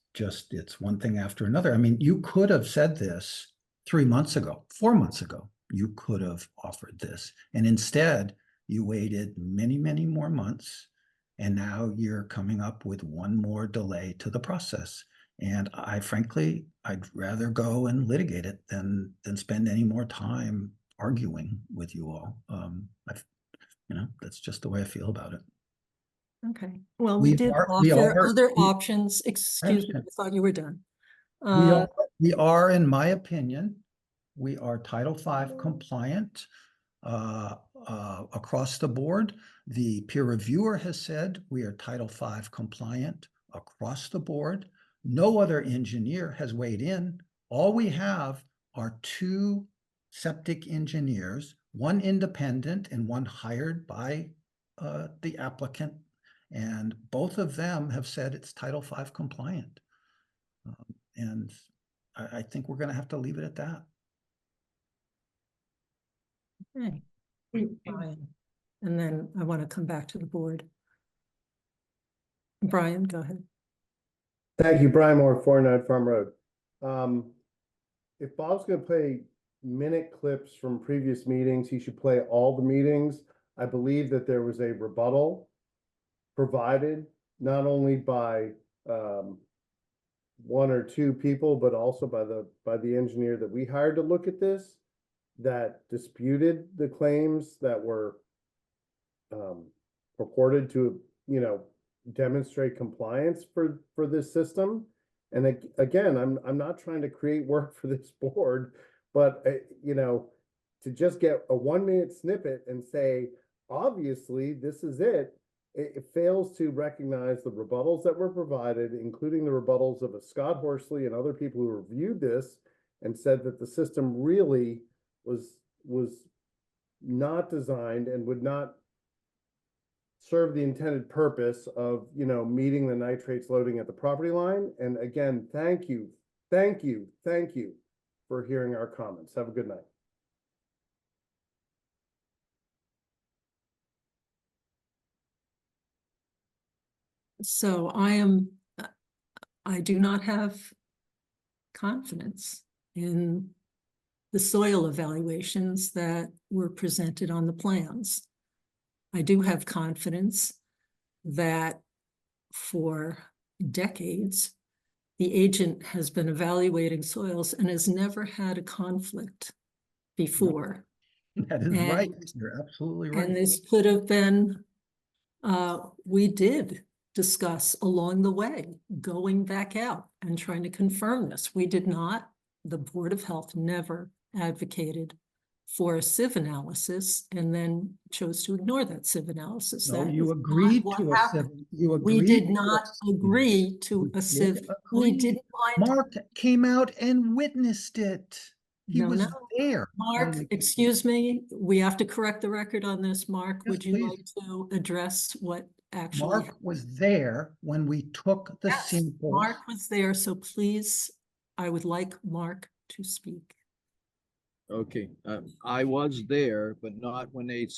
one thing after another. I mean, you could have said this 3 months ago, 4 months ago. You could have offered this, and instead you waited many, many more months, and now you're coming up with one more delay to the process. And frankly, I'd rather go and litigate it than spend any more time arguing with you all. That's just the way I feel about it. Okay. Well, we did offer other options. Excuse me, I thought you were done. We are, in my opinion, we are Title V compliant across the board. The peer reviewer has said we are Title V compliant across the board. No other engineer has weighed in. All we have are 2 septic engineers, one independent and one hired by the applicant. And both of them have said it's Title V compliant. And I think we're going to have to leave it at that. Okay. Brian. And then I want to come back to the board. Brian, go ahead. Thank you, Brian Moore, 49 Farm Road. If Bob's going to play minute clips from previous meetings, he should play all the meetings. I believe that there was a rebuttal provided not only by 1 or 2 people, but also by the engineer that we hired to look at this, that disputed the claims that were purported to, demonstrate compliance for this system. And again, I'm not trying to create work for this board, but to just get a 1-minute snippet and say, obviously this is it fails to recognize the rebuttals that were provided, including the rebuttals of Scott Horsley and other people who reviewed this and said that the system really was not designed and would not serve the intended purpose of, meeting the nitrates loading at the property line. And again, thank you for hearing our comments. Have a good night. So I do not have confidence in the soil evaluations that were presented on the plans. I do have confidence that for decades, the agent has been evaluating soils and has never had a conflict before. That is right. You're absolutely right. And this could have been, we did discuss along the way, going back out and trying to confirm this. We did not, the Board of Health never advocated for a sieve analysis and then chose to ignore that sieve analysis. No, That you is agreed not to what a happened. sieve. You We agreed did to a not sieve. agree to You a did sieve. We agree. didn't find. Mark came out and witnessed it. He No, was no. there. Mark, excuse me, we have to correct the record on this. Mark, Yes, would you please. like to address what actually Mark happened? was there when we took the Yes, samples. Mark was there, so please, I would like Mark to speak. Okay, I was there, but not when they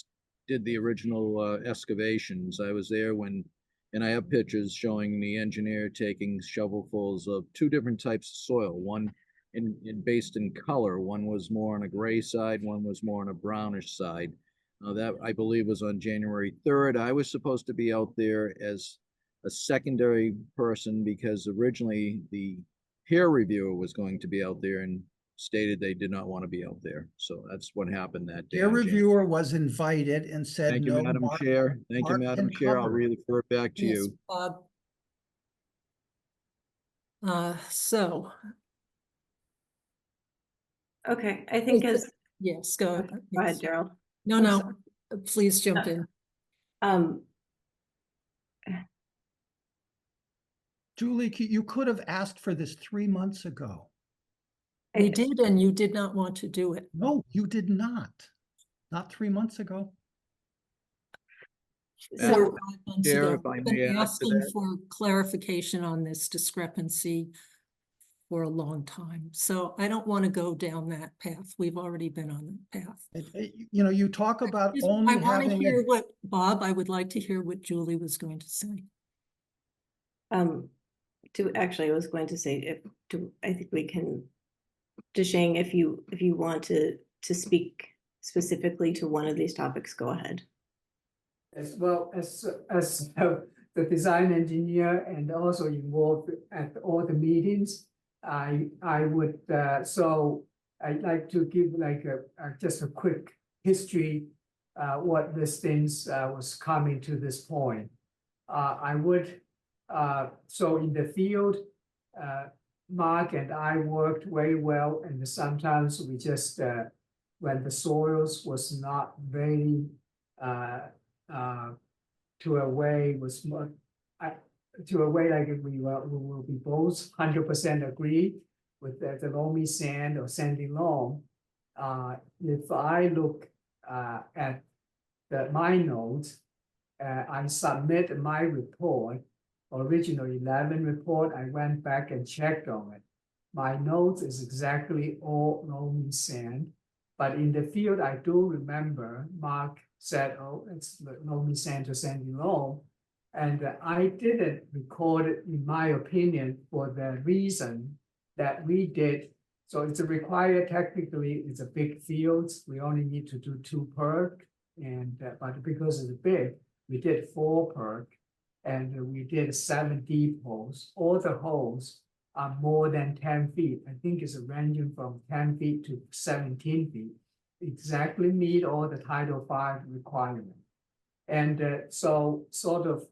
did the original excavations. I was there when, and I have pictures showing the engineer taking shovelfuls of two different types of soil. One based in color. One was more on a gray side, one was more on a brownish side. That I believe was on January 3rd. I was supposed to be out there as a secondary person because originally the peer reviewer was going to be out there and stated they did not want to be out there. So that's what happened that day. Their reviewer was invited and said, Thank you, no, Madam Mark, Chair. Thank you, Mark Madam can Chair. I'll cover. refer back to Yes, you. Bob. So, Okay, I think as, yes, go ahead. go ahead, Gerald. No, I'm no, sorry. please jump in. Um, Julie, you could have asked for this 3 months ago. We did, and you did not want to do it. No, you did not. Not 3 months ago. Or so 5 months Chair, ago. if I We've may been add to asking that. for clarification on this discrepancy for a long time. So I don't want to go down that path. We've already been on that path. You know, you talk about I only want to having hear what, Bob, I would like to hear what Julie was going to say. actually, I was going to say, I think we can, Deshang, if you want to speak specifically to one of these topics, go ahead. As well as the design engineer and also involved at all the meetings, I would so I'd like to give like just a quick history what this things was coming to this point. I would so in the field, Mark and I worked very well, and sometimes we just when the soils was not very to a way was more to a way like we will be both 100% agree with the loamy sand or sandy loam. If I look at my notes, I submit my report, original 11 report. I went back and checked on it. My notes is exactly all loamy sand, but in the field, I do remember Mark said, oh, it's loamy sand to sandy loam. And I didn't record it, in my opinion, for the reason that we did. So it's a required, technically, it's a big field. We only need to do 2 perk. And but because it's big, we did 4 perk. And we did 7 deep holes. All the holes are more than 10 feet. I think it's ranging from 10 feet to 17 feet. Exactly meet all the Title V requirement. And so sort of,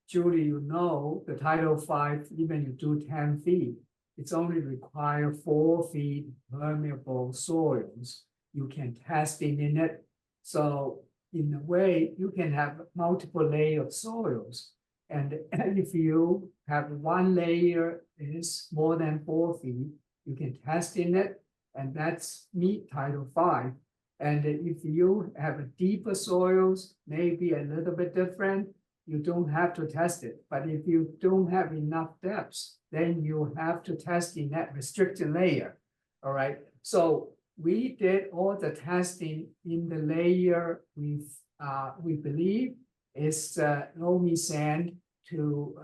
Julie, you know, the Title V, even you do 10 feet, it's only require 4 feet permeable soils. You can test in it. So in a way, you can have multiple layer of soils. And if you have one layer is more than 4 feet, you can test in it, and that's meet Title V. And if you have a deeper soils, maybe a little bit different, you don't have to test it. But if you don't have enough depths, then you have to test in that restricted layer. All right. So we did all the testing in the layer we believe is loamy sand to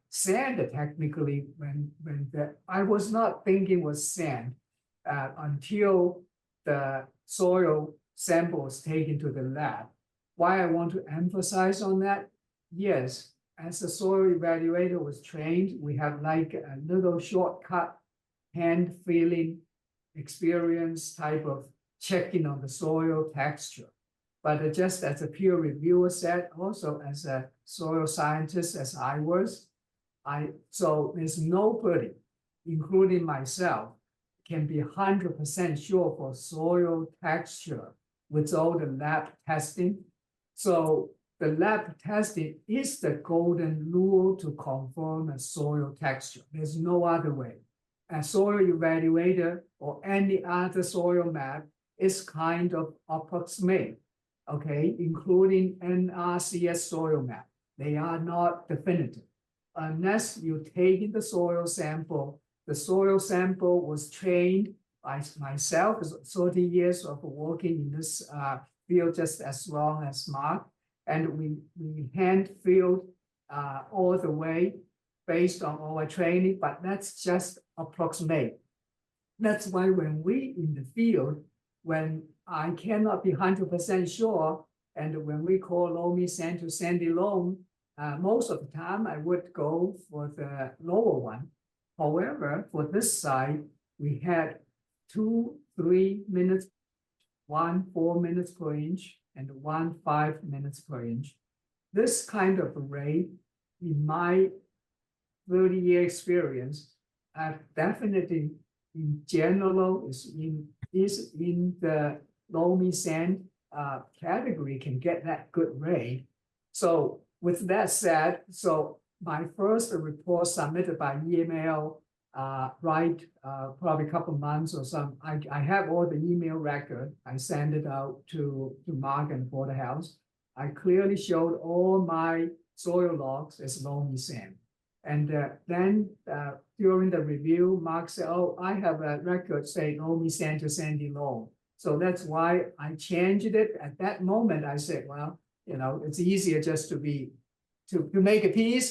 sand technically when I was not thinking was sand until the soil samples taken to the lab. Why I want to emphasize on that? Yes, as the soil evaluator was trained, we have like a little shortcut hand feeling experience type of checking on the soil texture. but just as a peer reviewer said, also as a soil scientist, as I was, so there's nobody, including myself, can be 100% sure for soil texture without the lab testing. So the lab testing is the golden rule to confirm a soil texture. There's no other way. A soil evaluator or any other soil map is kind of approximate, okay, including NRCS soil map. They are not definitive. Unless you take the soil sample, the soil sample was trained by myself, 30 years of working in this field just as long as Mark, and we hand filled all the way based on our training, but that's just approximate. That's why when we in the field, when I cannot be 100% sure, and when we call loamy sand to sandy loam, most of the time I would go for the lower one. However, for this side, we had 2-3 minutes, 1 4 minutes per inch, and 1 5 minutes per inch. This kind of rate, in my 30-year experience, definitely in general is in the loamy sand category, can get that good rate. So with that said, so my first report submitted by email, probably a couple months or some. I have all the email record. I sent it out to Mark and Board of Health. I clearly showed all my soil logs as loamy sand. And then during the review, Mark said, "Oh, I have a record saying loamy sand to sandy loam." So that's why I changed it. At that moment, I said, "Well, you know, it's easier just to make a piece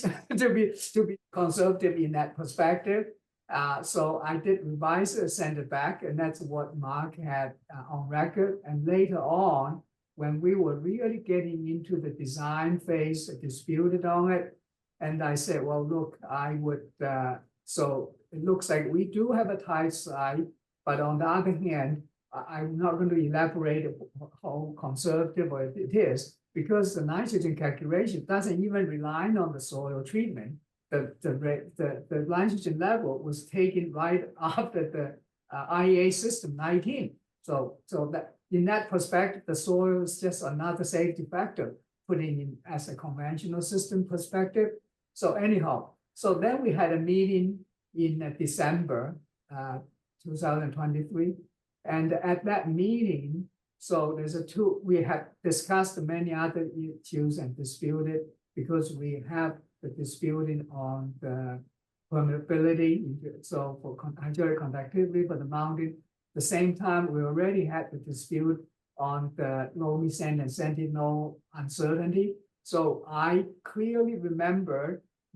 to be conservative in that perspective." So I did revise it, send it back, and that's what Mark had on record. And later on, when we were really getting into the design phase, disputed on it, and I said, "Well, look, I would." So it looks like we do have a tight side, but on the other hand, I'm not going to elaborate how conservative it is, because the nitrogen calculation doesn't even rely on the soil treatment. The nitrogen level was taken right after the IEA system 19. So that in that perspective, the soil is just another safety factor, putting in as a conventional system perspective. So anyhow, so then we had a meeting in December 2023. And at that meeting, so we have discussed many other issues and disputed, because we have the disputing on the permeability. So for hydraulic conductivity for the mountain, the same time, we already had the dispute on the loamy sand and sandy loam uncertainty. So I clearly remember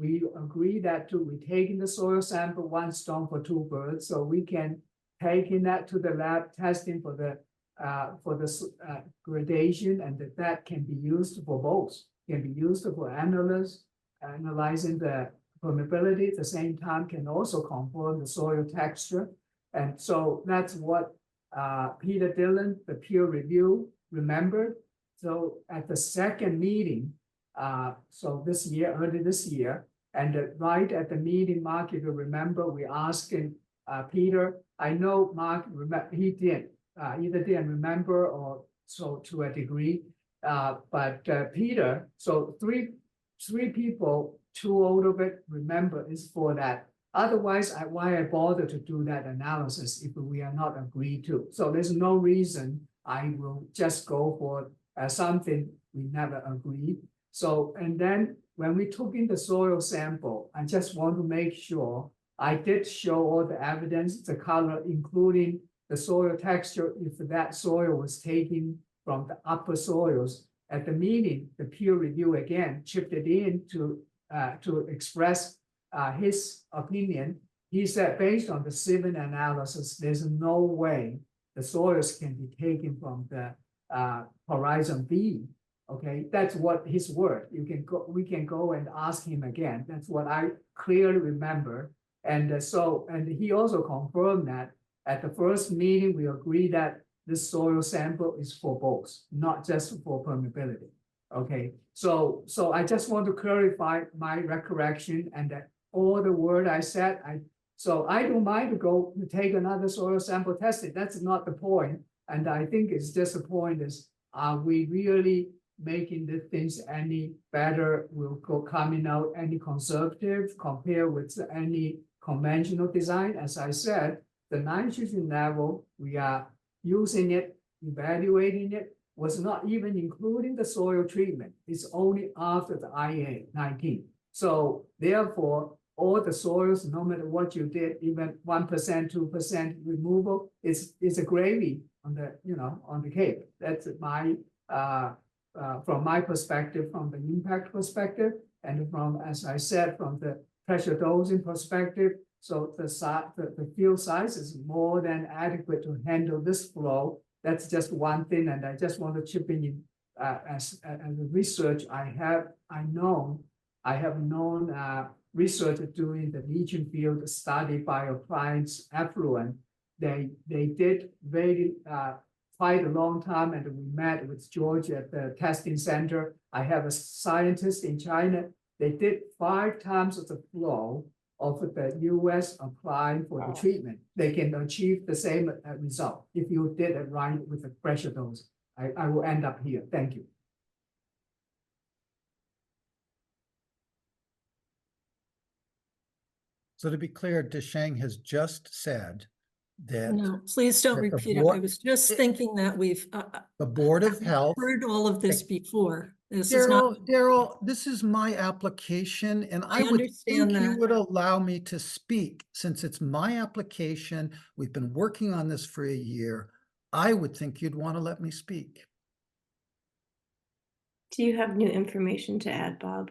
we agreed that we taking the soil sample, 1 stone for 2 birds, so we can taking that to the lab, testing for the gradation, and that can be used for both. Can be used for analyzing the permeability. At the same time, can also confirm the soil texture. And so that's what Peter Dillon, the peer review, remembered. So at the second meeting, so early this year, and right at the meeting, Mark, if you remember, we asking Peter. I know Mark, he did either didn't remember or so to a degree, but Peter. So three people, 2 out of it remember is for that. Otherwise, why I bother to do that analysis if we are not agreed to? So there's no reason I will just go for something we never agreed. So, and then when we took in the soil sample, I just want to make sure I did show all the evidence, the color, including the soil texture, if that soil was taken from the upper soils. At the meeting, the peer review again chipped it in to express his opinion. He said, based on the sieving analysis, there's no way the soils can be taken from the horizon B. Okay, that's what his word. We can go and ask him again. That's what I clearly remember. And and he also confirmed that at the first meeting, we agreed that this soil sample is for both, not just for permeability. Okay, so I just want to clarify my recollection and that all the word I said, so I don't mind to go to take another soil sample testing. That's not the point. And I think it's just the point is, are we really making the things any better? Will go coming out any conservative compared with any conventional design? As I said, the nitrogen level, we are using it, evaluating it, was not even including the soil treatment. It's only after the IA 19. So therefore, all the soils, no matter what you did, even 1%, 2% removal, is a gravy on the, on the cake. That's my, from my perspective, from the impact perspective, and from, as I said, from the pressure dosing perspective. So the field size is more than adequate to handle this flow. That's just one thing, and I just want to chip in as a research I have known researchers doing the leaching field study by applying effluent. They did very quite a long time, and we met with George at the testing center. I have a scientist in China. They did 5 times of the flow of the US applying for the treatment. They can achieve the same result if you did it right with the pressure dose. I will end up here. Thank you. So to be clear, Deshang has just said that No, please don't that the repeat it. board- I was just thinking that we've the Board of Health. heard all of this before. This is not. Daryl, this is my application, and I would understand think you that. would allow me to speak since it's my application. We've been working on this for a year. I would think you'd want to let me speak. Do you have new information to add, Bob?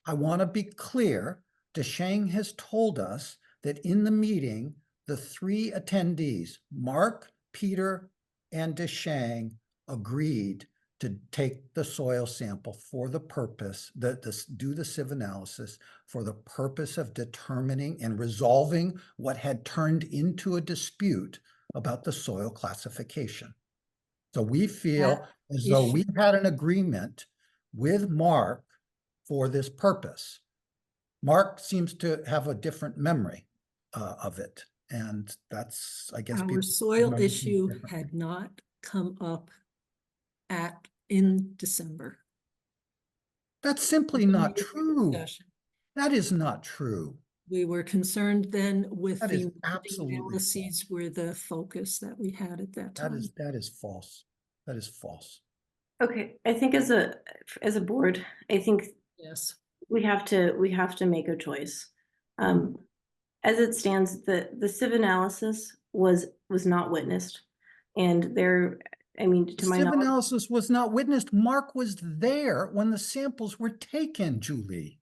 I want to be clear. Deshang has told us that in the meeting, the 3 attendees, Mark, Peter, and Deshang, agreed to take the soil sample for the purpose, do the sieve analysis for the purpose of determining and resolving what had turned into a dispute about the soil classification. So we feel as though we had an agreement with Mark for this purpose. Mark seems to have a different memory of it. And that's, I guess, Our soil issue had not come up in December. That's simply not true. That is not true. We were concerned then with That is the absolutely analyses were the focus that we had at that time. That is false. That is false. Okay, I think as a board, I think yes, we have to make a choice. As it stands, the sieve analysis was not witnessed, and to my knowledge, analysis was not witnessed. Mark was there when the samples were taken, Julie.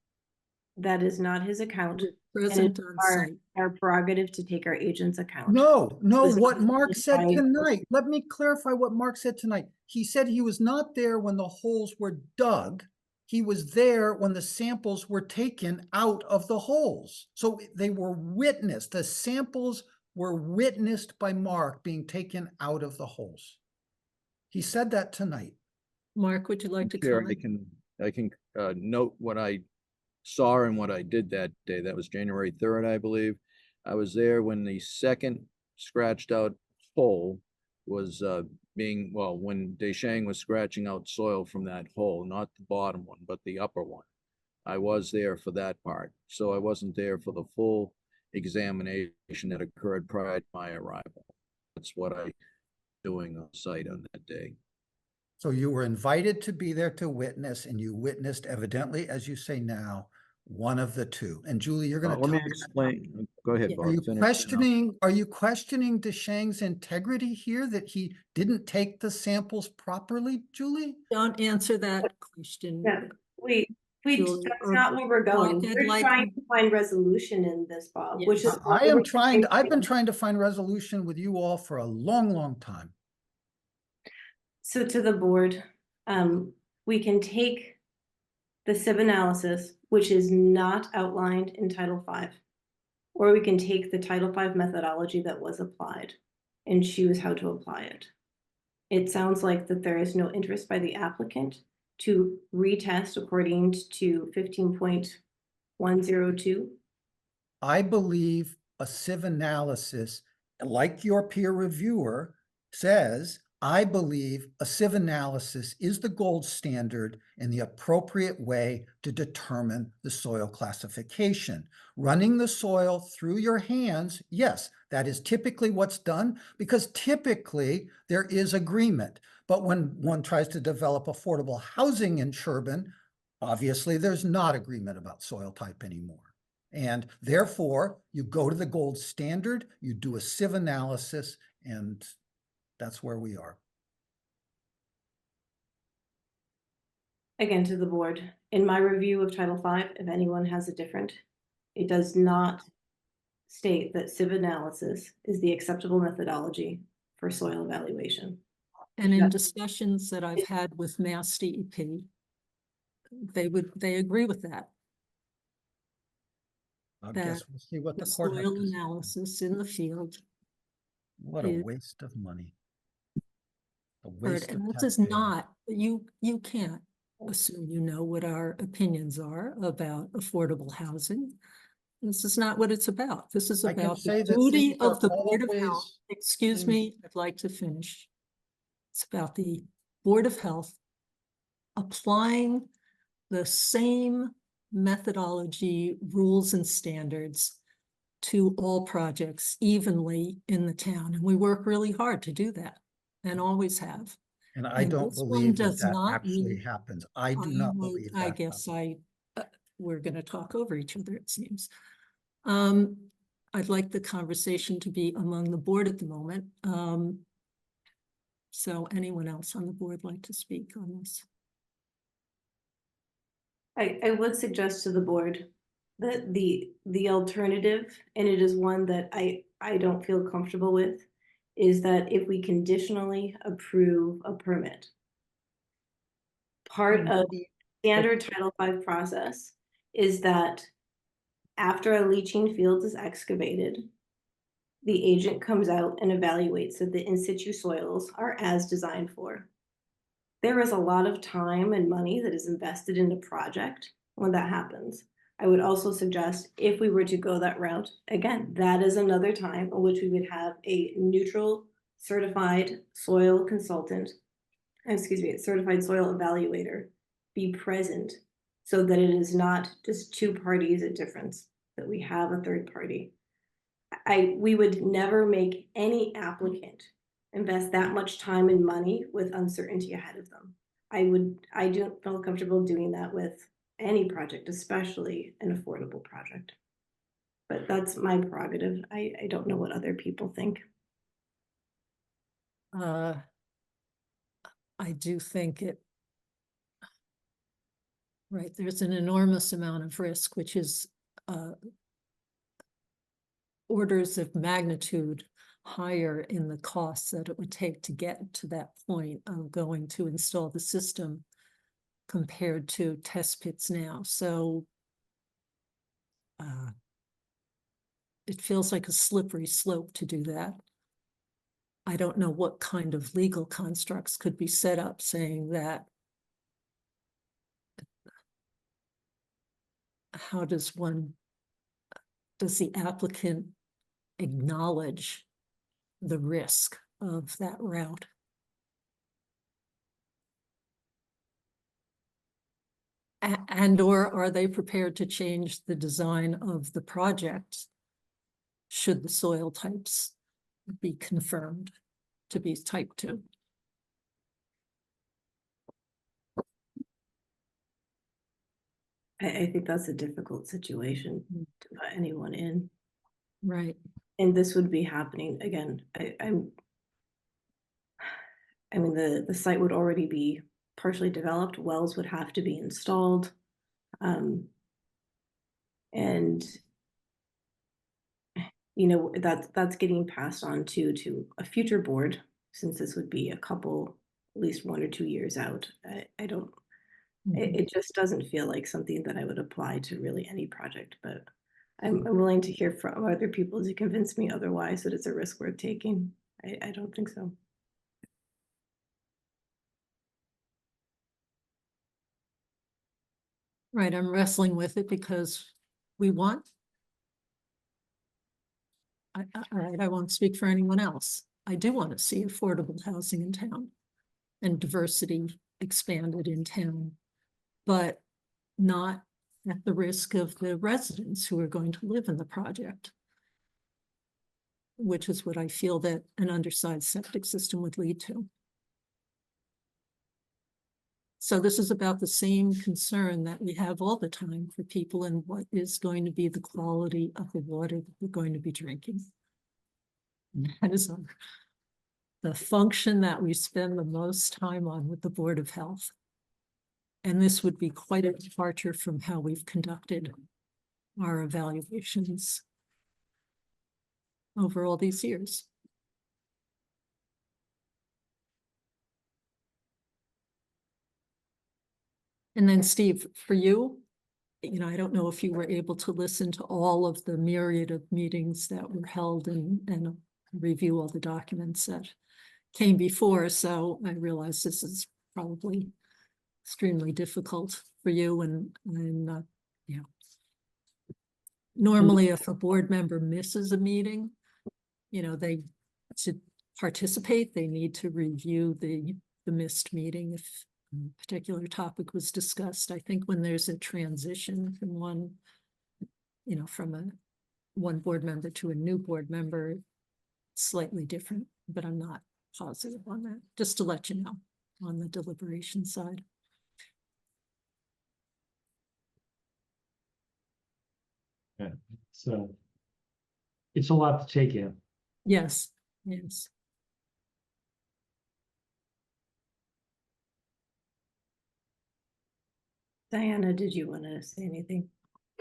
that is not his account. Present on site. Our prerogative to take our agent's account. No, what Mark said tonight. Let me clarify what Mark said tonight. He said he was not there when the holes were dug. He was there when the samples were taken out of the holes. So they were witnessed. The samples were witnessed by Mark being taken out of the holes. He said that tonight. Mark, would you like to comment? I can note what I saw and what I did that day. That was January 3rd, I believe. I was there when the second scratched out hole was when Deshang was scratching out soil from that hole, not the bottom one, but the upper one. I was there for that part. So I wasn't there for the full examination that occurred prior to my arrival. That's what I was doing on site on that day. So you were invited to be there to witness, and you witnessed, evidently, as you say now, one of the two. And Julie, you're going to let me explain. Go ahead, Bob. Are you questioning Deshang's integrity here, that he didn't take the samples properly, Julie? Don't answer that question. Yeah, that's not where we're going. We're trying to find resolution in this, Bob. Which is I've been trying to find resolution with you all for a long, long time. So to the board, we can take the sieve analysis, which is not outlined in Title V, or we can take the Title V methodology that was applied and choose how to apply it. it sounds like that there is no interest by the applicant to retest according to 15.102. I believe a sieve analysis, like your peer reviewer says, I believe a sieve analysis is the gold standard and the appropriate way to determine the soil classification. Running the soil through your hands, yes, that is typically what's done because typically there is agreement. But when one tries to develop affordable housing in Sherborn, obviously there's not agreement about soil type anymore. And therefore, you go to the gold standard, you do a sieve analysis, and that's where we are. Again, to the board, in my review of Title V, if anyone has a different, it does not state that sieve analysis is the acceptable methodology for soil evaluation. And in Yeah. discussions that I've had with Mass DEP, they agree with that. I That guess we'll see what the The court has soil to say. analysis in the field. What a is waste of money. A heard, waste of and this is taxpayer. not, you can't assume you know what our opinions are about affordable housing. This is not what it's about. This is I can about say the that duty things are of the Board of Health. always Excuse in- me, I'd like to finish. It's about the Board of Health applying the same methodology, rules, and standards to all projects evenly in the town. And we work really hard to do that and always have. And I And don't this one believe that does that not actually mean- happens. I do not believe that. I guess happens. we're gonna talk over each other, it seems. I'd like the conversation to be among the board at the moment. So anyone else on the board like to speak on this? I would suggest to the board that the alternative, and it is one that I don't feel comfortable with, is that if we conditionally approve a permit, part of the standard Title V process is that after a leaching field is excavated, the agent comes out and evaluates that the in situ soils are as designed for. There is a lot of time and money that is invested in a project when that happens. I would also suggest if we were to go that route, again, that is another time in which we would have a neutral certified soil consultant, certified soil evaluator be present so that it is not just two parties at difference, that we have a third party. We would never make any applicant invest that much time and money with uncertainty ahead of them. I don't feel comfortable doing that with any project, especially an affordable project. But that's my prerogative. I don't know what other people think. I do think right, there's an enormous amount of risk, which is orders of magnitude higher in the costs that it would take to get to that point of going to install the system compared to test pits now. So it feels like a slippery slope to do that. I don't know what kind of legal constructs could be set up saying that. How does the applicant acknowledge the risk of that route? And or are they prepared to change the design of the project should the soil types be confirmed to be type 2? I think that's a difficult situation to put anyone in. Right. And this would be happening again. I mean, the site would already be partially developed. Wells would have to be installed. And you know, that's getting passed on to a future board, since this would be a couple, at least 1 or 2 years out. I don't, it just doesn't feel like something that I would apply to really any project, but I'm willing to hear from other people to convince me otherwise that it's a risk worth taking. I don't think so. Right, I'm wrestling with it because we want. All right, I won't speak for anyone else. I do want to see affordable housing in town and diversity expanded in town, but not at the risk of the residents who are going to live in the project, which is what I feel that an undersized septic system would lead to. So this is about the same concern that we have all the time for people and what is going to be the quality of the water that we're going to be drinking. And that is the function that we spend the most time on with the Board of Health. And this would be quite a departure from how we've conducted our evaluations over all these years. And then Steve, for you, I don't know if you were able to listen to all of the myriad of meetings that were held and review all the documents that came before. So I realize this is probably extremely difficult for you and normally if a board member misses a meeting, they should participate. They need to review the missed meeting if a particular topic was discussed. I think when there's a transition from one board member to a new board member, it's slightly different, but I'm not positive on that, just to let you know on the deliberation side. Yeah, so it's a lot to take in. Yes, yes. Diana, did you want to say anything?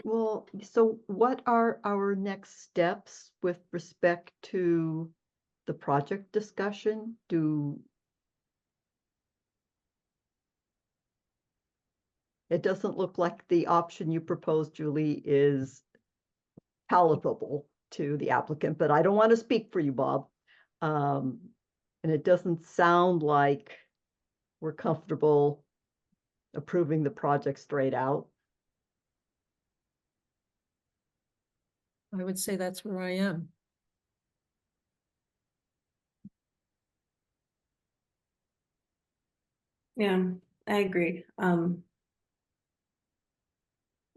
Well, so what are our next steps with respect to the project discussion? It doesn't look like the option you proposed, Julie, is palatable to the applicant, but I don't want to speak for you, Bob. And it doesn't sound like we're comfortable approving the project straight out. I would say that's where I am. Yeah, I agree. I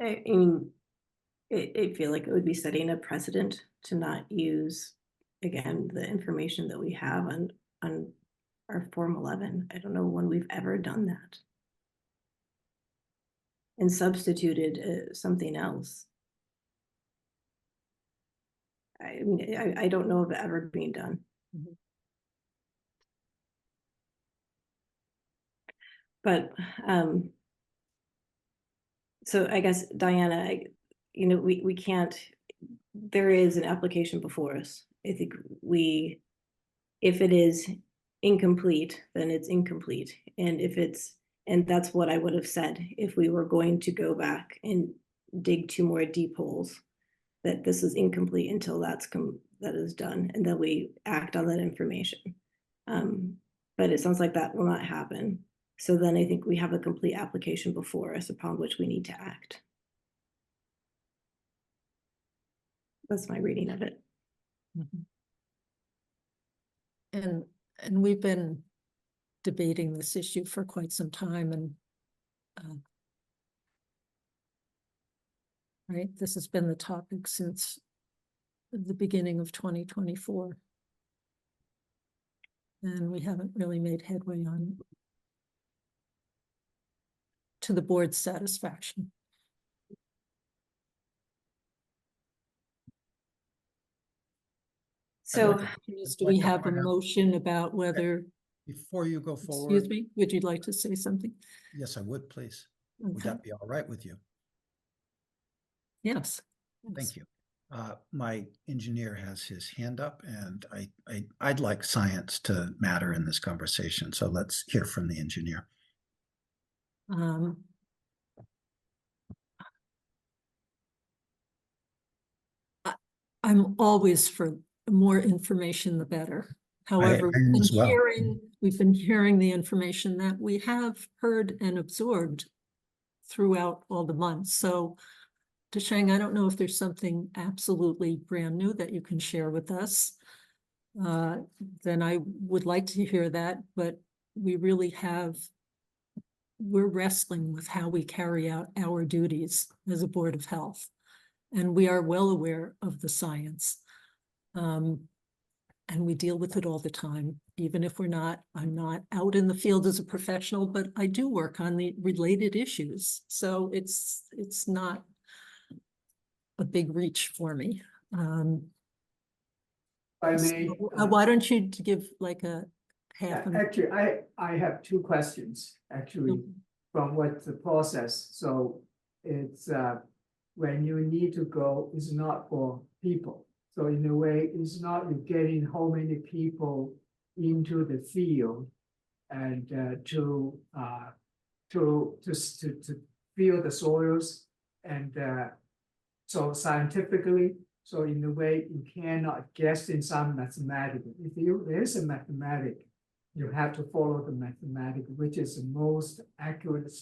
mean, I feel like it would be setting a precedent to not use, again, the information that we have on our Form 11. I don't know when we've ever done that. And substituted something else. I mean, I don't know of it ever being done. Mm-hmm. But so I guess Diana, we can't. There is an application before us. I think if it is incomplete, then it's incomplete, and that's what I would have said if we were going to go back and dig 2 more deep holes. That this is incomplete until that is done, and then we act on that information. But it sounds like that will not happen. So then I think we have a complete application before us upon which we need to act. That's my reading of it. And we've been debating this issue for quite some time, and right, this has been the topic since the beginning of 2024. And we haven't really made headway on it to the board's satisfaction. So do we have a motion about whether? Before you go forward. Excuse me, would you like to say something? Yes, I would, please. Okay. Would that be all right with you? Yes. Thank you. My engineer has his hand up, and I'd like science to matter in this conversation. So let's hear from the engineer. I'm always for more information, the better. However, we've been hearing the information that we have heard and absorbed throughout all the months. So Desheng, I don't know if there's something absolutely brand new that you can share with us. Then I would like to hear that, but we really we're wrestling with how we carry out our duties as a Board of Health. And we are well aware of the science. And we deal with it all the time, even if I'm not out in the field as a professional, but I do work on the related issues. So it's not a big reach for me. I may, why don't you give like a half? actually, I have two questions, actually, from what the process. So it's when you need to go, it's not for people. So in a way, it's not you getting how many people into the field and to feel the soils, and so scientifically. So in a way, you cannot guess in some mathematical. If there is a mathematic, you have to follow the mathematic, which is the most accurate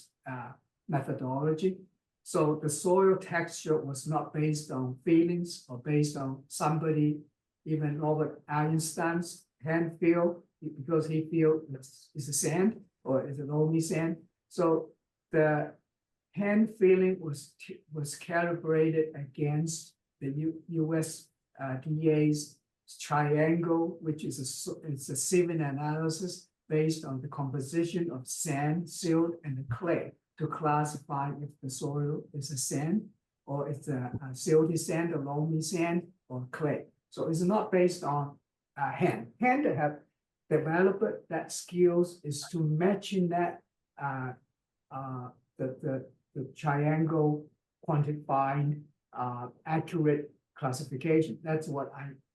methodology. So the soil texture was not based on feelings or based on somebody, even Albert Einstein's hand feel, because he feel it's a sand or is it only sand. So the hand feeling was calibrated against the US DA's triangle, which is it's a sieving analysis based on the composition of sand, silt, and the clay to classify if the soil is a sand or it's a silty sand, a loamy sand, or clay. So it's not based on hand. Hand have developed that skills is to matching that the triangle quantifying accurate classification. That's what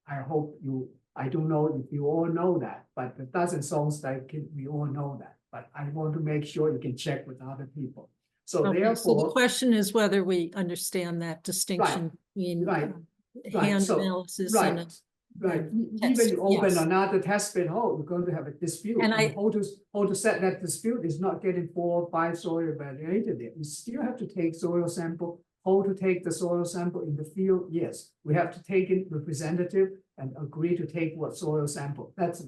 I hope you. I don't know if you all know that, but it doesn't sound like we all know that. But I want to make sure you can check with other people. So Okay, therefore, so the question is whether we understand that distinction between hand analysis and even you open yes. another test bed, you're going to have a dispute. And how to set that dispute is not getting 4 or 5 soil evaluated there. You still have to take soil sample. How to take the soil sample in the field? Yes, we have to take it representative and agree to take what soil sample. That's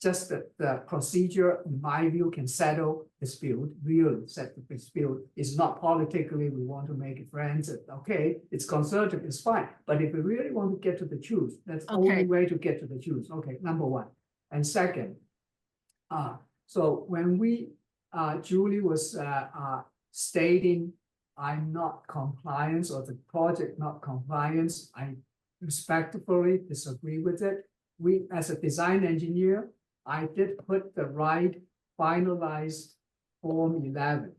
just the procedure, in my view, can settle dispute, really set the dispute. It's not politically, we want to make it friends. Okay, it's conservative, it's fine. But if we really want to get to the truth, that's the only way to get to the truth. Okay, number one. And second, so when Julie was stating I'm not compliance or the project not compliance, I respectfully disagree with it. We, as a design engineer, I did put the right finalized Form 11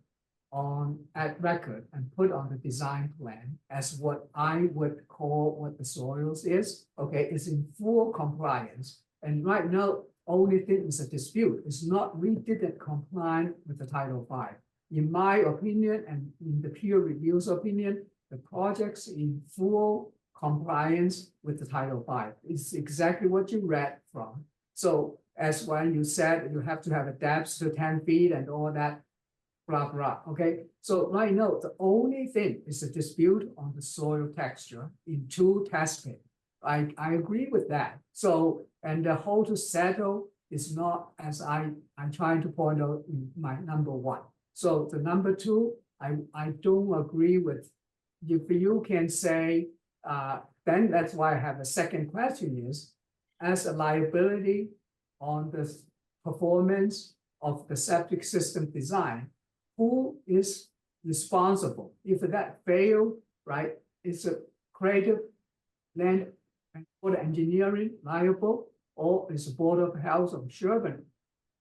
at record and put on the design plan as what I would call what the soils is. Okay, it's in full compliance. And right now, only thing is a dispute. It's not, we didn't comply with the Title V. In my opinion, and in the peer review's opinion, the project's in full compliance with the Title V. It's exactly what you read from. So as when you said you have to have a depth to 10 feet and all that, blah, blah, okay? So right now, the only thing is a dispute on the soil texture in 2 test pits. I agree with that. So, and the how to settle is not, as I'm trying to point out in my number 1. So the number 2, I don't agree with. If you can say, then that's why I have a second question is, as a liability on the performance of the septic system design, who is responsible? If that failed, right, is a creative land and water engineering liable, or is the Board of Health of Sherborn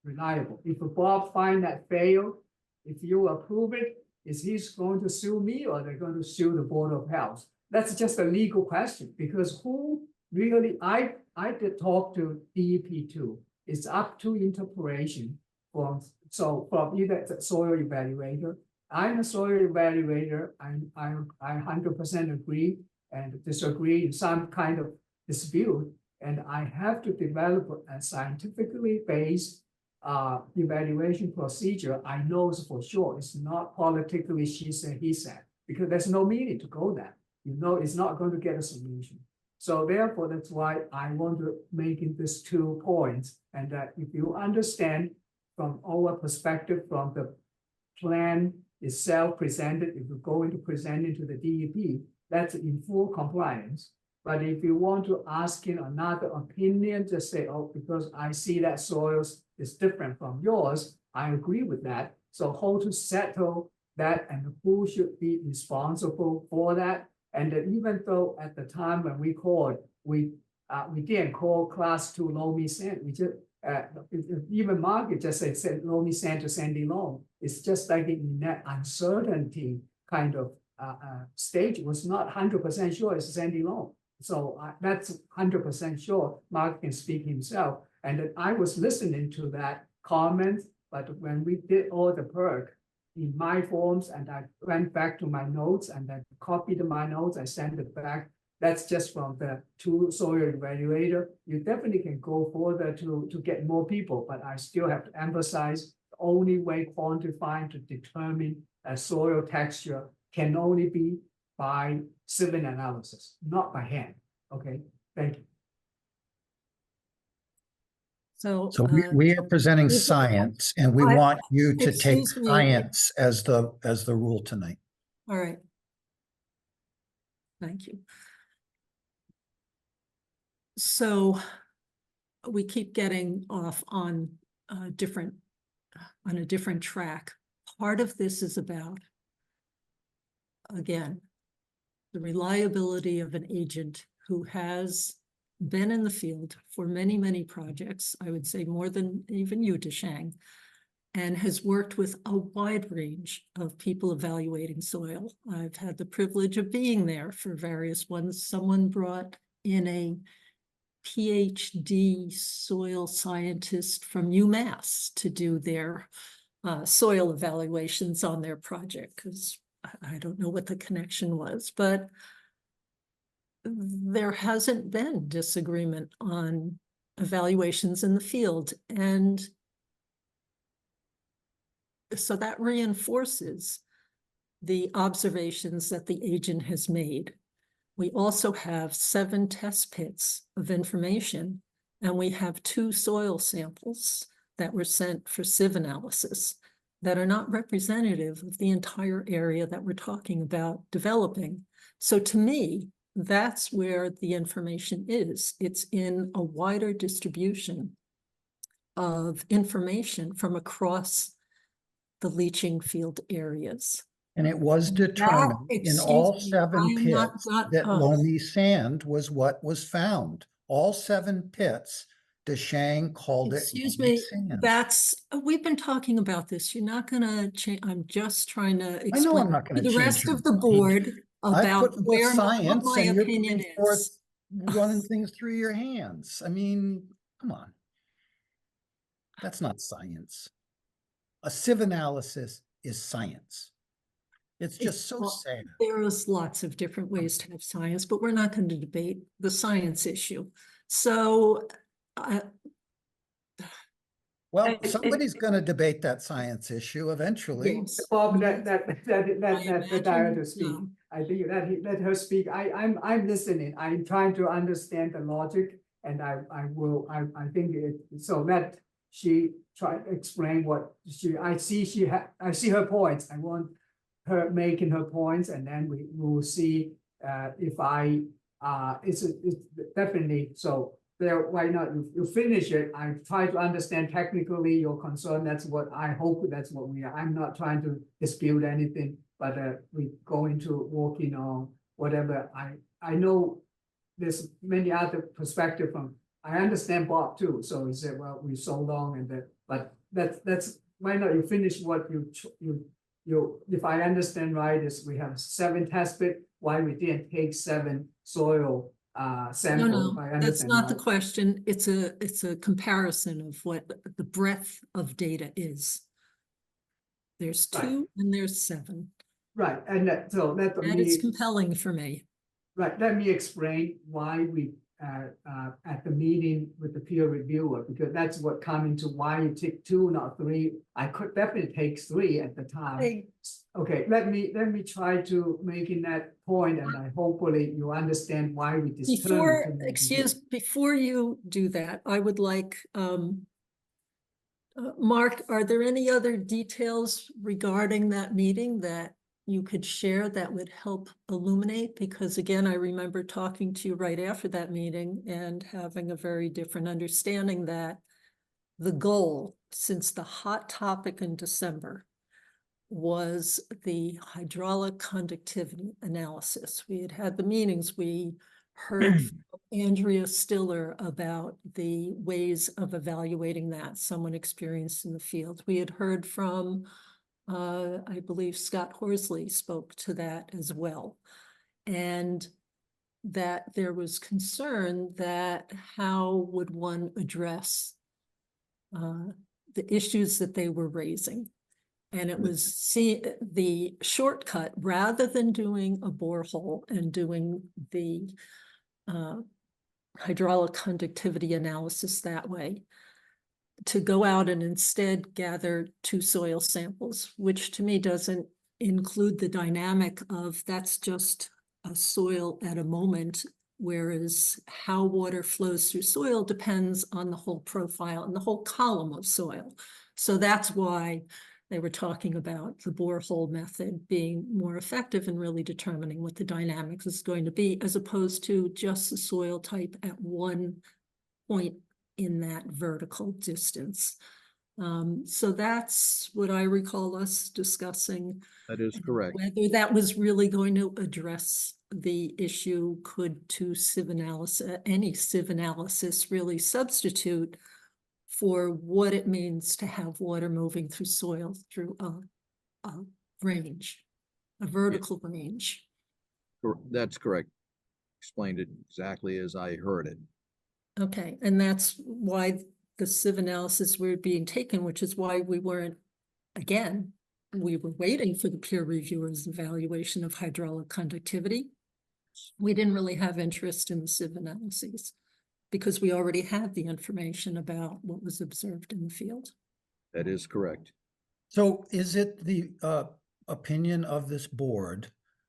reliable? If Bob find that failed, if you approve it, is he going to sue me or they're going to sue the Board of Health? That's just a legal question, because who really, I did talk to DEP2. It's up to interpretation from either the soil evaluator. I'm a soil evaluator. I 100% agree and disagree in some kind of dispute, and I have to develop a scientifically based evaluation procedure, I know for sure it's not politically she said, he said, because there's no meaning to go there. You know, it's not going to get a solution. So therefore, that's why I want to make it this 2 points. And that if you understand from our perspective, from the plan itself presented, if you're going to present it to the DEP, that's in full compliance. But if you want to ask in another opinion, just say, oh, because I see that soils is different from yours, I agree with that. So how to settle that and who should be responsible for that? And then even though at the time when we called, we didn't call class 2 loamy sand, we just even Mark just said loamy sand to sandy loam. It's just like in that uncertainty kind of stage, was not 100% sure it's sandy loam. So that's 100% sure. Mark can speak himself. And then I was listening to that comment, but when we did all the perk in my forms, and I went back to my notes and I copied my notes, I sent it back. That's just from the 2 soil evaluator. You definitely can go further to get more people, but I still have to emphasize the only way quantifying to determine a soil texture can only be by sieving analysis, not by hand. Okay, thank you. So, So we are presenting is- science, and we I- want you to take excuse me. science as the rule tonight. all right. Thank you. So we keep getting off on a different track. Part of this is about, again, the reliability of an agent who has been in the field for many, many projects, I would say more than even you, Deshang, and has worked with a wide range of people evaluating soil. I've had the privilege of being there for various ones. Someone brought in a PhD soil scientist from UMass to do their soil evaluations on their project, because I don't know what the connection was, but there hasn't been disagreement on evaluations in the field. And so that reinforces the observations that the agent has made. We also have 7 test pits of information, and we have 2 soil samples that were sent for sieve analysis that are not representative of the entire area that we're talking about developing. So to me, that's where the information is. It's in a wider distribution of information from across the leaching field areas. And it was determined in all excuse me, 7 I am not- pits not- that oh. loamy sand was what was found. All 7 pits, Deshang called it Excuse loamy me, sand. that's, we've been talking about this. You're not gonna change, I'm just trying to I know I'm explain not to going to the change rest your of the mind. board I about put forth what science, my and you're opinion putting forth is. running things through your hands. I mean, come on. That's not science. A sieve analysis is science. It's just so Well, sad. There's lots of different ways to have science, but we're not going to debate the science issue. So Well, somebody's going to debate that science issue eventually. yes. Bob, I let her imagine speak. so. I think let her speak. I'm listening. I'm trying to understand the logic, and I think it, so let she try to explain what I see her points. I want her making her points, and then we will see if it's definitely so. There, why not? You finish it. I try to understand technically your concern. That's what I hope. That's what we are. I'm not trying to dispute anything, but we go into working on whatever. I know there's many other perspective from. I understand Bob too. So he said, well, we so long and that, but that's why not? You finish what you. If I understand right, is we have 7 test pit. Why we didn't take 7 soil sample? No, that's not the question. It's a comparison of what the breadth of data is. There's 2 and there's 7. Right, and that is compelling for me. Right, let me explain why we at the meeting with the peer reviewer, because that's what come into why you take 2, not 3. I could definitely take 3 at the time. Hey. Okay, let me try to making that point, and I hopefully you understand why we determined. Before you do that, I would like, Mark, are there any other details regarding that meeting that you could share that would help illuminate? Because again, I remember talking to you right after that meeting and having a very different understanding that the goal, since the hot topic in December, was the hydraulic conductivity analysis. We had had the meetings, we heard from Andrea Stiller about the ways of evaluating that, someone experienced in the field. We had heard from, I believe Scott Horsley spoke to that as well. And that there was concern that how would one address the issues that they were raising. And it was the shortcut, rather than doing a borehole and doing the hydraulic conductivity analysis that way, to go out and instead gather 2 soil samples, which to me doesn't include the dynamic of that's just a soil at a moment, whereas how water flows through soil depends on the whole profile and the whole column of soil. So that's why they were talking about the borehole method being more effective in really determining what the dynamics is going to be, as opposed to just the soil type at one point in that vertical distance. So that's what I recall us discussing. That is correct. Whether that was really going to address the issue, could any sieve analysis really substitute for what it means to have water moving through soil through a range, a vertical range. That's correct. Explained it exactly as I heard it. Okay, and that's why the sieve analysis were being taken, which is why we weren't, again, we were waiting for the peer reviewer's evaluation of hydraulic conductivity. We didn't really have interest in the sieve analyses because we already had the information about what was observed in the field. That is correct. So is it the opinion of this board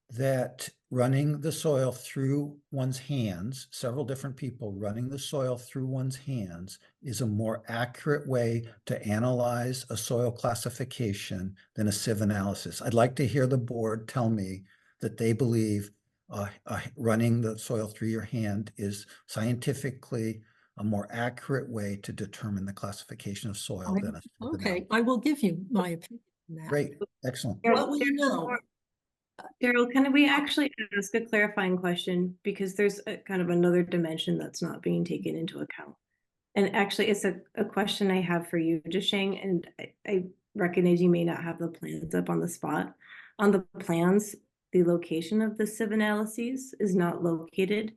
that running the soil through one's hands, several different people running the soil through one's hands, is a more accurate way to analyze a soil classification than a sieve analysis? I'd like to hear the board tell me that they believe running the soil through your hand is scientifically a more accurate way to determine the classification of soil than a sieve Okay, analysis. I will give you my opinion on that. Great, excellent. What will you know? Daryl, can we actually ask a clarifying question? Because there's a kind of another dimension that's not being taken into account. And actually, it's a question I have for you, Jisheng, and I recognize you may not have the plans up on the spot. On the plans, the location of the sieve analyses is not located.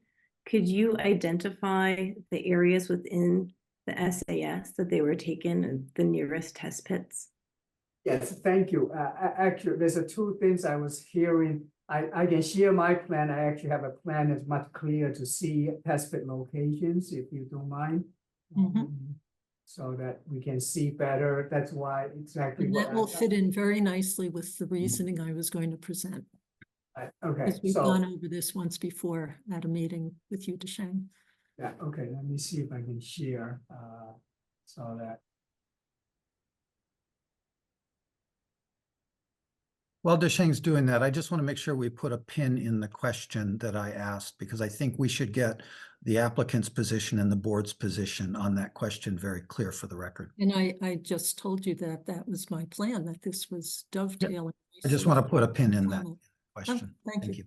Could you identify the areas within the SAS that they were taken and the nearest test pits? Yes, thank you. Actually, there's 2 things I was hearing. I can share my plan. I actually have a plan that's much clearer to see test pit locations, if you don't mind. So that we can see better. That's why exactly. And that will fit in very nicely with the reasoning I was going to present. Okay, Because we've so gone over this once before at a meeting with you, Jisheng. yeah, okay, let me see if I can share so that. While Desheng's doing that, I just want to make sure we put a pin in the question that I asked, because I think we should get the applicant's position and the board's position on that question very clear for the record. And I just told you that that was my plan, that this was dovetailing. I just want to put a pin in that question. Oh, thank you.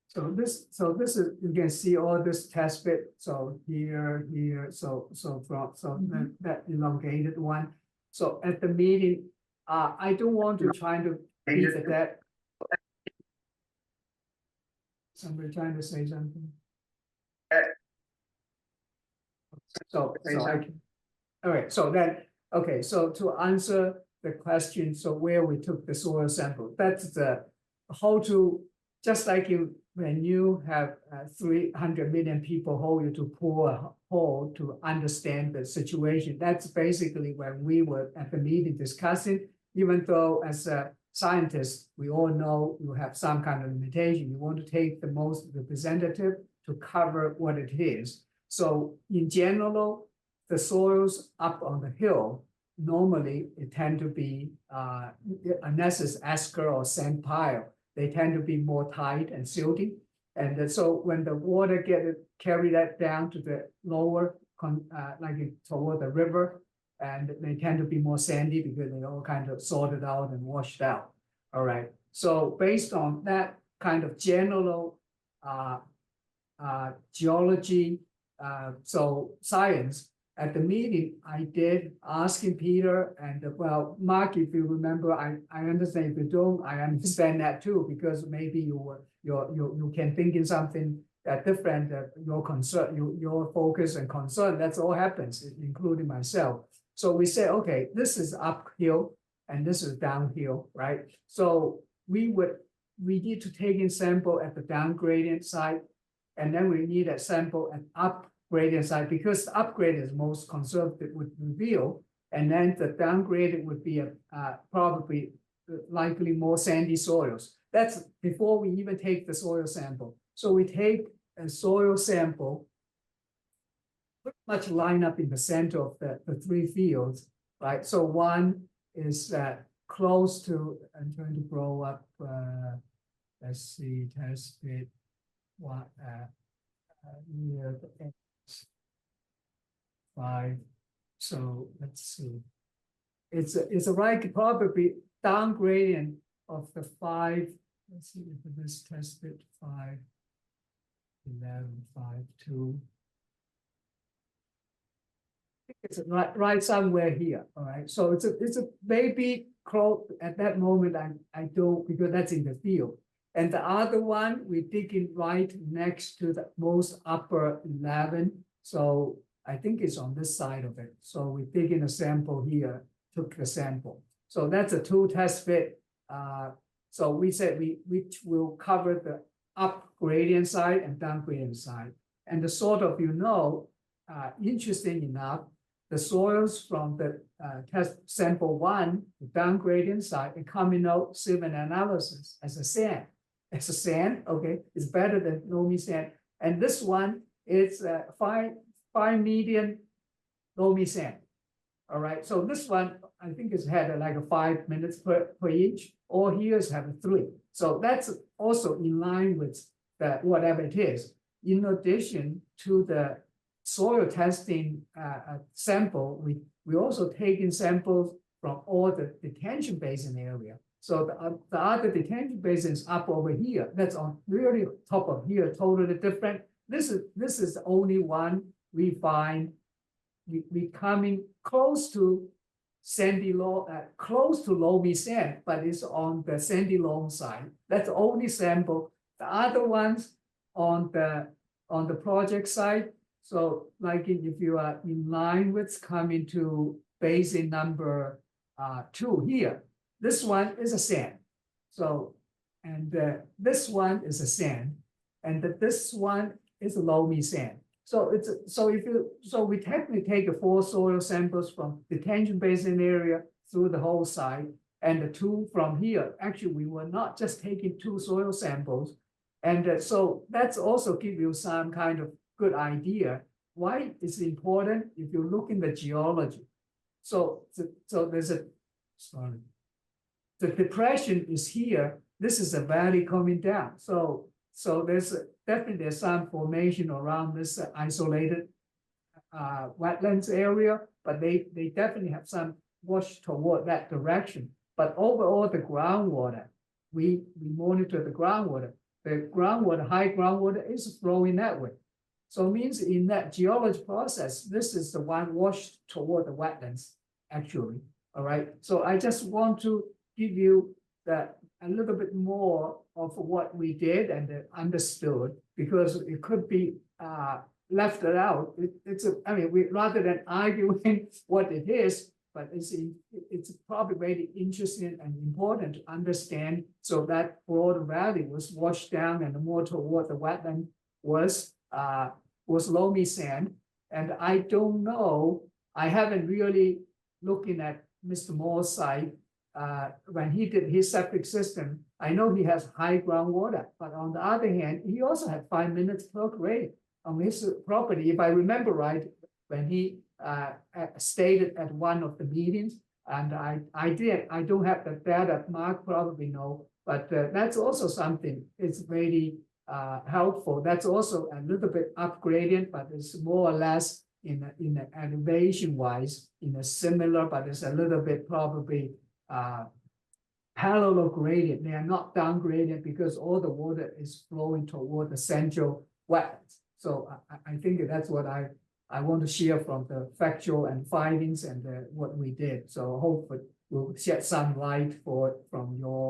So this is, you can see all this test bit. So here, so that elongated one. So at the meeting, I don't want to try to beat that. Somebody trying to say something. So I can, all right, so then, okay, so to answer the question, so where we took the soil sample, that's the how to, just like you when you have 300 million people hold you to pour a hole to understand the situation, that's basically when we were at the meeting discussing, even though as a scientist, we all know you have some kind of limitation. You want to take the most representative to cover what it is. So in general, the soils up on the hill, normally it tend to be, unless it's esker or sand pile, they tend to be more tight and silty. And so when the water carry that down to the lower, like toward the river, and they tend to be more sandy because they all kind of sorted out and washed out. All right. So based on that kind of general geology, so science, at the meeting, I did asking Peter and well, Mark, if you remember, I understand. If you don't, I understand that too, because maybe you can think in something that different, your concern, your focus and concern. That's all happens, including myself. So we say, okay, this is uphill and this is downhill, right? So we need to take in sample at the down gradient side, and then we need a sample at up gradient side, because the up gradient is most conservative would reveal, and then the down gradient would be probably likely more sandy soils. That's before we even take the soil sample. So we take a soil sample, pretty much line up in the center of the three fields, right? So one is close to, I'm trying to grow up, let's see, test it, what, near the end. 5. So let's see. It's a right probably down gradient of the 5. Let's see if this tested 5, 11, 5, 2. It's right somewhere here. All right. So it's a maybe close at that moment. I don't, because that's in the field. And the other one we dig in right next to the most upper 11. So I think it's on this side of it. So we dig in a sample here, took the sample. So that's a 2 test fit. So we said we will cover the up gradient side and down gradient side. And the sort of, interesting enough, the soils from the test sample 1, the down gradient side, are coming out civil analysis as a sand. As a sand, okay, it's better than loamy sand. And this one is fine medium loamy sand. All right, so this one I think it's had like a 5 minutes per inch. All here is have a 3. So that's also in line with the whatever it is. In addition to the soil testing sample, we also taking samples from all the detention basin area. So the other detention basin is up over here. That's on really top of here, totally different. This is the only one we find we coming close to sandy loam, close to loamy sand, but it's on the sandy loam side. That's the only sample. The other ones on the project side. So like if you are in line with coming to basin number 2 here, this one is a sand. So, and this one is a sand, and this one is a loamy sand. So we technically take 4 soil samples from detention basin area through the whole site, and the 2 from here. Actually, we were not just taking 2 soil samples, and so that's also give you some kind of good idea why it's important if you look in the geology. So there's the depression is here. This is a valley coming down. So there's definitely some formation around this isolated wetlands area, but they definitely have some wash toward that direction. But overall, the groundwater, we monitor the groundwater. The groundwater, high groundwater is flowing that way. So it means in that geology process, this is the one washed toward the wetlands, actually. All right. So I just want to give you that a little bit more of what we did and understood, because it could be left out. I mean, we rather than arguing what it is, but it's probably very interesting and important to understand. So that broad valley was washed down and more toward the wetland was loamy sand. And I don't know, I haven't really looking at Mr. Moore's site. When he did his septic system, I know he has high groundwater, but on the other hand, he also had 5 minutes per grade on his property. If I remember right, when he stated at one of the meetings, and I don't have the data, Mark probably know, but that's also something, it's very helpful. That's also a little bit upgraded, but it's more or less in the elevation wise, in a similar, but it's a little bit probably parallel gradient. They are not downgraded because all the water is flowing toward the central wetlands. So I think that's what I want to share from the factual and findings and what we did. So hopefully we'll shed some light from your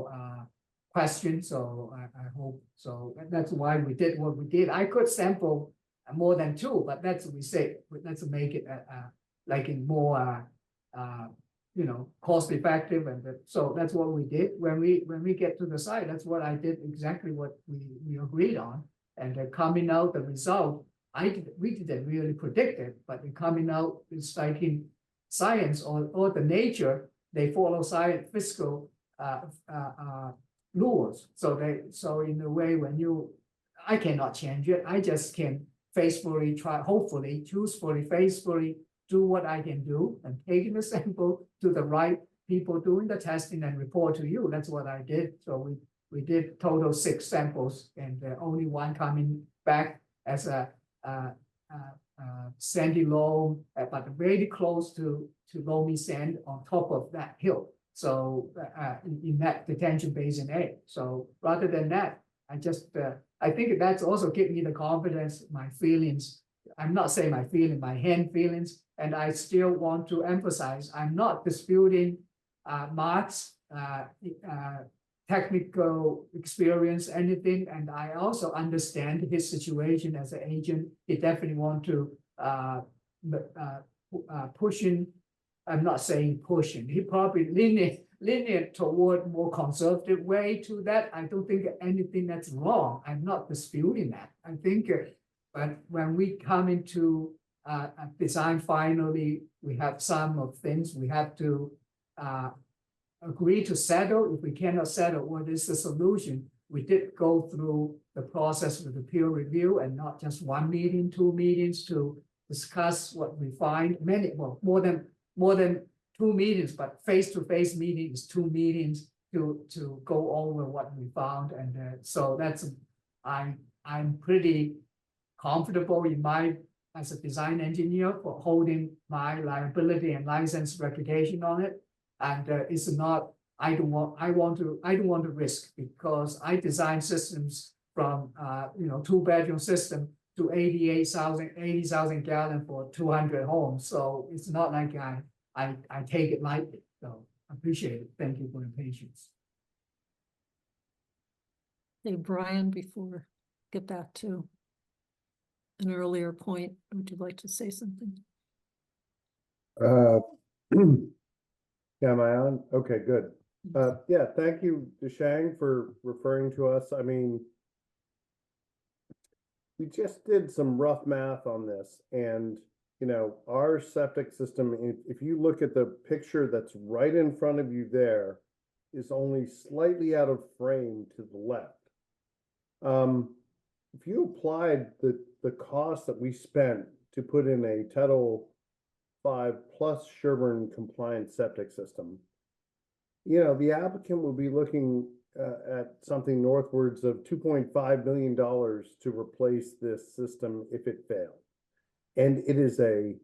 question. So I hope so. That's why we did what we did. I could sample more than 2, but that's what we say. Let's make it like in more cost effective, and so that's what we did. When we get to the site, that's what I did, exactly what we agreed on. And coming out the result, we didn't really predict it, but coming out is like in science or the nature, they follow science physical rules. So in a way, I cannot change it. I just can faithfully try, hopefully, truthfully, faithfully do what I can do and taking the sample to the right people doing the testing and report to you. That's what I did. So we did total 6 samples, and only 1 coming back as a sandy loam, but very close to loamy sand on top of that hill. So in that detention basin A. So rather than that, I think that's also give me the confidence, my feelings. I'm not saying my feeling, my hand feelings, and I still want to emphasize, I'm not disputing Mark's technical experience, anything, and I also understand his situation as an agent. He definitely want to pushing. I'm not saying pushing. He probably leaning toward more conservative way to that. I don't think anything that's wrong. I'm not disputing that. I think, but when we come into design, finally, we have some of things we have to agree to settle. If we cannot settle, what is the solution? We did go through the process with the peer review, and not just 1 meeting, 2 meetings to discuss what we find. More than 2 meetings, but face-to-face meeting is 2 meetings to go over what we found. And so that's, I'm pretty comfortable in as a design engineer for holding my liability and license reputation on it. And it's not, I don't want to risk, because I design systems from 2-bedroom system to 80,000 gallon for 200 homes. So it's not like I take it lightly. So I appreciate it. Thank you for your patience. Hey, Brian, before get back to an earlier point, would you like to say something? Yeah, am I on? Okay, good. Yeah, thank you, Deshang, for referring to us. I mean, we just did some rough math on this, and our septic system, if you look at the picture that's right in front of you there, is only slightly out of frame to the left. If you applied the cost that we spent to put in a Title 5 plus Sherborn compliant septic system, the applicant will be looking at something northwards of $2.5 million to replace this system if it failed. And it is a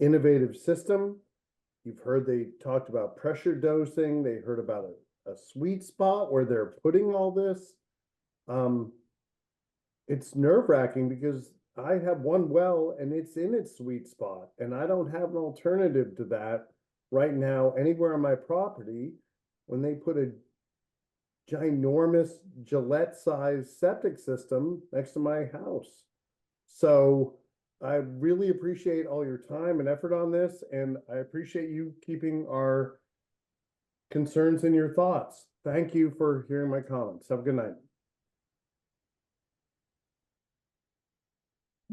innovative system. You've heard they talked about pressure dosing. They heard about a sweet spot where they're putting all this. It's nerve-wracking because I have one well and it's in its sweet spot, and I don't have an alternative to that right now anywhere on my property when they put a ginormous Gillette-sized septic system next to my house. So I really appreciate all your time and effort on this, and I appreciate you keeping our concerns and your thoughts. Thank you for hearing my comments. Have a good night.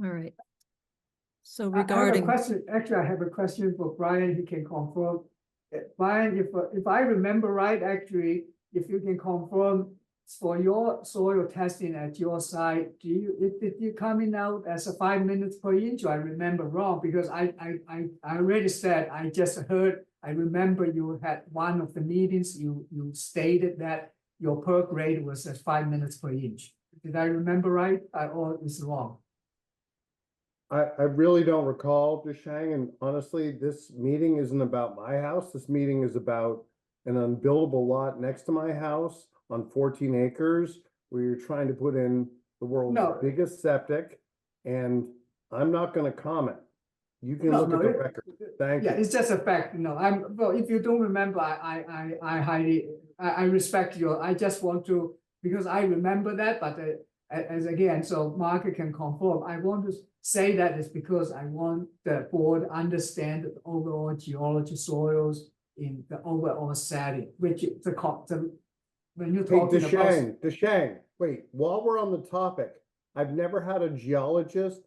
All right. So I have a regarding, question, actually, I have a question for Brian, he can confirm. Brian, if I remember right, actually, if you can confirm for your soil testing at your site, did you coming out as a 5 minutes per inch? Or I remember wrong, because I already said, I just heard, I remember you had one of the meetings, you stated that your perk rate was at 5 minutes per inch. Did I remember right, or is wrong? I really don't recall, Deshang, and honestly, this meeting isn't about my house. This meeting is about an unbuildable lot next to my house on 14 acres where you're trying to put in the world's No. biggest septic, and I'm not going to comment. You can No, look no, at the it- record. Thank Yeah, you. it's just a fact, well, if you don't remember, I highly, I respect you, I just want to, because I remember that, but as again, so Mark can confirm, I want to say that is because I want the board understand the overall geology soils in the overall setting, which is when you're Hey, talking about. Deshang, wait, while we're on the topic, I've never had a geologist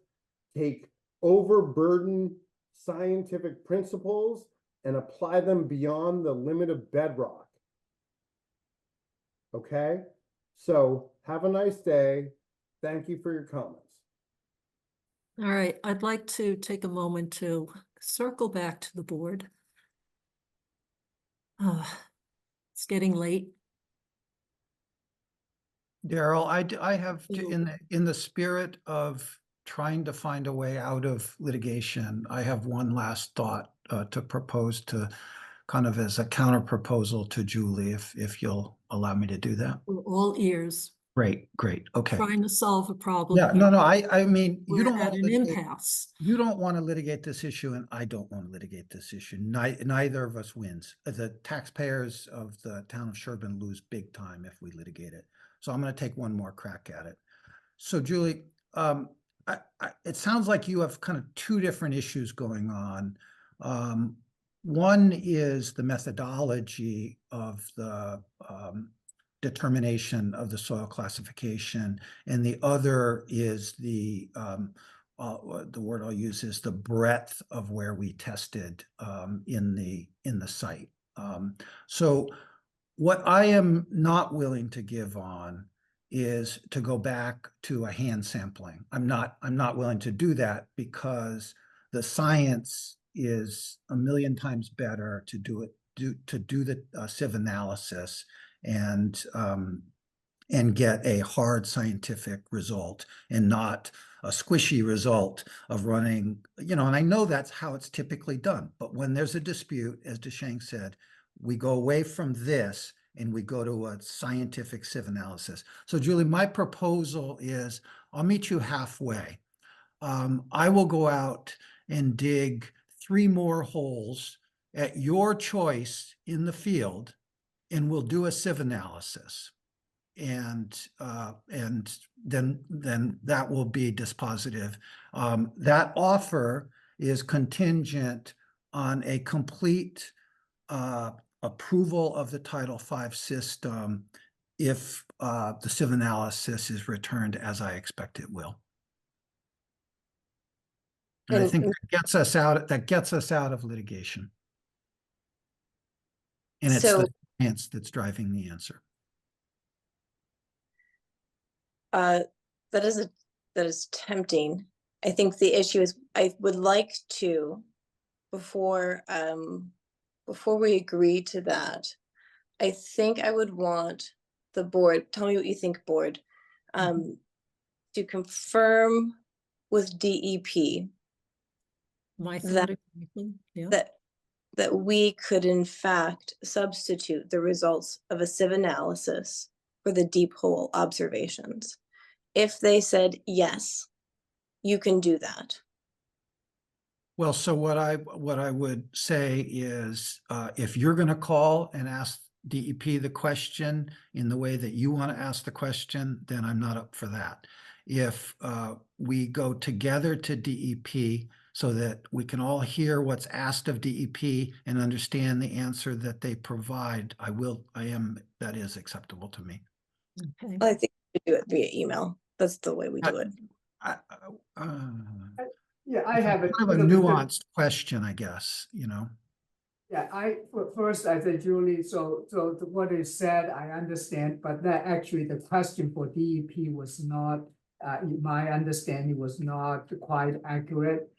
take overburdened scientific principles and apply them beyond the limit of bedrock. Okay? So have a nice day. Thank you for your comments. all right, I'd like to take a moment to circle back to the board. It's getting late. Daryl, I have, Mm. in the spirit of trying to find a way out of litigation, I have one last thought to propose to kind of as a counter proposal to Julie, if you'll allow me to do that. We're all ears, Great, okay. trying to solve a problem. Yeah, no, I mean, you We're don't at want an to impasse. you don't want to litigate this issue, and I don't want to litigate this issue. Neither of us wins. The taxpayers of the town of Sherborn lose big time if we litigate it. So I'm going to take one more crack at it. So Julie, it sounds like you have kind of two different issues going on. One is the methodology of the determination of the soil classification, and the other is the word I'll use is the breadth of where we tested in the site. So what I am not willing to give on is to go back to a hand sampling. I'm not willing to do that because the science is a million times better to do the sieve analysis and get a hard scientific result and not a squishy result of running, and I know that's how it's typically done. But when there's a dispute, as Deshang said, we go away from this and we go to a scientific sieve analysis. So Julie, my proposal is I'll meet you halfway. I will go out and dig 3 more holes at your choice in the field, and we'll do a sieve analysis. And then that will be dispositive. That offer is contingent on a complete approval of the Title V system if the sieve analysis is returned as I expect it will. And I think that gets us out of litigation. And it's the science that's driving the answer. That is tempting. I think the issue is I would like to, before we agree to that, I think I would want the board, tell me what you think, board, to confirm with DEP My thought exactly, yeah. that we could in fact substitute the results of a sieve analysis for the deep hole observations. If they said, yes, you can do that. Well, so what I would say is, if you're going to call and ask DEP the question in the way that you want to ask the question, then I'm not up for that. if we go together to DEP so that we can all hear what's asked of DEP and understand the answer that they provide. That is acceptable to me. Okay. I think we do it via email. That's the way we do it. Yeah, I have a Kind of a little bit nuanced question, I guess, you know. Yeah, first, I think, Julie, so what is said, I understand, but that actually the question for DEP was not, my understanding was not quite accurate.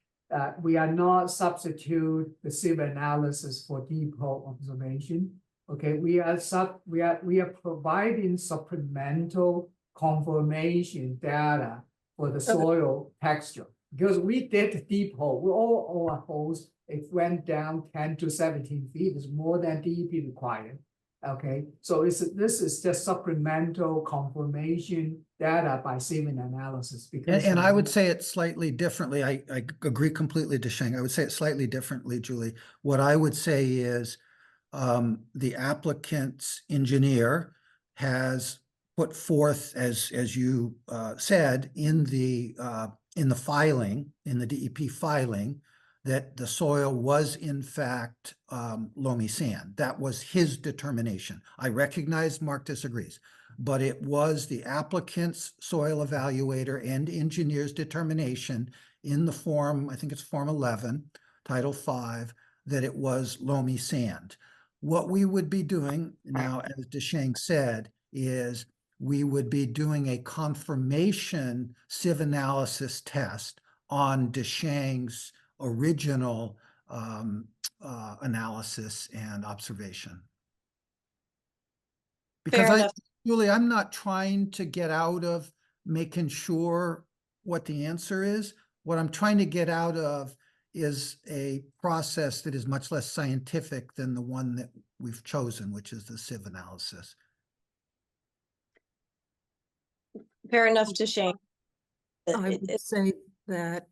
We are not substitute the civil analysis for depot observation. Okay, we are providing supplemental confirmation data for the soil texture. Because we did deep hole, we all our holes, it went down 10 to 17 feet, it's more than DEP required. Okay, so this is just supplemental confirmation data by civil analysis. Because And I would say it slightly differently. I agree completely, Desheng. I would say it slightly differently, Julie. What I would say is the applicant's engineer has put forth, as you said, in the filing, in the DEP filing, that the soil was in fact loamy sand. That was his determination. I recognize Mark disagrees, but it was the applicant's soil evaluator and engineer's determination in the form, I think it's Form 11, Title 5, that it was loamy sand. What we would be doing now, as Desheng said, is we would be doing a confirmation sieve analysis test on Desheng's original analysis and observation. Because Julie, I'm not trying to get out of making sure what the answer is. What I'm trying to get out of is a process that is much less scientific than the one that we've chosen, which is the sieve analysis. Fair enough, Desheng. I would say that.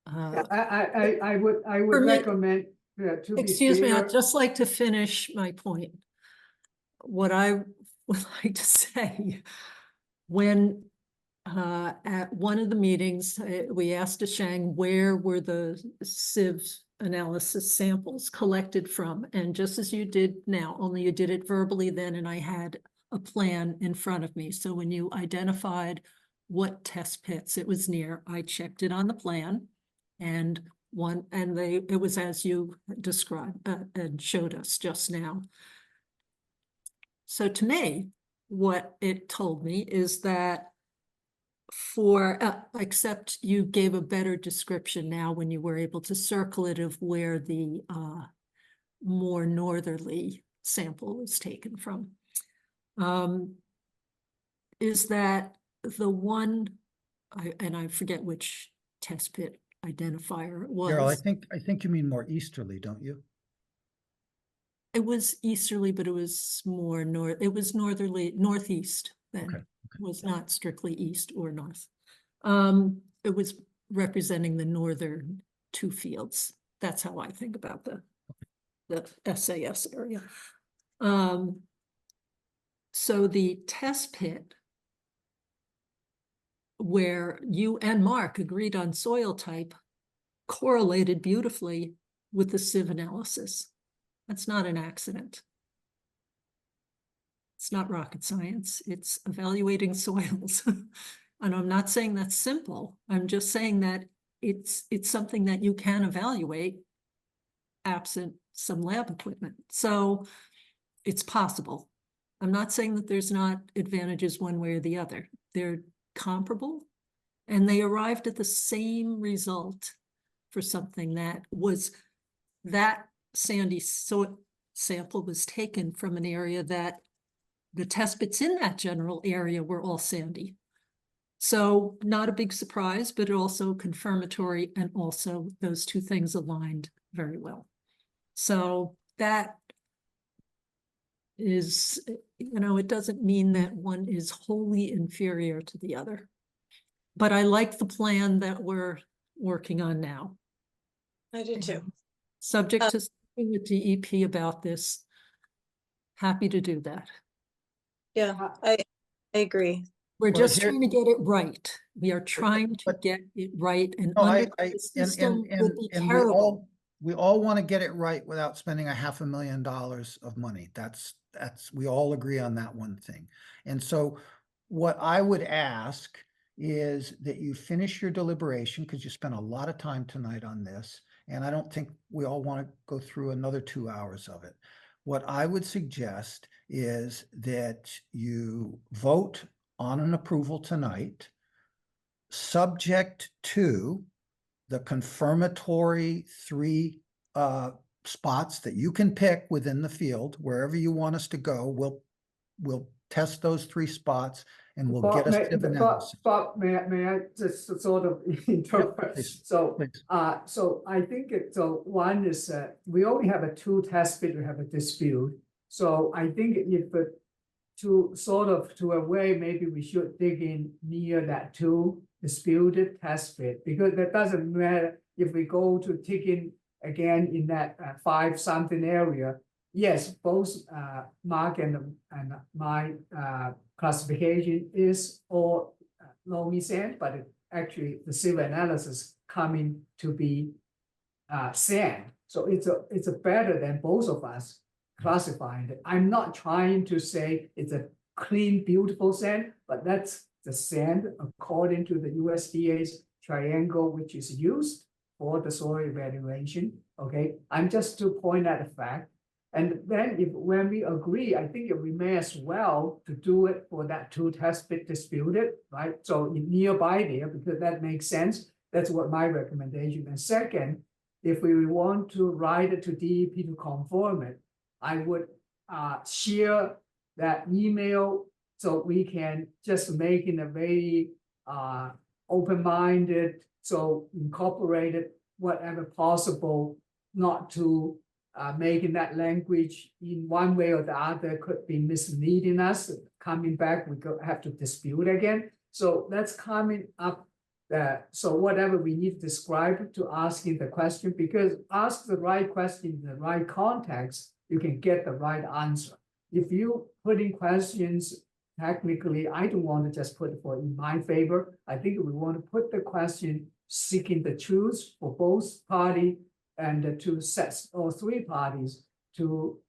I would For me- recommend to be Excuse me, fair- I'd just like to finish my point. What I would like to say, when at one of the meetings, we asked Desheng where were the sieve analysis samples collected from, and just as you did now, only you did it verbally then, and I had a plan in front of me. So when you identified what test pits it was near, I checked it on the plan, and it was as you described and showed us just now. So to me, what it told me is that except you gave a better description now when you were able to circle it of where the more northerly sample was taken from. Is that the one, and I forget which test pit identifier it was. Carol, I think you mean more easterly, don't you? It was easterly, but it was more north. It was northeast then. Okay. It was not strictly east or north. It was representing the northern two fields. That's how I think about the SAS area. So the test pit where you and Mark agreed on soil type correlated beautifully with the sieve analysis. That's not an accident. It's not rocket science. It's evaluating soils. And I'm not saying that's simple. I'm just saying that it's something that you can evaluate absent some lab equipment. So it's possible. I'm not saying that there's not advantages one way or the other. They're comparable, and they arrived at the same result for something that was that sandy soil sample was taken from an area that the test pits in that general area were all sandy. So not a big surprise, but also confirmatory, and also those two things aligned very well. So that is, it doesn't mean that one is wholly inferior to the other. But I like the plan that we're working on now. I do too. Subject to speaking with DEP about this, happy to do that. Yeah, I agree. We're Well, just here- trying to get it right. We are trying to but- get it right, and No, under I, the system would be and terrible. we all want to get it right without spending $500,000 of money. That's, we all agree on that one thing. And so what I would ask is that you finish your deliberation, because you spent a lot of time tonight on this, and I don't think we all want to go through another 2 hours of it. What I would suggest is that you vote on an approval tonight, subject to the confirmatory 3 spots that you can pick within the field, wherever you want us to go. We'll test those 3 spots and we'll get us to the analysis. But may I just sort of interrupt? please, So, please. so I think so one is, we only have a 2 test pit, we have a dispute. So I think if to a way, maybe we should dig in near that 2 disputed test pit, because that doesn't matter if we go to dig in again in that 5 something area. Yes, both Mark and my classification is all loamy sand, but actually the civil analysis coming to be sand. So it's a better than both of us classifying it. I'm not trying to say it's a clean, beautiful sand, but that's the sand according to the USDA's triangle, which is used for the soil evaluation. Okay, I'm just to point out the fact. And then when we agree, I think we may as well to do it for that 2 test pit disputed, right? So nearby there, because that makes sense. That's what my recommendation. And second, if we want to write it to DEP to conform it, I would share that email so we can just make it a very open-minded, so incorporated whatever possible, not to making that language in one way or the other could be misleading us. Coming back, we have to dispute again. So that's coming up. So whatever we need to describe to asking the question, because ask the right question in the right context, you can get the right answer. If you put in questions, technically, I don't want to just put it in my favor. I think we want to put the question seeking the truth for both parties and the 2 sets or 3 parties to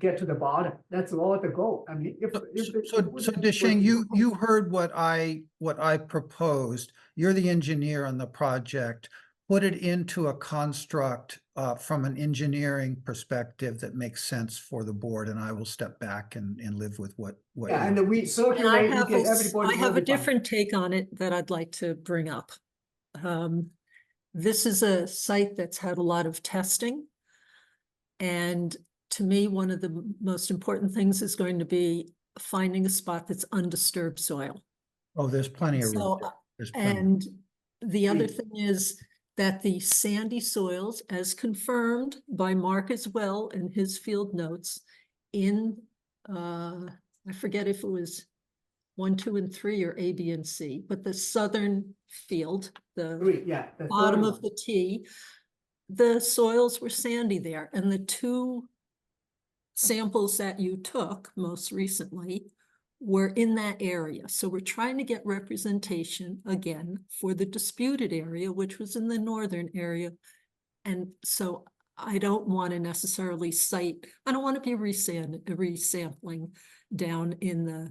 get to the bottom. That's all the goal. I mean, So Desheng, you heard what I proposed. You're the engineer on the project. Put it into a construct from an engineering perspective that makes sense for the board, and I will step back and live with what. Yeah, and we circulate. I have a different take on it that I'd like to bring up. This is a site that's had a lot of testing. And to me, one of the most important things is going to be finding a spot that's undisturbed soil. Oh, there's plenty of room. And the other thing is that the sandy soils, as confirmed by Mark as well in his field notes, in, I forget if it was 1, 2, and 3 or A, B, and C, but the southern field, the bottom of the T, the soils were sandy there, and the 2 samples that you took most recently were in that area. So we're trying to get representation again for the disputed area, which was in the northern area. And so I don't want to necessarily cite, I don't want to be resampling down in the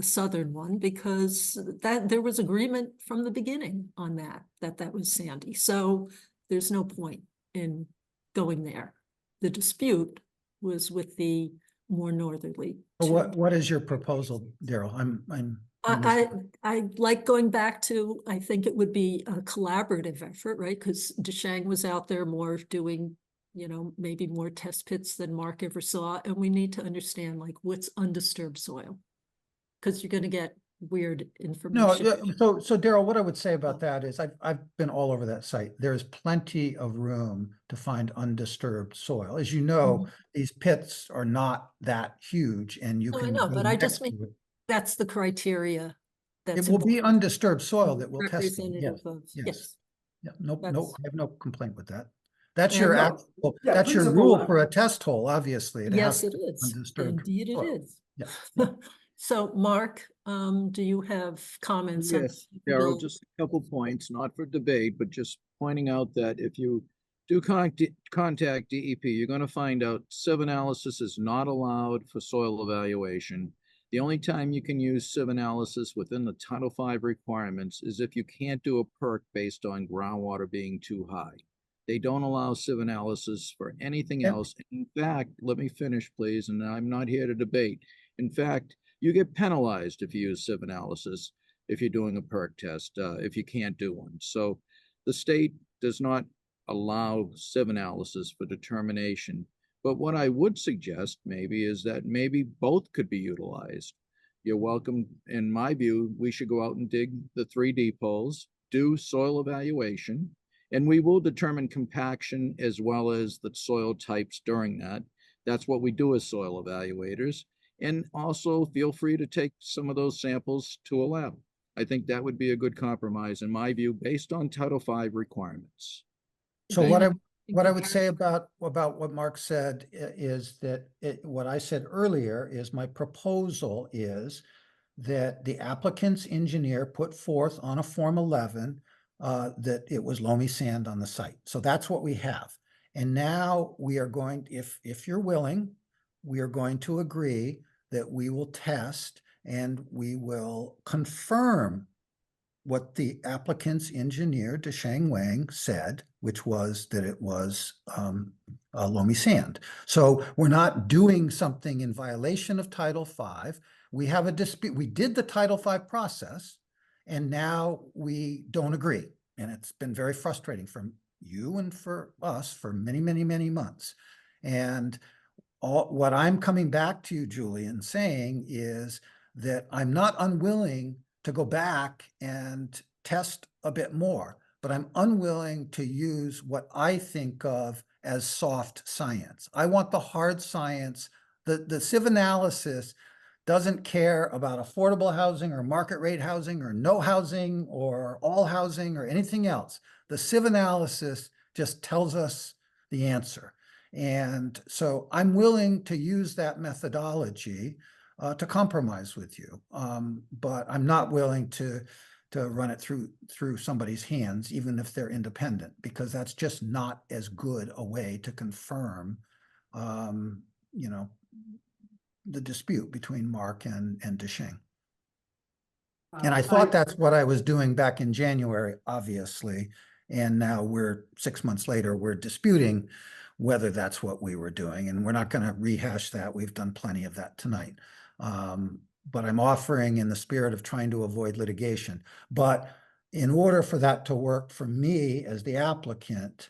southern one, because that there was agreement from the beginning on that was sandy. So there's no point in going there. The dispute was with the more northerly. What is your proposal, Daryl? I like going back to, I think it would be a collaborative effort, right? Because Desheng was out there more doing, maybe more test pits than Mark ever saw. And we need to understand like what's undisturbed soil, because you're going to get weird information. No, so Daryl, what I would say about that is I've been all over that site. There's plenty of room to find undisturbed soil. As you know, these pits are not that huge, and you can. I know, but I just mean that's the criteria. It will be undisturbed soil that will test. Yes. Yeah, no, I have no complaint with that. That's your actual. That's your rule for a test hole. Obviously, yes, it is. Indeed, it is. Yeah. So Mark, do you have comments? on Yes, Daryl, the- just a couple points, not for debate, but just pointing out that if you do contact DEP, you're going to find out sieve analysis is not allowed for soil evaluation. The only time you can use sieve analysis within the Title V requirements is if you can't do a perk based on groundwater being too high. They don't allow sieve analysis for anything Yep. else. In fact, let me finish, please, and I'm not here to debate. In fact, you get penalized if you use sieve analysis if you're doing a perk test, if you can't do one. So the state does not allow sieve analysis for determination. But what I would suggest maybe is that maybe both could be utilized. You're welcome, in my view, we should go out and dig the 3D poles, do soil evaluation, and we will determine compaction as well as the soil types during that. That's what we do as soil evaluators. And also feel free to take some of those samples to a lab. I think that would be a good compromise in my view, based on Title V requirements. So Thank what I would say about what Mark said is that what I said earlier is my proposal is that the applicant's engineer put forth on a Form 11 that it was loamy sand on the site. So that's what we have. And now we are going, if you're willing, we are going to agree that we will test and we will confirm what the applicant's engineer, Desheng Wang, said, which was that it was loamy sand. So we're not doing something in violation of Title V. We have a dispute. We did the Title V process, and now we don't agree. And it's been very frustrating for you and for us for many, many, many months. And what I'm coming back to you, Julian, saying is that I'm not unwilling to go back and test a bit more, but I'm unwilling to use what I think of as soft science. I want the hard science. The sieve analysis doesn't care about affordable housing or market rate housing or no housing or all housing or anything else. The sieve analysis just tells us the answer. And so I'm willing to use that methodology to compromise with you. But I'm not willing to run it through somebody's hands, even if they're independent, because that's just not as good a way to confirm, you know, the dispute between Mark and Desheng. And I thought that's what I was doing back in January, obviously. And now we're 6 months later, we're disputing whether that's what we were doing. And we're not going to rehash that. We've done plenty of that tonight. But I'm offering in the spirit of trying to avoid litigation. But in order for that to work for me as the applicant,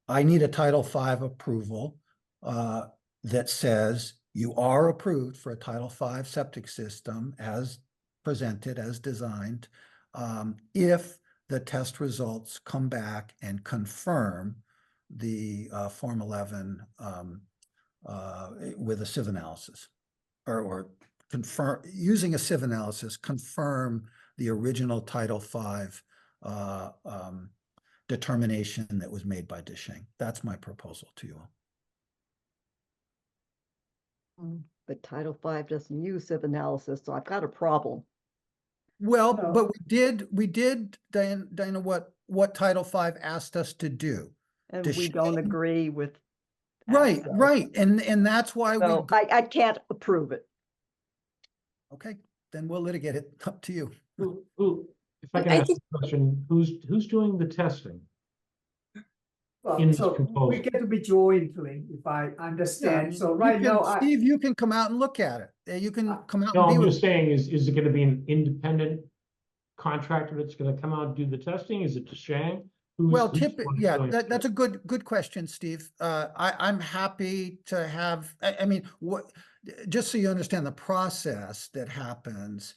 I need a Title V approval that says you are approved for a Title V septic system as presented, as designed, if the test results come back and confirm the Form 11 with a sieve analysis, or confirm, using a sieve analysis, confirm the original Title V determination that was made by Desheng. That's my proposal to you all. But Title V doesn't use sieve analysis, so I've got a problem. Well, but we did, Diana, what Title V asked us to do. And we don't agree with. Right, access. right. And that's why So I can't approve it. Okay, then we'll litigate it. Up to you. If I can ask a question, who's doing the testing? Well, so we get to be jointly, if I understand. Yeah, So right now, Steve, you can come out and look at it. You can come out No, and be I'm with. just saying, is it going to be an independent contractor that's going to come out and do the testing? Is it Desheng? Well, that's a good question, Steve. I'm happy to have, I mean, just so you understand the process that happens,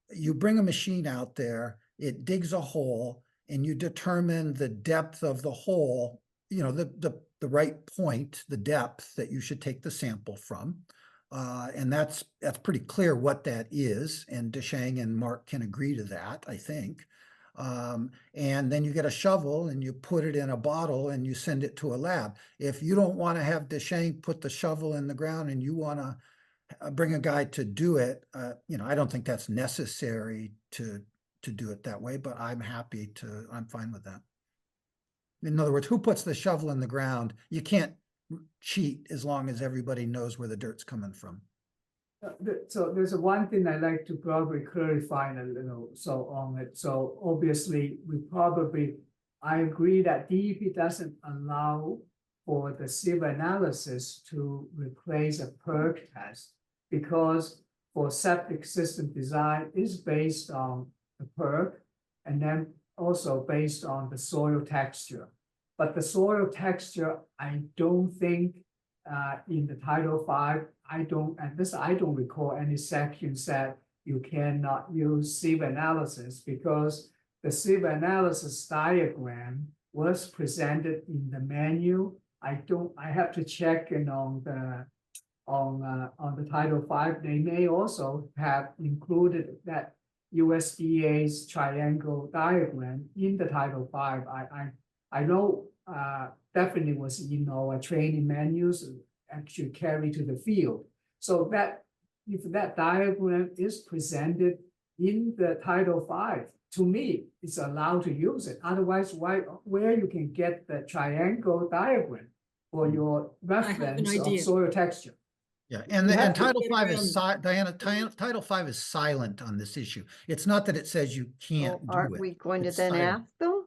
you bring a machine out there, it digs a hole, and you determine the depth of the hole, you know, the right point, the depth that you should take the sample from. And that's pretty clear what that is. And Desheng and Mark can agree to that, I think. And then you get a shovel and you put it in a bottle and you send it to a lab. If you don't want to have Desheng put the shovel in the ground and you want to bring a guy to do it, I don't think that's necessary to do it that way, but I'm fine with that. In other words, who puts the shovel in the ground? You can't cheat as long as everybody knows where the dirt's coming from. So there's one thing I'd like to probably clarify a little, so on it. So obviously, I agree that DEP doesn't allow for the sieve analysis to replace a perk test, because for septic system design is based on the perk and then also based on the soil texture. But the soil texture, I don't think in the Title V, I don't recall any section said you cannot use sieve analysis, because the sieve analysis diagram was presented in the menu. I have to check in on the Title V. They may also have included that USDA's triangle diagram in the Title V. I know definitely was in our training menus actually carried to the field. So that if that diagram is presented in the Title V, to me, it's allowed to use it. Otherwise, where you can get the triangle diagram for your reference of soil texture? Yeah, and Title V is Diana. Title V is silent on this issue. It's not that it says you can't do it. Aren't we going to It's then silent. ask them?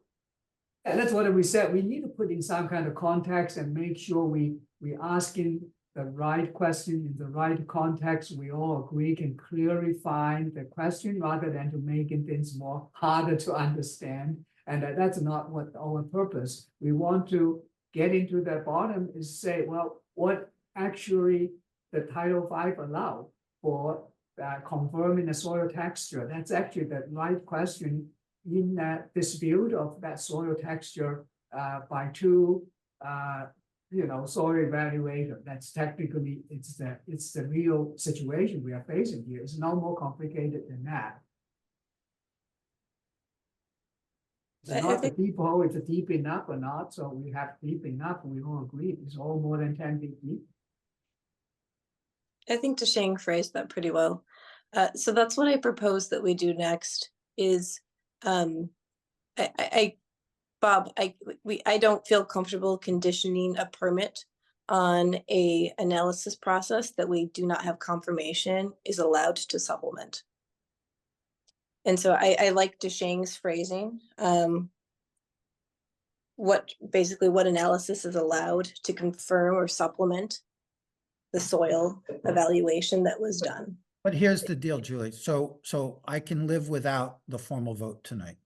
And that's what we said. We need to put in some kind of context and make sure we asking the right question in the right context. We all agree can clearly find the question rather than to making things more harder to understand. And that's not what our purpose. We want to get into the bottom is say, well, what actually the Title V allow for confirming the soil texture. That's actually the right question in that dispute of that soil texture by two soil evaluator. That's technically it's the real situation we are facing here. It's no more complicated than that. It's not the deep hole, it's a deep enough or not. So we have deep enough, we all agree. It's all more than 10 feet deep. I think Deshang phrased that pretty well. So that's what I propose that we do next is, Bob, I don't feel comfortable conditioning a permit on a analysis process that we do not have confirmation is allowed to supplement. And so I like Deshang's phrasing. What analysis is allowed to confirm or supplement the soil evaluation that was done. But here's the deal, Julie. So I can live without the formal vote tonight.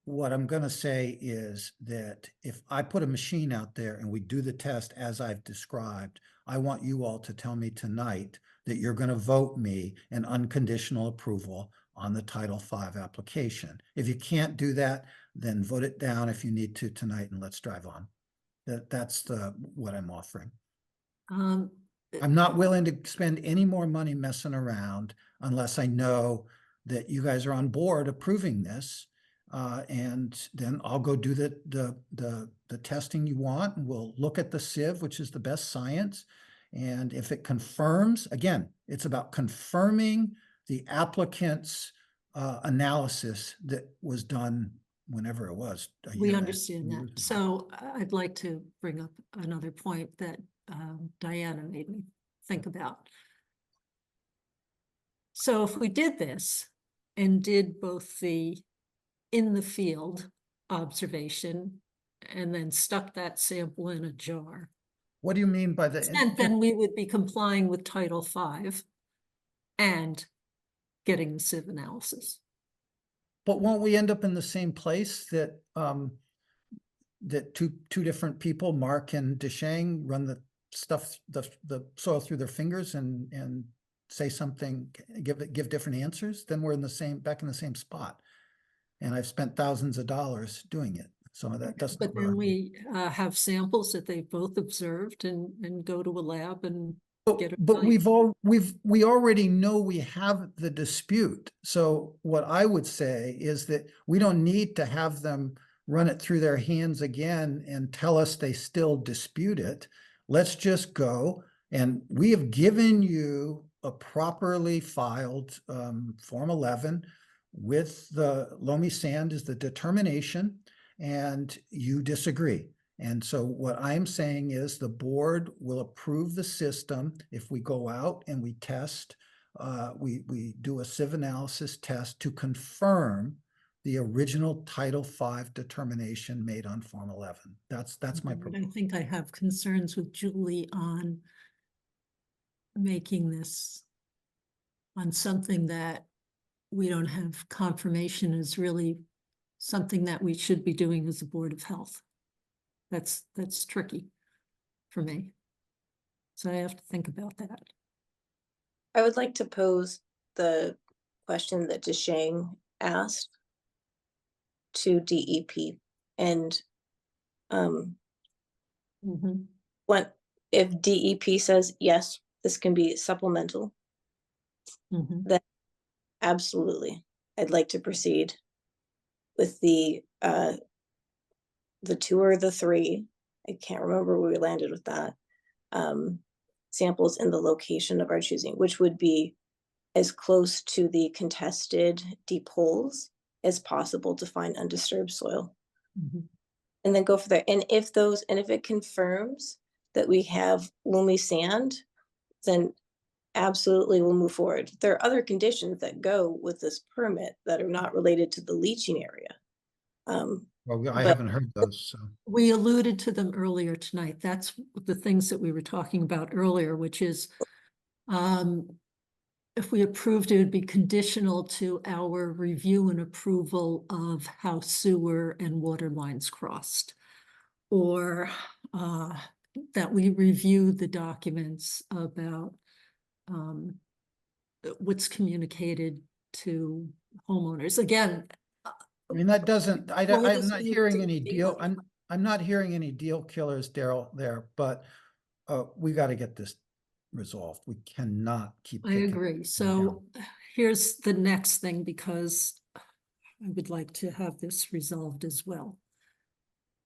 What I'm going to say is that if I put a machine out there and we do the test as I've described, I want you all to tell me tonight that you're going to vote me an unconditional approval on the Title V application. If you can't do that, then vote it down if you need to tonight and let's drive on. That's what I'm offering. I'm not willing to spend any more money messing around unless I know that you guys are on board approving this. And then I'll go do the testing you want, and we'll look at the sieve, which is the best science. And if it confirms, again, it's about confirming the applicant's analysis that was done whenever it was. We understand that. So I'd like to bring up another point that Diana made me think about. So if we did this and did both the in the field observation and then stuck that sample in a jar. What do you mean by the? And then we would be complying with Title V and getting the sieve analysis. But won't we end up in the same place that that two different people, Mark and Deshang, run the stuff, the soil through their fingers and say something, give different answers? Then we're back in the same spot. And I've spent thousands of dollars doing it. So that doesn't. But then we have samples that they both observed and go to a lab and get it. But we already know we have the dispute. So what I would say is that we don't need to have them run it through their hands again and tell us they still dispute it. Let's just go And we have given you a properly filed Form 11 with the loamy sand as the determination, and you disagree. And so what I'm saying is the board will approve the system if we go out and we test, we do a sieve analysis test to confirm the original Title V determination made on Form 11. That's my I proposal. think I have concerns with Julie on making this on something that we don't have confirmation is really something that we should be doing as a Board of Health. That's tricky for me. So I have to think about that. I would like to pose the question that Deshang asked to DEP. And what if DEP says, yes, this can be supplemental, then absolutely, I'd like to proceed with the 2 or the 3, I can't remember where we landed with that, samples in the location of our choosing, which would be as close to the contested deep holes as possible to find undisturbed soil. And then go for that. And if it confirms that we have loamy sand, then absolutely we'll move forward. There are other conditions that go with this permit that are not related to the leaching area. Well, I haven't heard those, so. We alluded to them earlier tonight. That's the things that we were talking about earlier, which is if we approved, it would be conditional to our review and approval of how sewer and water lines crossed, or that we review the documents about what's communicated to homeowners. Again, I mean, that doesn't, I'm not hearing any deal, I'm I'm not hearing any deal killers, Daryl, there, but we got to get this resolved. We cannot keep. I agree. So here's the next thing, because I would like to have this resolved as well.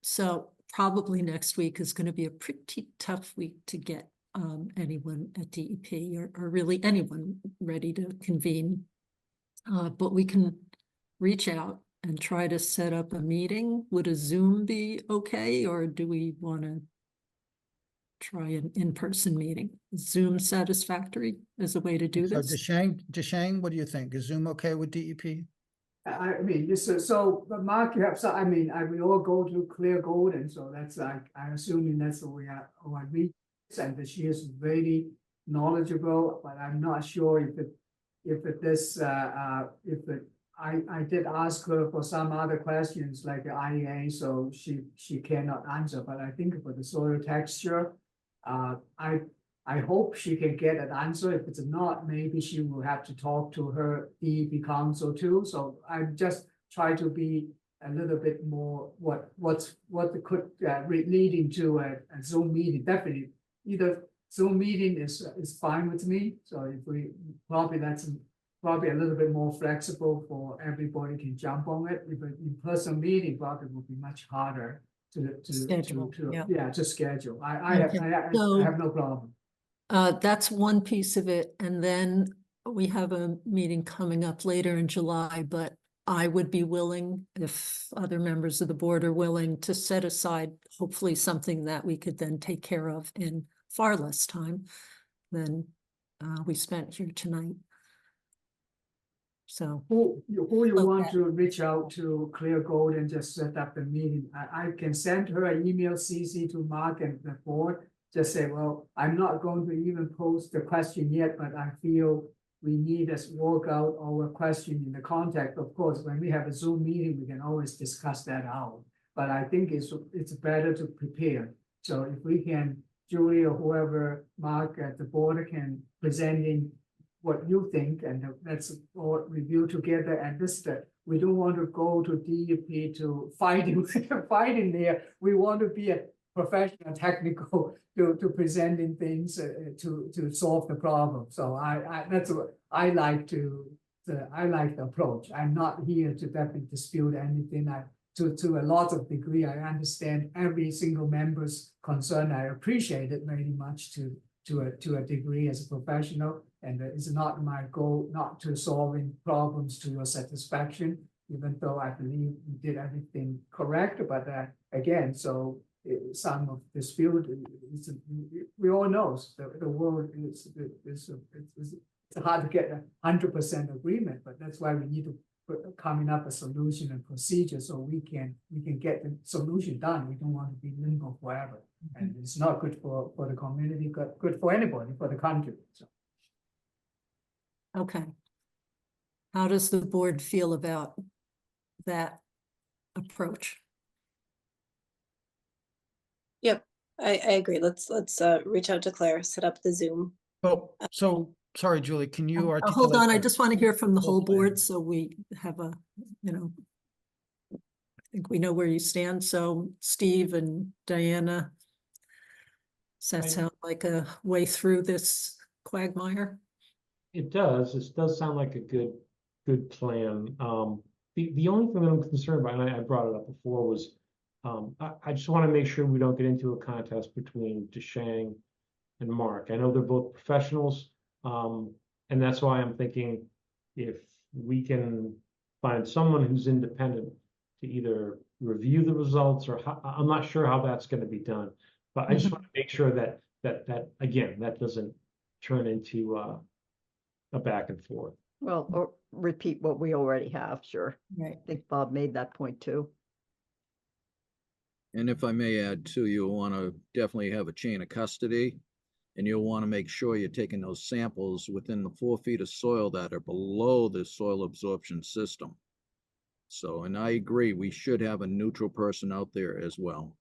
So probably next week is going to be a pretty tough week to get anyone at DEP or really anyone ready to convene. But we can reach out and try to set up a meeting. Would a Zoom be okay, or do we want to try an in-person meeting? Is Zoom satisfactory as a way to do So this? Deshang, what do you think? Is Zoom okay with DEP? I mean, but Mark, you have some, I mean, we all go to Clear Golden, so that's like, I'm assuming that's what we and that she is very knowledgeable, but I'm not sure I did ask her for some other questions like the IEA, so she cannot answer, but I think for the soil texture, I hope she can get an answer. If it's not, maybe she will have to talk to her DEP council too. So I'm just trying to be a little bit more what could leading to a Zoom meeting. Definitely, either Zoom meeting is fine with me. So if we that's probably a little bit more flexible for everybody can jump on it. If an in-person meeting probably would be much harder to schedule. To schedule. I have no problem. That's one piece of it. And then we have a meeting coming up later in July, but I would be willing, if other members of the board are willing, to set aside hopefully something that we could then take care of in far less time than we spent here tonight. So who you want to reach out to Clear Gold and just set up the meeting? I can send her an email CC to Mark and the board. Just say, well, I'm not going to even post the question yet, but I feel we need to work out our question in the context. Of course, when we have a Zoom meeting, we can always discuss that out. But I think it's better to prepare. So if we can, Julie or whoever, Mark at the board can presenting what you think, and let's all review together. And this, we don't want to go to DEP to fighting there. We want to be a professional, technical to presenting things to solve the problem. So that's what I like I like the approach. I'm not here to definitely dispute anything. To a lot of degree, I understand every single member's concern. I appreciate it very much to to a degree as a professional, and it's not my goal not to solving problems to your satisfaction, even though I believe we did everything correct. But again, so some of this field, we all know the world is it's hard to get 100% agreement, but that's why we need to coming up a solution and procedure so we can get the solution done. We don't want to be limbo forever, and it's not good for the community, good for anybody, for the country. So. Okay. How does the board feel about that approach? Yep, I agree. Let's reach out to Claire, set up the Zoom. Well, so sorry, Julie, can you articulate? Hold on, I the- just want to hear from the whole plan? board so we have a, I think we know where you stand. So Steve and Diana, does that sound like a way through this quagmire? It does. It does sound like a good plan. The only thing that I'm concerned about, and I brought it up before, was I just want to make sure we don't get into a contest between DeShang and Mark. I know they're both professionals, and that's why I'm thinking if we can find someone who's independent to either review the results or I'm not sure how that's going to be done, but I just want to make sure that again, that doesn't turn into a back and forth. Well, or repeat what we already have, sure. Right. I think Bob made that point too. And if I may add too, you'll want to definitely have a chain of custody, and you'll want to make sure you're taking those samples within the 4 feet of soil that are below the soil absorption system. So, and I agree, we should have a neutral person out there as well.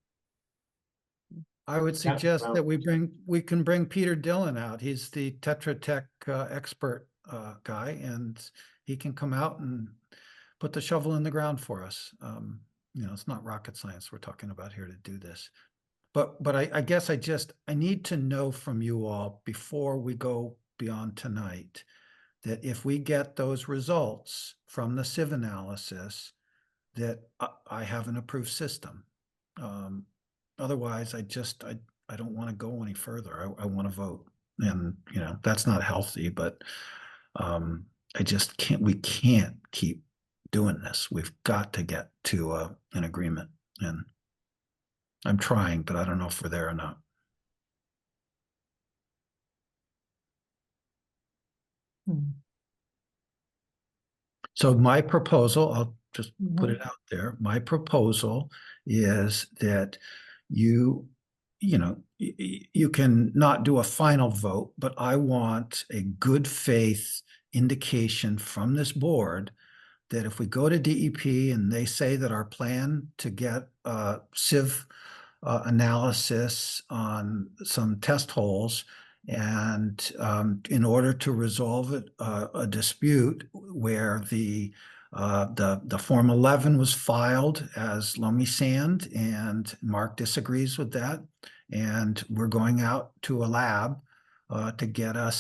I would suggest that we can bring Peter Dillon out. He's the Tetra Tech expert guy, and he can come out and put the shovel in the ground for us. It's not rocket science we're talking about here to do this. But I guess I need to know from you all before we go beyond tonight that if we get those results from the sieve analysis, that I have an approved system. Otherwise, I don't want to go any further. I want to vote, and that's not healthy. But I just can't. We can't keep doing this. We've got to get to an agreement, and I'm trying, but I don't know if we're there or not. So my proposal, I'll just put it out there. My proposal is that you can not do a final vote, but I want a good faith indication from this board that if we go to DEP and they say that our plan to get sieve analysis on some test holes, and in order to resolve it, a dispute where the Form 11 was filed as loamy sand, and Mark disagrees with that, and we're going out to a lab to get a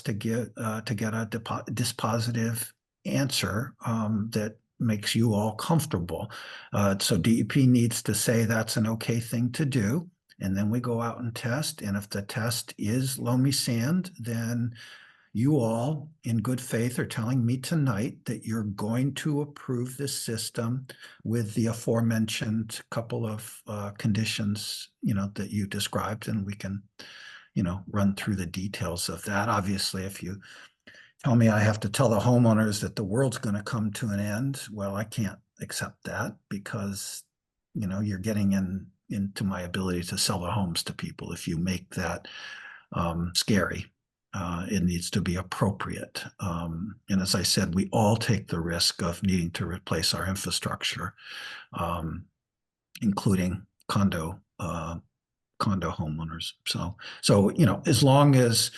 dispositive answer that makes you all comfortable. So DEP needs to say that's an okay thing to do. And then we go out and test. And if the test is loamy sand, then you all in good faith are telling me tonight that you're going to approve this system with the aforementioned couple of conditions, that you described, and we can, run through the details of that. Obviously, if you tell me I have to tell the homeowners that the world's going to come to an end, well, I can't accept that, because, you're getting into my ability to sell the homes to people. If you make that scary, it needs to be appropriate. And as I said, we all take the risk of needing to replace our infrastructure, including condo homeowners. So as long as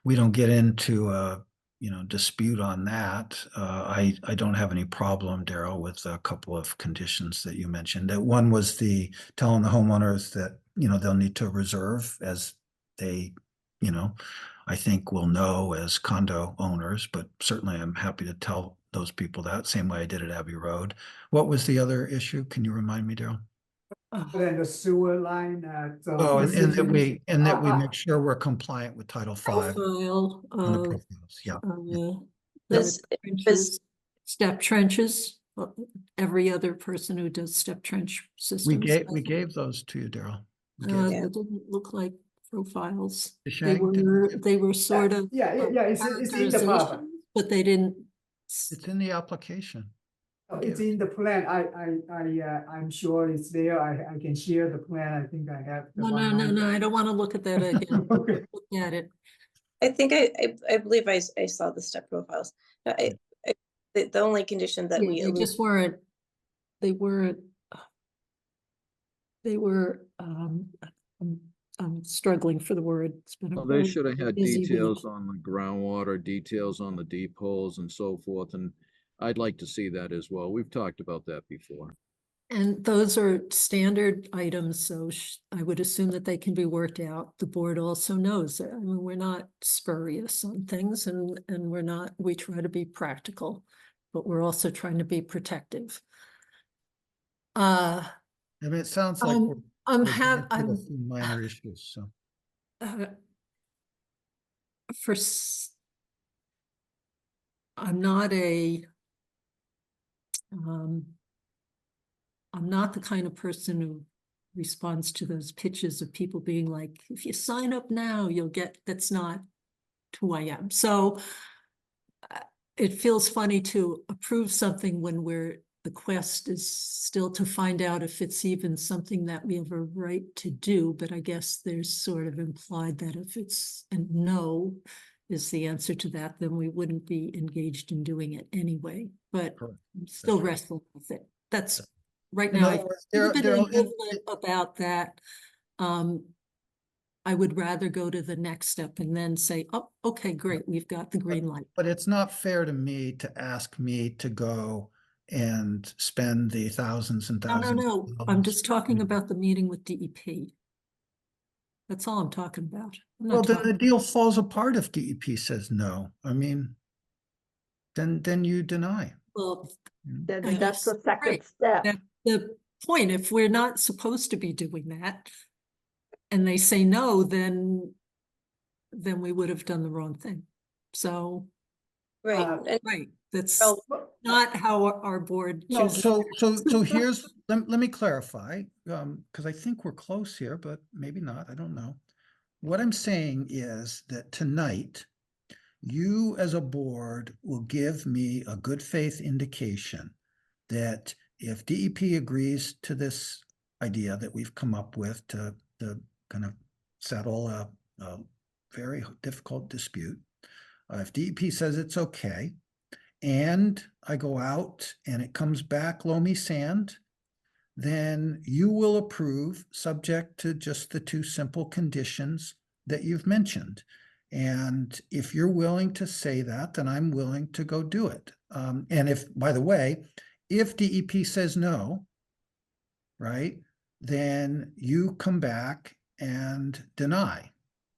we don't get into a dispute on that, I don't have any problem, Daryl, with a couple of conditions that you mentioned. That one was telling the homeowners that they'll need to reserve, as they I think will know as condo owners, but certainly I'm happy to tell those people that, same way I did at Abbey Road. What was the other issue? Can you remind me, Daryl? Then the sewer line, so. Oh, and that we, Uh, make sure we're compliant with Title V Profile on the of, profiles, yeah. the This- trenches, step trenches, every other person who does step trench systems. We gave those to you, Daryl. We Uh, gave- they didn't look like profiles. They Shang, did- they were sort of. Yeah, it's in the PowerPoint. characterizations, But they didn't. It's in the application. It's in the plan. I'm sure it's there. I can share the plan. I think I have. the No, one no, on- no, I don't want to look at that again. Okay. Look at it. I think I believe I saw the step profiles. No, the only condition that Yeah, we they just weren't, they weren't. They were, I'm struggling for the word. It's been a Well, they very should have had busy week. details on the groundwater, details on the deep holes and so forth, and I'd like to see that as well. We've talked about that before. And those are standard items, so I would assume that they can be worked out. The board also knows that, I mean, we're not spurious on things and we try to be practical, but we're also trying to be protective. I mean, it sounds like we're getting to a few minor issues, so. I'm not I'm not the kind of person who responds to those pitches of people being like, if you sign up now, you'll get, that's not who I am. So it feels funny to approve something when the quest is still to find out if it's even something that we have a right to do. But I guess there's sort of implied that if it's a no is the answer to that, then we wouldn't be engaged in doing it anyway. But I'm still wrestling with it. That's right now. I feel a bit ambivalent about that. I would rather go to the next step and then say, oh, okay, great, we've got the green light. But it's not fair to me to ask me to go and spend the thousands and thousands. No, I'm just talking about the meeting with DEP. That's all I'm talking about. Well, then the deal falls apart if DEP says no. I mean, then you deny. Well, Then that's the second right. step. That's the point. If we're not supposed to be doing that, and they say no, then we would have done the wrong thing. So, right. Right. That's not how our board No, chooses. so here's, let me clarify, because I think we're close here, but maybe not, I don't know. What I'm saying is that tonight, you as a board will give me a good faith indication that if DEP agrees to this idea that we've come up with to kind of settle a very difficult dispute, if DEP says it's okay, and I go out and it comes back loamy sand, then you will approve subject to just the two simple conditions that you've mentioned. And if you're willing to say that, then I'm willing to go do it. And if, by the way, if DEP says no, right, then you come back and deny.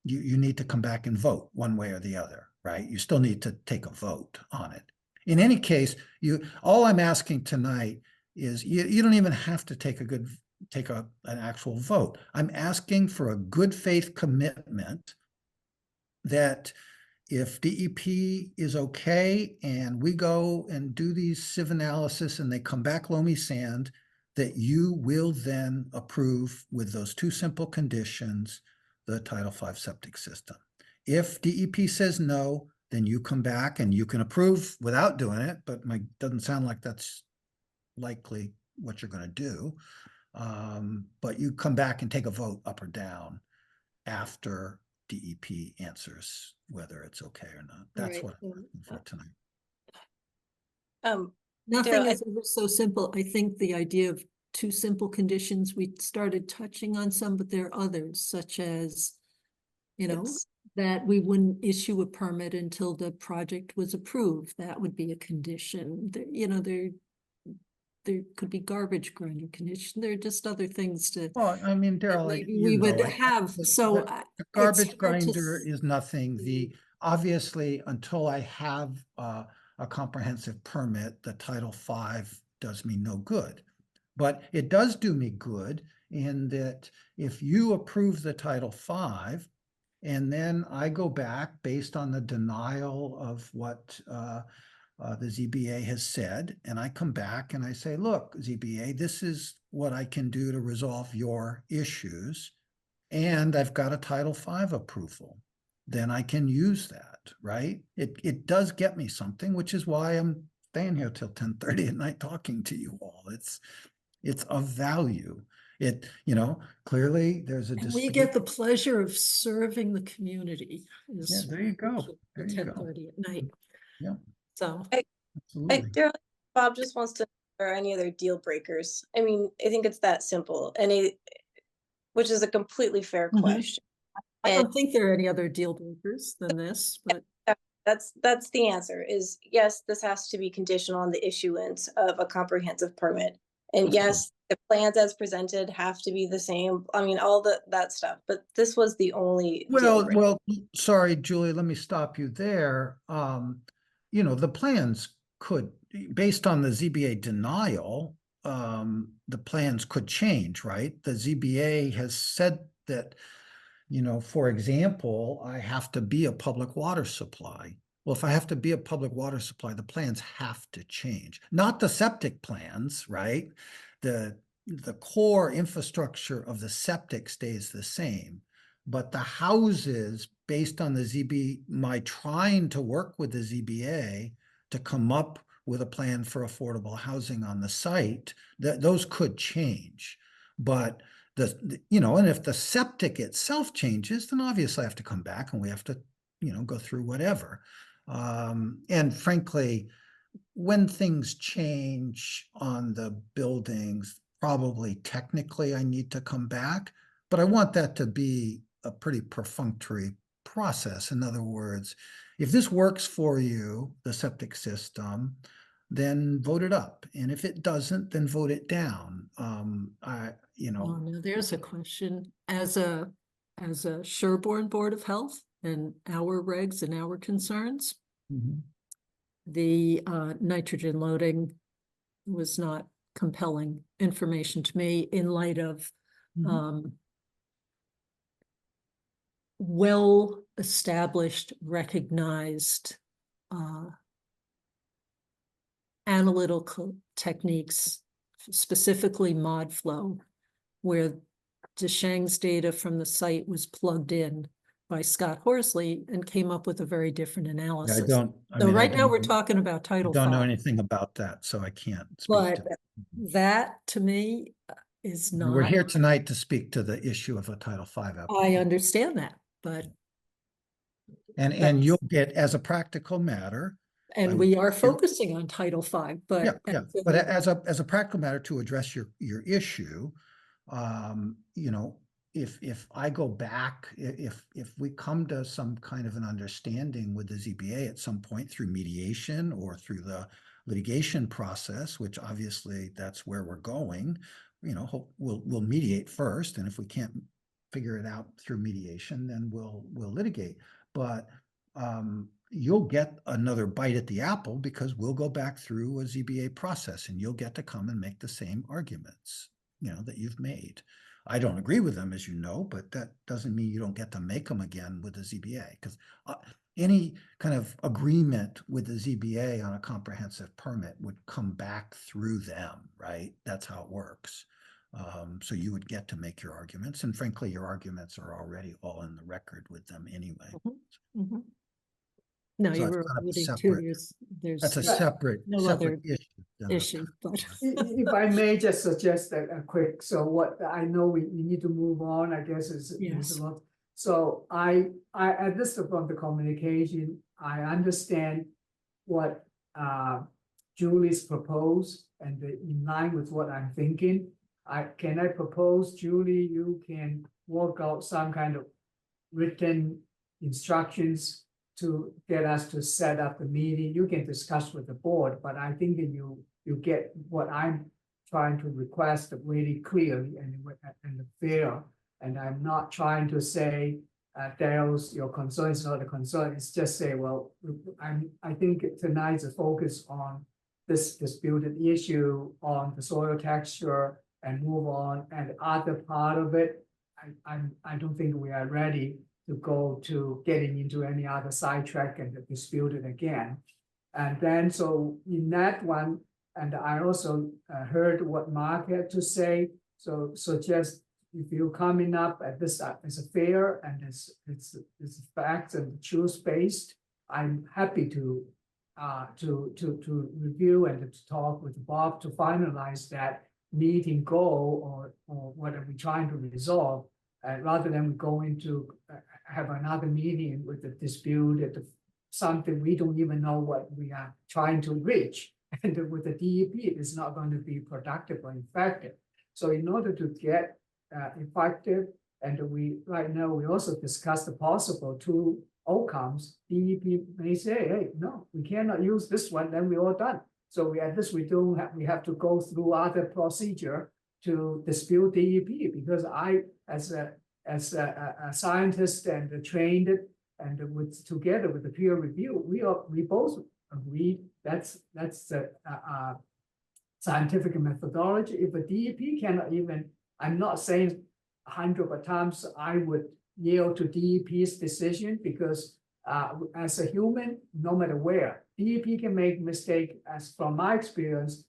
You need to come back and vote one way or the other, right? You still need to take a vote on it. In any case, all I'm asking tonight is you don't even have to take an actual vote. I'm asking for a good faith commitment that if DEP is okay and we go and do these sieve analysis and they come back loamy sand, that you will then approve with those two simple conditions the Title V septic system. If DEP says no, then you come back and you can approve without doing it, but doesn't sound like that's likely what you're going to do. But you come back and take a vote up or down after DEP answers whether it's okay or not. That's what I'm looking for tonight. Nothing Daryl, is ever so simple. I think the idea of two simple conditions, we started touching on some, but there are others, such as, that we wouldn't issue a permit until the project was approved. That would be a condition. There could be garbage grinder condition. There are just other things to. Well, I mean, Daryl, we would have. So the garbage grinder is nothing. Obviously, until I have a comprehensive permit, the Title V does me no good. But it does do me good in that if you approve the Title V, and then I go back based on the denial of what the ZBA has said, and I come back and I say, look, ZBA, this is what I can do to resolve your issues, and I've got a Title V approval, then I can use that, right? It does get me something, which is why I'm staying here till 10:30 at night talking to you all. It's of value. It, clearly there's a And we dispute. get the pleasure of serving the community. Yeah, there you go. There you go. 10:30 at night. Yeah. So. Absolutely. Bob just wants to know if there are any other deal breakers. I mean, I think it's that simple, which is a completely fair question. I don't think there are any other deal breakers than this, but that's the answer is yes, this has to be conditional on the issuance of a comprehensive permit. And yes, the plans as presented have to be the same. I mean, all that stuff, but this was the only deal breaker. Well, sorry, Julie, let me stop you there. The plans could, based on the ZBA denial, the plans could change, right? The ZBA has said that, for example, I have to be a public water supply. Well, if I have to be a public water supply, the plans have to change. Not the septic plans, right? The core infrastructure of the septic stays the same, but the houses, based on the my trying to work with the ZBA to come up with a plan for affordable housing on the site, those could change. But and if the septic itself changes, then obviously I have to come back and we have to, go through whatever. And frankly, when things change on the buildings, probably technically I need to come back, but I want that to be a pretty perfunctory process. In other words, if this works for you, the septic system, then vote it up. And if it doesn't, then vote it down. Oh, no, there's a question. As a Sherborn Board of Health and our regs and our concerns, the nitrogen loading was not compelling information to me in light of well-established, recognized analytical techniques, specifically mod flow, where Deshang's data from the site was plugged in by Scott Horsley and came up with a very different analysis. Right now we're talking about Title V. I don't know anything about that, so I can't speak But to it. that to me is not. We're here tonight to speak to the issue of a Title V application. I understand that, but. And you'll get, as a practical matter. And we are focusing on Title V, but. Yeah. But as a practical matter, to address your issue, if I go back, if we come to some kind of an understanding with the ZBA at some point through mediation or through the litigation process, which obviously that's where we're going, we'll mediate first. And if we can't figure it out through mediation, then we'll litigate. But you'll get another bite at the apple because we'll go back through a ZBA process and you'll get to come and make the same arguments, that you've made. I don't agree with them, as you know, but that doesn't mean you don't get to make them again with the ZBA, because any kind of agreement with the ZBA on a comprehensive permit would come back through them, right? That's how it works. So you would get to make your arguments, and frankly, your arguments are already all in the record with them anyway. No, So you it's were kind of a alluding to separate- there's. That's a separate other issue. issue, but. If I may just suggest a quick, so what, I know we need to move on, I guess is Yes. a lot. So I at this from the communication, I understand what Julie's proposed and in line with what I'm thinking. Can I propose, Julie, you can work out some kind of written instructions to get us to set up the meeting. You can discuss with the board, but I think that you get what I'm trying to request really clearly and fair. And I'm not trying to say, Daryl's, your concern is not a concern. It's just say, well, I think tonight's a focus on this disputed issue on the soil texture and move on. And the other part of it, I don't think we are ready to go to getting into any other sidetrack and dispute it again. And then, so in that one, and I also heard what Mark had to say. So just if you're coming up at this as a fair and it's facts and truth based, I'm happy to review and to talk with Bob to finalize that meeting goal or what are we trying to resolve, rather than go into have another meeting with the dispute at something we don't even know what we are trying to reach. And with the DEP, it's not going to be productive or effective. So in order to get effective, and right now we also discuss the possible two outcomes. DEP may say, hey, no, we cannot use this one, then we're all done. So we have to go through other procedure to dispute DEP, because I, as a scientist and trained it, and together with the peer review, we both agreed that's the scientific methodology. If a DEP cannot even, I'm not saying 100 times I would yield to DEP's decision, because as a human, no matter where, DEP can make mistake. As from my experience,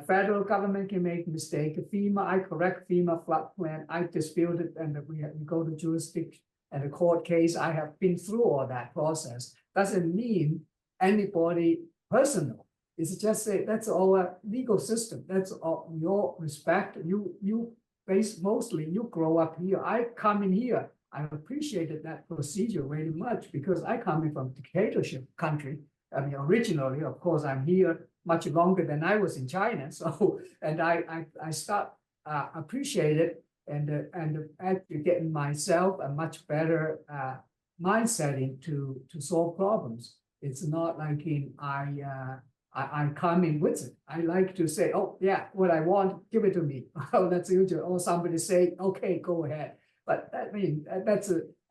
federal government can make mistake. FEMA, I correct FEMA flood plan, I dispute it, and we go to jurisdiction and the court case. I have been through all that process. Doesn't mean anybody personal. It's just say that's our legal system. That's all we all respect. You mostly you grow up here. I come in here. I appreciated that procedure very much, because I come in from dictatorship country. I mean, originally, of course, I'm here much longer than I was in China. So, and I start appreciate it, and actually getting myself a much better mindset to solve problems. It's not like I come in with it. I like to say, oh yeah, what I want, give it to me. Oh, that's usual. Or somebody say, okay, go ahead. But I mean,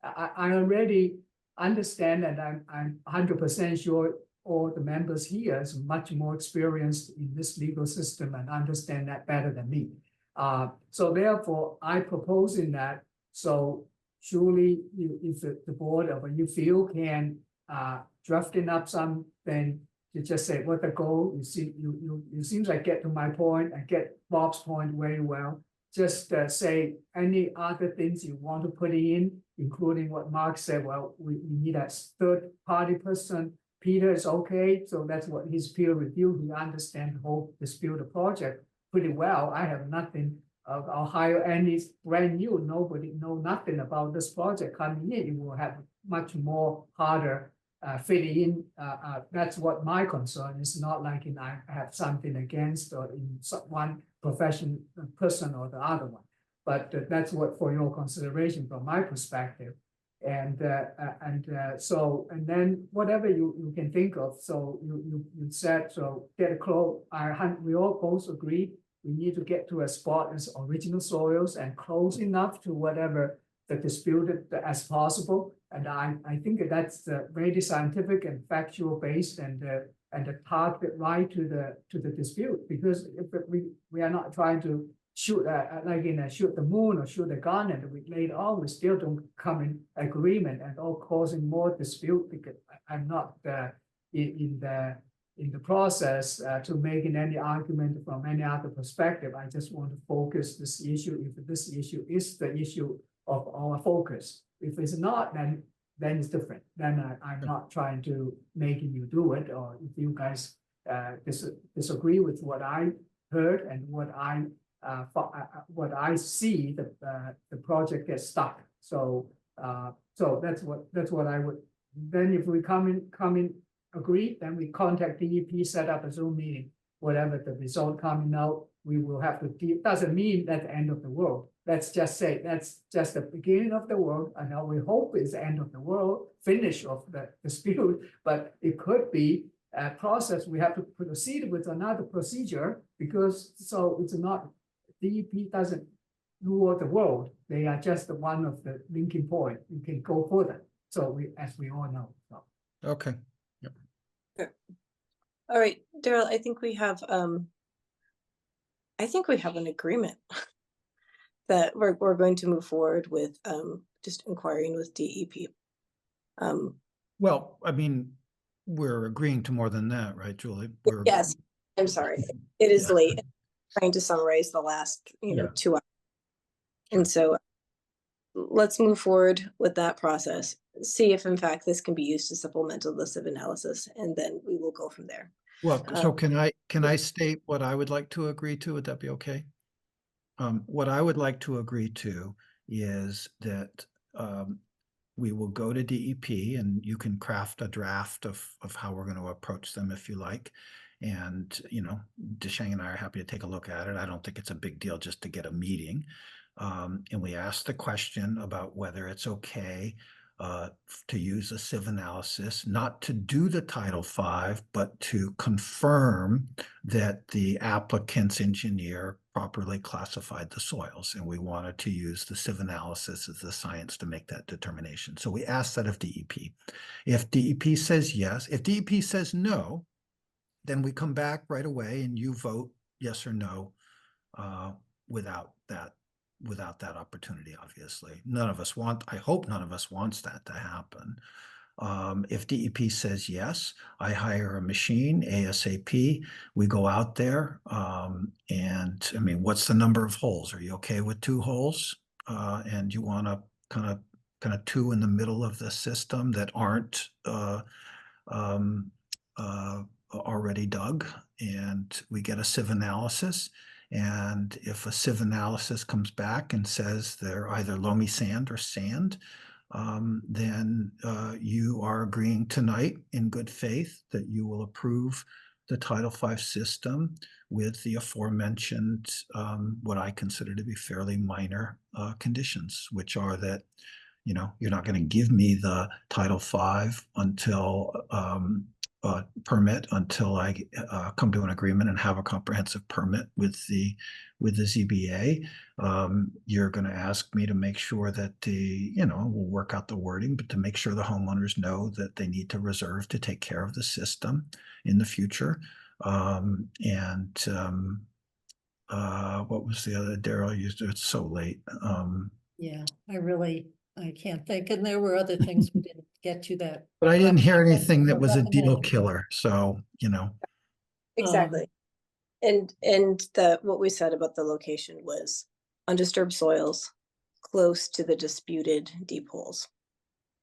I already understand, and I'm 100% sure all the members here is much more experienced in this legal system and understand that better than me. So therefore, I propose in that. So surely, if the board or you feel can drafting up something to just say what the goal. You seems like get to my point. I get Bob's point very well. Just say any other things you want to put in, including what Mark said. Well, we need a third party person. Peter is okay, so that's what his peer review. He understands the whole dispute project pretty well. I have nothing. I'll hire any brand new. Nobody know nothing about this project coming in. It will have much more harder fitting in. That's what my concern is. Not like I have something against or in one person or the other one, but that's what for your consideration from my perspective. And then whatever you can think of. So you said, so get a close. We all both agree we need to get to a spot as original soils and close enough to whatever the disputed as possible. And I think that's very scientific and factual based, and the target right to the dispute. Because if we are not trying to shoot shoot the moon or shoot the gun, and later on we still don't come in agreement and all causing more dispute, because I'm not in the process to making any argument from any other perspective. I just want to focus this issue. If this issue is the issue of our focus, if it's not, then it's different. Then I'm not trying to making you do it, or if you guys disagree with what I heard and what I see, the project gets stuck. So that's what I would. Then if we come in agree, then we contact DEP, set up a Zoom meeting. Whatever the result coming out, we will have to deal. Doesn't mean that's the end of the world. Let's just say that's just the beginning of the world. I know we hope it's the end of the world, finish of the dispute, but it could be a process. We have to proceed with another procedure, because so it's not, DEP doesn't rule the world. They are just one of the linking point. You can go further. So as we all know. So. Okay. All right, Daryl, I think we have an agreement that we're going to move forward with just inquiring with DEP. Well, I mean, we're agreeing to more than that, right, Julie? Yes, I'm sorry. It is Yeah. late. I'm trying to summarize the last, Yeah. 2 hours. And so let's move forward with that process. See if in fact this can be used to supplement a list of analysis, and then we will go from there. Well, so can I state what I would like to agree to? Would that be okay? What I would like to agree to is that we will go to DEP, and you can craft a draft of how we're going to approach them if you like. And, Deshang and I are happy to take a look at it. I don't think it's a big deal just to get a meeting. And we asked the question about whether it's okay to use a sieve analysis, not to do the Title V, but to confirm that the applicant's engineer properly classified the soils. And we wanted to use the sieve analysis as the science to make that determination. So we asked that of DEP. If DEP says yes, if DEP says no, then we come back right away and you vote yes or no without that opportunity, obviously. I hope none of us wants that to happen. If DEP says yes, I hire a machine ASAP. We go out there, and I mean, what's the number of holes? Are you okay with 2 holes? And you want to kind of 2 in the middle of the system that aren't already dug, and we get a sieve analysis. And if a sieve analysis comes back and says they're either loamy sand or sand, then you are agreeing tonight in good faith that you will approve the Title V system with the aforementioned, what I consider to be fairly minor conditions, which are that, you're not going to give me the Title V until permit until I come to an agreement and have a comprehensive permit with the ZBA. You're going to ask me to make sure that we'll work out the wording, but to make sure the homeowners know that they need to reserve to take care of the system in the future. What was the other, Daryl used it? It's so late. Yeah, I can't think. And there were other things we didn't get to that. But I didn't hear anything that was a deal killer. So, Exactly. And what we said about the location was undisturbed soils close to the disputed deep holes.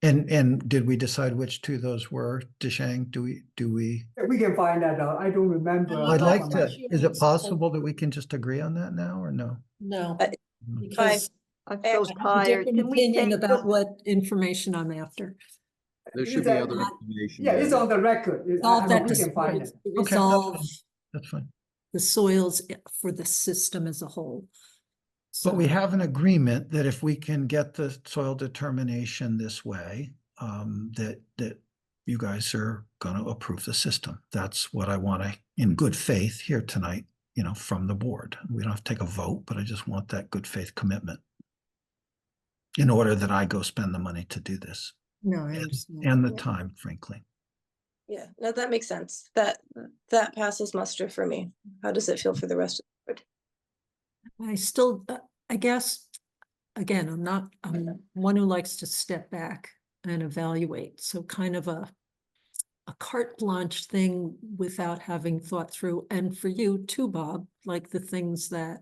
And did we decide which 2 those were, Deshang? Do we? We can find that out. I don't remember. I'd like to, is it possible that we can just agree on that now or no? No, No. because I'm I so have a tired. different Can we opinion take about just, what information I'm after. There should be other information. Yeah, it's on the record. Resolve that We can find dispute, it. Okay, resolve that's fine. the soils for the system as a whole. But we So, have an agreement that if we can get the soil determination this way, that you guys are going to approve the system. That's what I want to, in good faith, here tonight, from the board. We don't have to take a vote, but I just want that good faith commitment in order that I go spend the money to do this. no, I understand. And the time, frankly. Yeah, no, that makes sense. That passes muster for me. How does it feel for the rest of the board? I still, I guess, again, I'm one who likes to step back and evaluate. So kind of a carte blanche thing without having thought through. And for you too, Bob, like the things that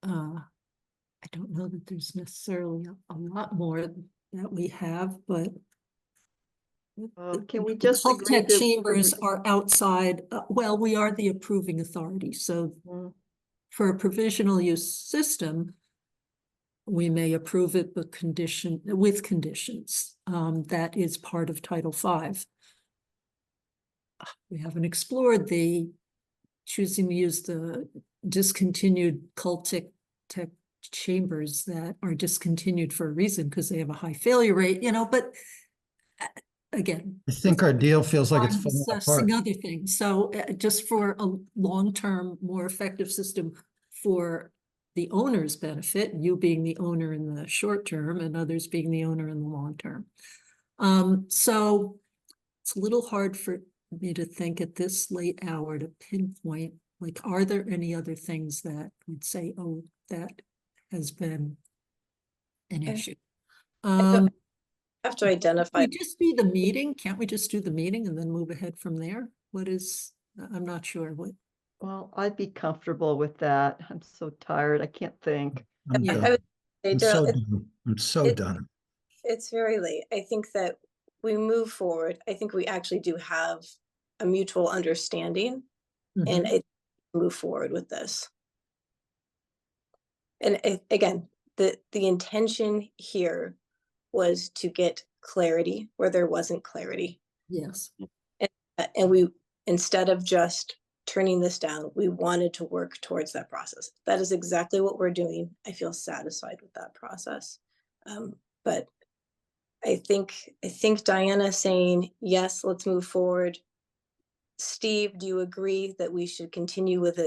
I don't know that there's necessarily a lot more that we have, but can we the just agree Caltech chambers are outside, well, we are the approving authority. So for a provisional use system, we may approve it with conditions. That is part of Title V. We haven't explored the choosing to use the discontinued Caltech chambers that are discontinued for a reason because they have a high failure rate, but again, I think our deal feels like it's falling apart. assessing other things. So just for a long-term, more effective system for the owner's benefit, you being the owner in the short term and others being the owner in the long term. So it's a little hard for me to think at this late hour to pinpoint, like, are there any other things that would say, oh, that has been an Okay. issue? Have to identify. We just do the meeting? Can't we just do the meeting and then move ahead from there? What is, I'm not sure what. Well, I'd be comfortable with that. I'm so tired. I can't think. I'm Yeah. done. I would say, I'm Daryl, so it- done. I'm so it- done. it's very late. I think that we move forward. I think we actually do have a mutual understanding, and Mhm. I move forward with this. And again, the intention here was to get clarity where there wasn't clarity. Yes. And we, instead of just turning this down, we wanted to work towards that process. That is exactly what we're doing. I feel satisfied with that process. But I think Diana saying, yes, let's move forward. Steve, do you agree that we should continue with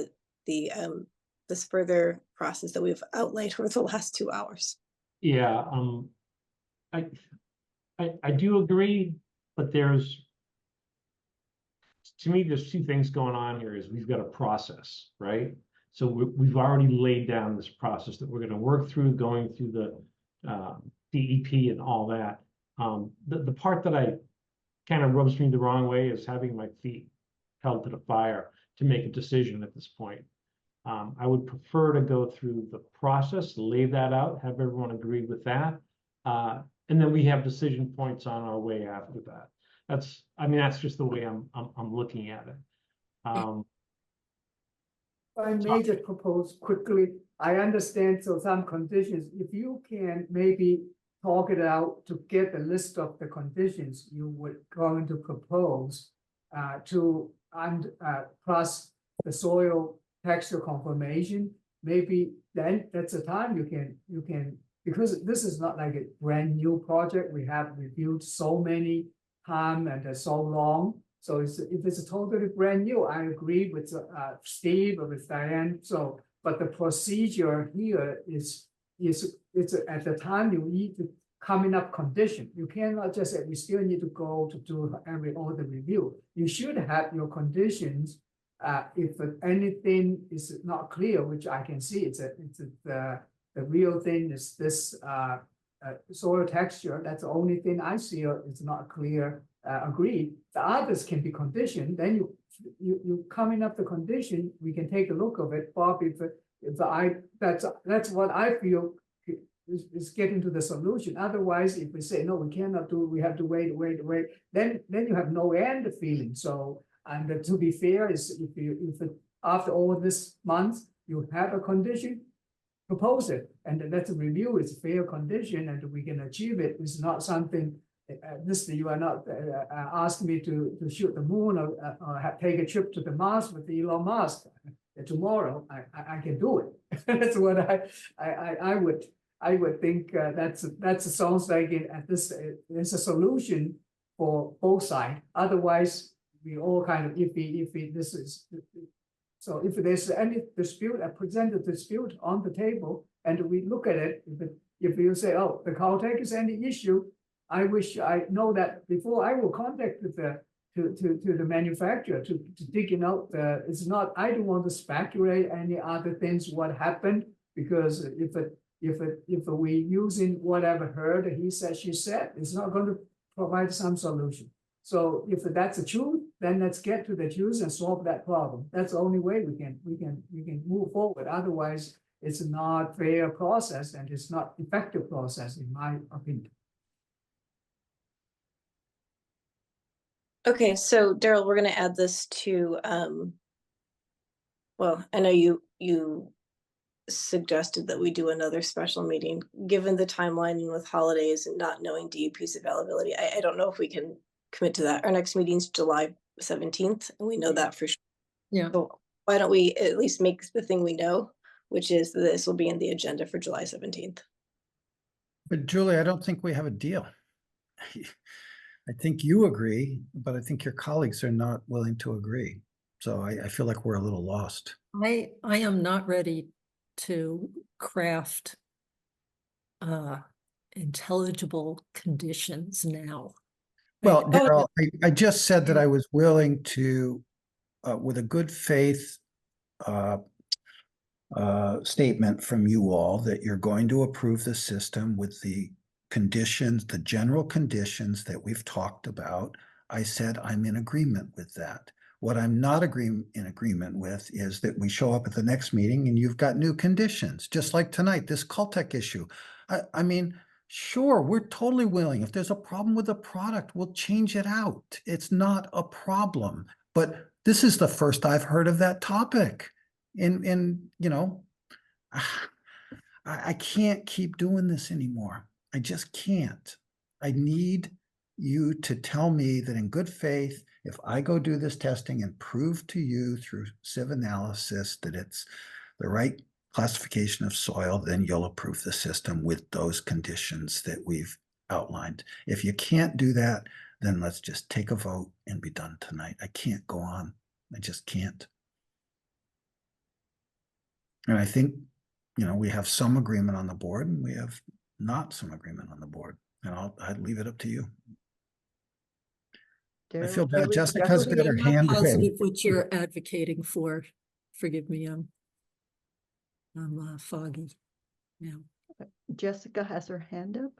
this further process that we've outlined over the last 2 hours? Yeah, I do agree, but to me, there's two things going on here. Is we've got a process, right? So we've already laid down this process that we're going to work through, going through the DEP and all that. The part that I kind of rubs me the wrong way is having my feet held to the fire to make a decision at this point. I would prefer to go through the process, lay that out, have everyone agree with that, and then we have decision points on our way after that. That's just the way I'm looking at it. I may just propose quickly. I understand so some conditions, if you can maybe talk it out to get a list of the conditions you would going to propose to plus the soil texture confirmation, maybe then that's the time you can because this is not like a brand new project. We have reviewed so many time and so long. So if it's totally brand new, I agree with Steve or with Diane. So, but the procedure here is it's at the time you need to coming up condition. You cannot just say we still need to go to do all the review. You should have your conditions. If anything is not clear, which I can see, the real thing is this soil texture. That's the only thing I see is not clear. Agreed. The others can be conditioned. Then you coming up the condition. We can take a look of it, Bob. That's what I feel is getting to the solution. Otherwise, if we say no, we cannot do. We have to wait. Then you have no end feeling. So, and to be fair, is if after all this month you have a condition, propose it, and that's a review. It's a fair condition, and we can achieve it. It's not something. You are not asking me to shoot the moon or take a trip to the Mars with Elon Musk tomorrow. I can do it. That's what I would think. That sounds like it's a solution for both sides. Otherwise, we all kind of if this is. So if there's any dispute, I present the dispute on the table, and we look at it. If you say, oh, the Caltech is any issue, I wish I know that before I will contact the manufacturer to dig out it's not, I don't want to speculate any other things what happened, because if we using whatever heard, he said, she said, it's not going to provide some solution. So if that's the truth, then let's get to the truth and solve that problem. That's the only way we can move forward. Otherwise, it's not fair process and it's not effective process, in my opinion. Okay, so Daryl, we're going to add this to, well, I know you suggested that we do another special meeting. Given the timeline and with holidays and not knowing DEP's availability, I don't know if we can commit to that. Our next meeting's July 17th, and we know that for sure. Yeah. So why don't we at least make the thing we know, which is that this will be in the agenda for July 17th. But Julie, I don't think we have a deal. I think you agree, but I think your colleagues are not willing to agree. So I feel like we're a little lost. I am not ready to craft intelligible conditions now. Well, Oh, Daryl, I just said that I was willing to, with a good faith statement from you all that you're going to approve the system with the conditions, the general conditions that we've talked about. I said I'm in agreement with that. What I'm not in agreement with is that we show up at the next meeting and you've got new conditions, just like tonight, this Caltech issue. I mean, sure, we're totally willing. If there's a problem with the product, we'll change it out. It's not a problem. But this is the first I've heard of that topic. And you know, I can't keep doing this anymore. I just can't. I need you to tell me that in good faith, if I go do this testing and prove to you through sieve analysis that it's the right classification of soil, then you'll approve the system with those conditions that we've outlined. If you can't do that, then let's just take a vote and be done tonight. I can't go on. I just can't. And I think, you know, we have some agreement on the board and we have not some agreement on the board. And I'd leave it up to you. I feel bad. Jessica's got her hand I'm not raised. positive what you're advocating for. Forgive me, I'm foggy now. Jessica has her hand up.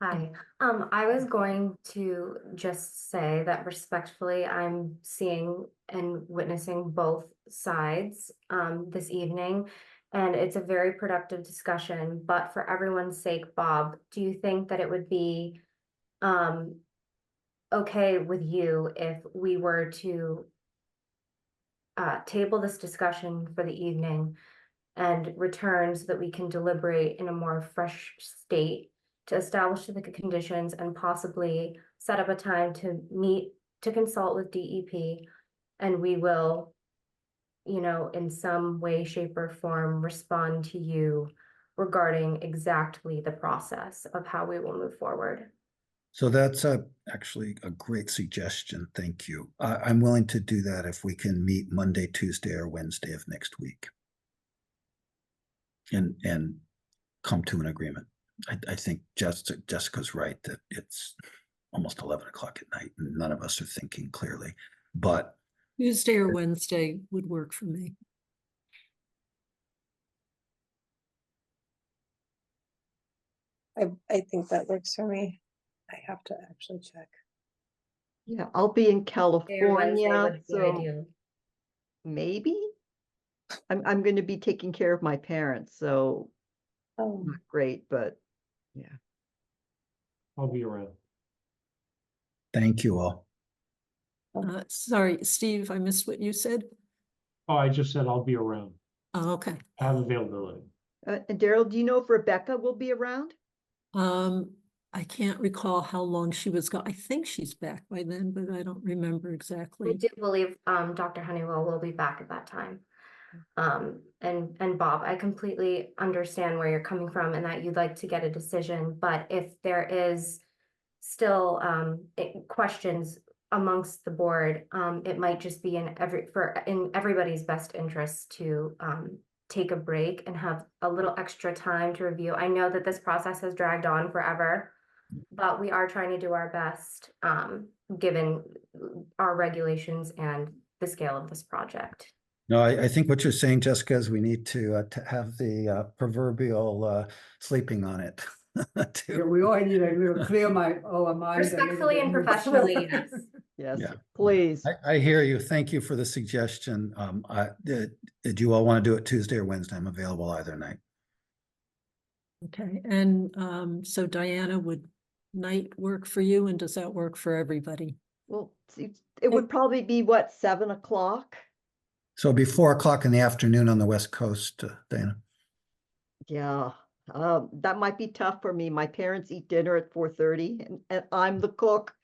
Hi, I was going to just say that respectfully, I'm seeing and witnessing both sides this evening. And it's a very productive discussion, but for everyone's sake, Bob, do you think that it would be okay with you if we were to table this discussion for the evening and return so that we can deliberate in a more fresh state to establish the conditions and possibly set up a time to meet, to consult with DEP, and we will, you know, in some way, shape, or form, respond to you regarding exactly the process of how we will move forward. So that's actually a great suggestion. Thank you. I'm willing to do that if we can meet Monday, Tuesday, or Wednesday of next week. And come to an agreement. I think Jessica's right that it's almost 11 o'clock at night and none of us are thinking clearly. But Tuesday or Wednesday would work for me. I think that works for me. I have to actually check. Yeah, I'll be in Wednesday California, would be so ideal. maybe. I'm going to be taking care of my parents, so Oh, not great, but yeah. I'll be around. thank you all. Sorry, Steve, I missed what you said. Oh, I just said I'll be around. Oh, okay. I have availability. And Daryl, do you know if Rebecca will be around? I can't recall how long she was gone. I think she's back by then, but I don't remember I exactly. do believe Dr. Honeywell will be back at that time. And Bob, I completely understand where you're coming from and that you'd like to get a decision, but if there is still questions amongst the board, it might just be in everybody's best interest to take a break and have a little extra time to review. I know that this process has dragged on forever, but we are trying to do our best given our regulations and the scale of this project. No, I think what you're saying, Jessica, is we need to have the proverbial sleeping on it. Yeah, we all need a little clear our minds. Respectfully and professionally, yes. Yes, Yeah. please. I hear you. Thank you for the suggestion. Did you all want to do it Tuesday or Wednesday? I'm available either night. Okay, and so Diana, would night work for you, and does that work for everybody? Well, it would probably be what, 7 o'clock? So it'll be 4 o'clock in the afternoon on the West Coast, Dana. Yeah, that might be tough for me. My parents eat dinner at 4:30 and I'm the cook.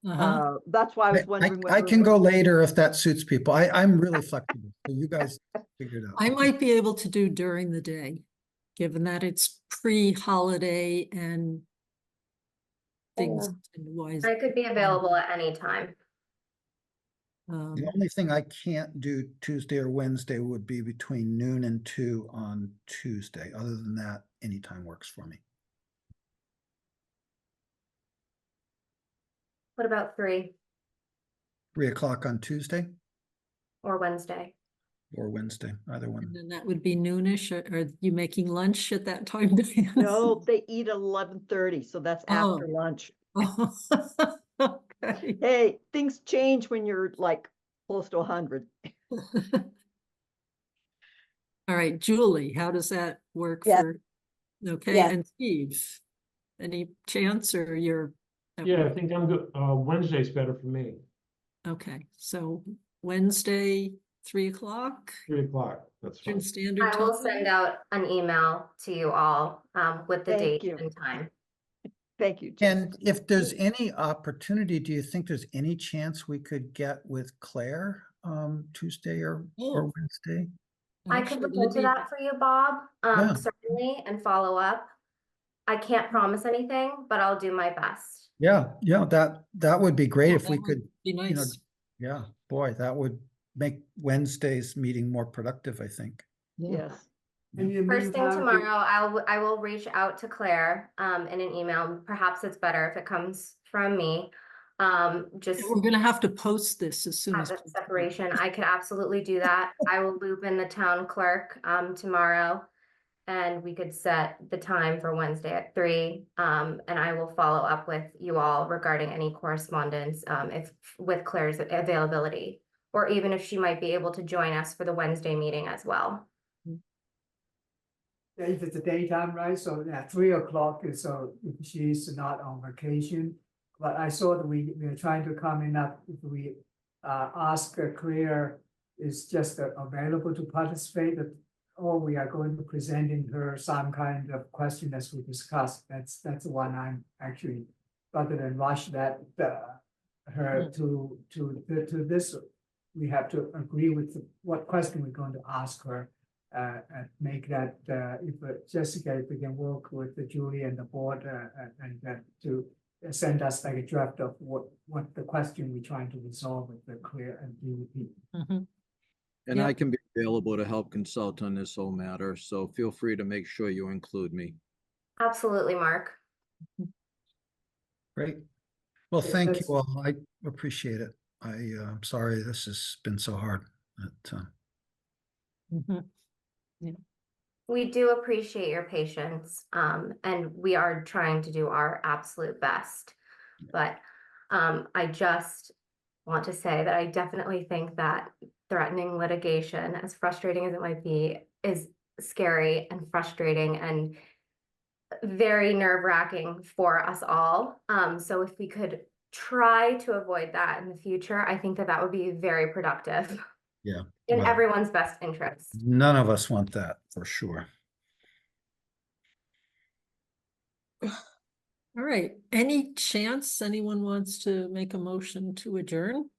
That's why I was wondering. I can go later if that suits people. I'm really flexible. So you guys figure it out. I might be able to do during the day, given that it's pre-holiday and things wise. I could be available at any time. The only thing I can't do Tuesday or Wednesday would be between noon and 2 on Tuesday. Other than that, anytime works for me. What about 3 3 o'clock on Tuesday or Wednesday? or Wednesday, either one. And then that would be noonish. Are you making lunch at that time, Diana? No, they eat at 11:30, so that's after Oh. lunch. Oh, okay. Hey, things change when you're like close to 100. All right, Julie, how does that work Yeah. for, okay, Yeah. and Steve? Any chance or you're? Yeah, I think I'm good. Wednesday's better for me. Okay, so Wednesday, 3 o'clock, 3 o'clock, that's Eastern fine. Standard I will Time? send out an email to you all with the Thank date you. and time. Thank you, Jen. And if there's any opportunity, do you think there's any chance we could get with Claire Tuesday or Oh. Wednesday? I could Actually, look that'd into be- that for you, Bob, Yeah. certainly, and follow up. I can't promise anything, but I'll do my best. Yeah, that would be great Yeah, if we that would could, be you know, nice. yeah, boy, that would make Wednesday's meeting more productive, I think. Yes. In the First thing meantime, tomorrow, I will reach out to Claire in an email. Perhaps it's better if it comes from me. Just We're gonna have to post this as soon as. that separation. I could absolutely do that. I will loop in the town clerk tomorrow, and we could set the time for Wednesday at 3. And I will follow up with you all regarding any correspondence if with Claire's availability, or even if she might be able to join us for the Wednesday meeting as well. if it's a daytime, right, so at 3 o'clock, so if she's not on vacation. But I saw that we're trying to come in up, if we ask Claire is just available to participate, or we are going to presenting her some kind of question as we discussed. That's the one I'm actually, rather than rush that her to this, we have to agree with what question we're going to ask her. And make that if Jessica, if we can work with the Julie and the board and to send us like a draft of what the question we're trying to resolve with the Claire and DEP. Mhm. And Yeah. I can be available to help consult on this whole matter, so feel free to make sure you include me. Absolutely, Mark. Great. Well, thank you That's- all. I appreciate it. I'm sorry this has been so hard. But, Mhm. We do appreciate your patience, and we are trying to do our absolute best. But I just want to say that I definitely think that threatening litigation, as frustrating as it might be, is scary and frustrating and very nerve-wracking for us all. So if we could try to avoid that in the future, I think that would be very productive yeah. in well, everyone's best interest. none of us want that for sure. All right, any chance anyone wants to make a motion to adjourn?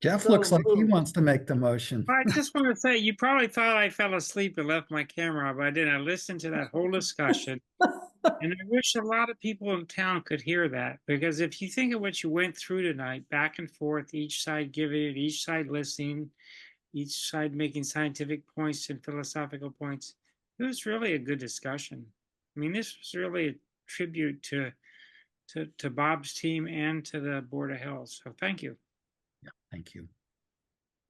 Jeff So looks like he moved. wants to make the motion. I just want to say, you probably thought I fell asleep and left my camera, but I didn't. I listened to that whole discussion. And I wish a lot of people in town could hear that, because if you think of what you went through tonight, back and forth, each side giving it, each side listening, each side making scientific points and philosophical points, it was really a good discussion. I mean, this was really a tribute to Bob's team and to the Board of Health. So thank you. Yeah, thank you.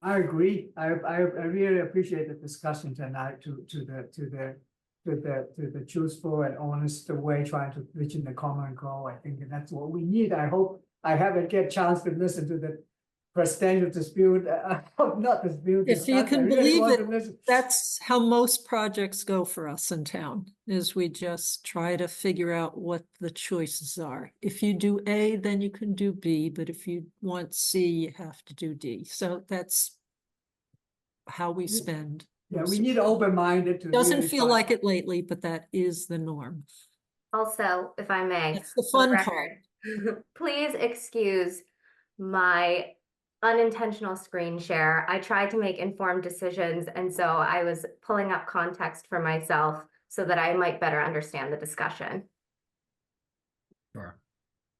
I agree. I really appreciate the discussion tonight to the truthful and honest way trying to reach in the common goal. I think that's what we need. I hope I haven't get chance to listen to the presidential dispute, not dispute. If you discussion. I can really believe want it, to listen. that's how most projects go for us in town, is we just try to figure out what the choices are. If you do A, then you can do B, but if you want C, you have to do D. So that's how we spend. Yeah, most we of need the time. open-minded to. Doesn't really feel try. like it lately, but that is the norm. Also, if I may, That's the for the fun part. record, please excuse my unintentional screen share. I tried to make informed decisions, and so I was pulling up context for myself so that I might better understand the discussion. Sure.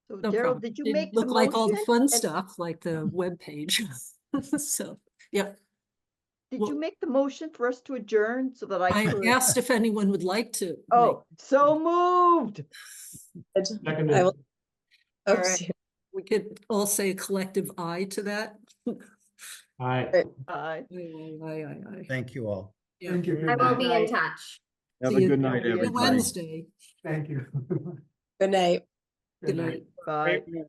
So No Daryl, problem. did you Didn't make the look like all the motion? fun And stuff, like the web page. So, yeah, did well- you make the motion for us to adjourn so that I I could? asked if anyone would like to. Oh, so moved. I Seconded. will All Oh, right. We could all say a collective aye to that. Aye. Aye. Aye. Thank you all. Yeah. Thank you. I will Good be in night. touch. Have See a you- good night, see you everybody. Wednesday. Thank you. good night. Good night. Bye. Great move.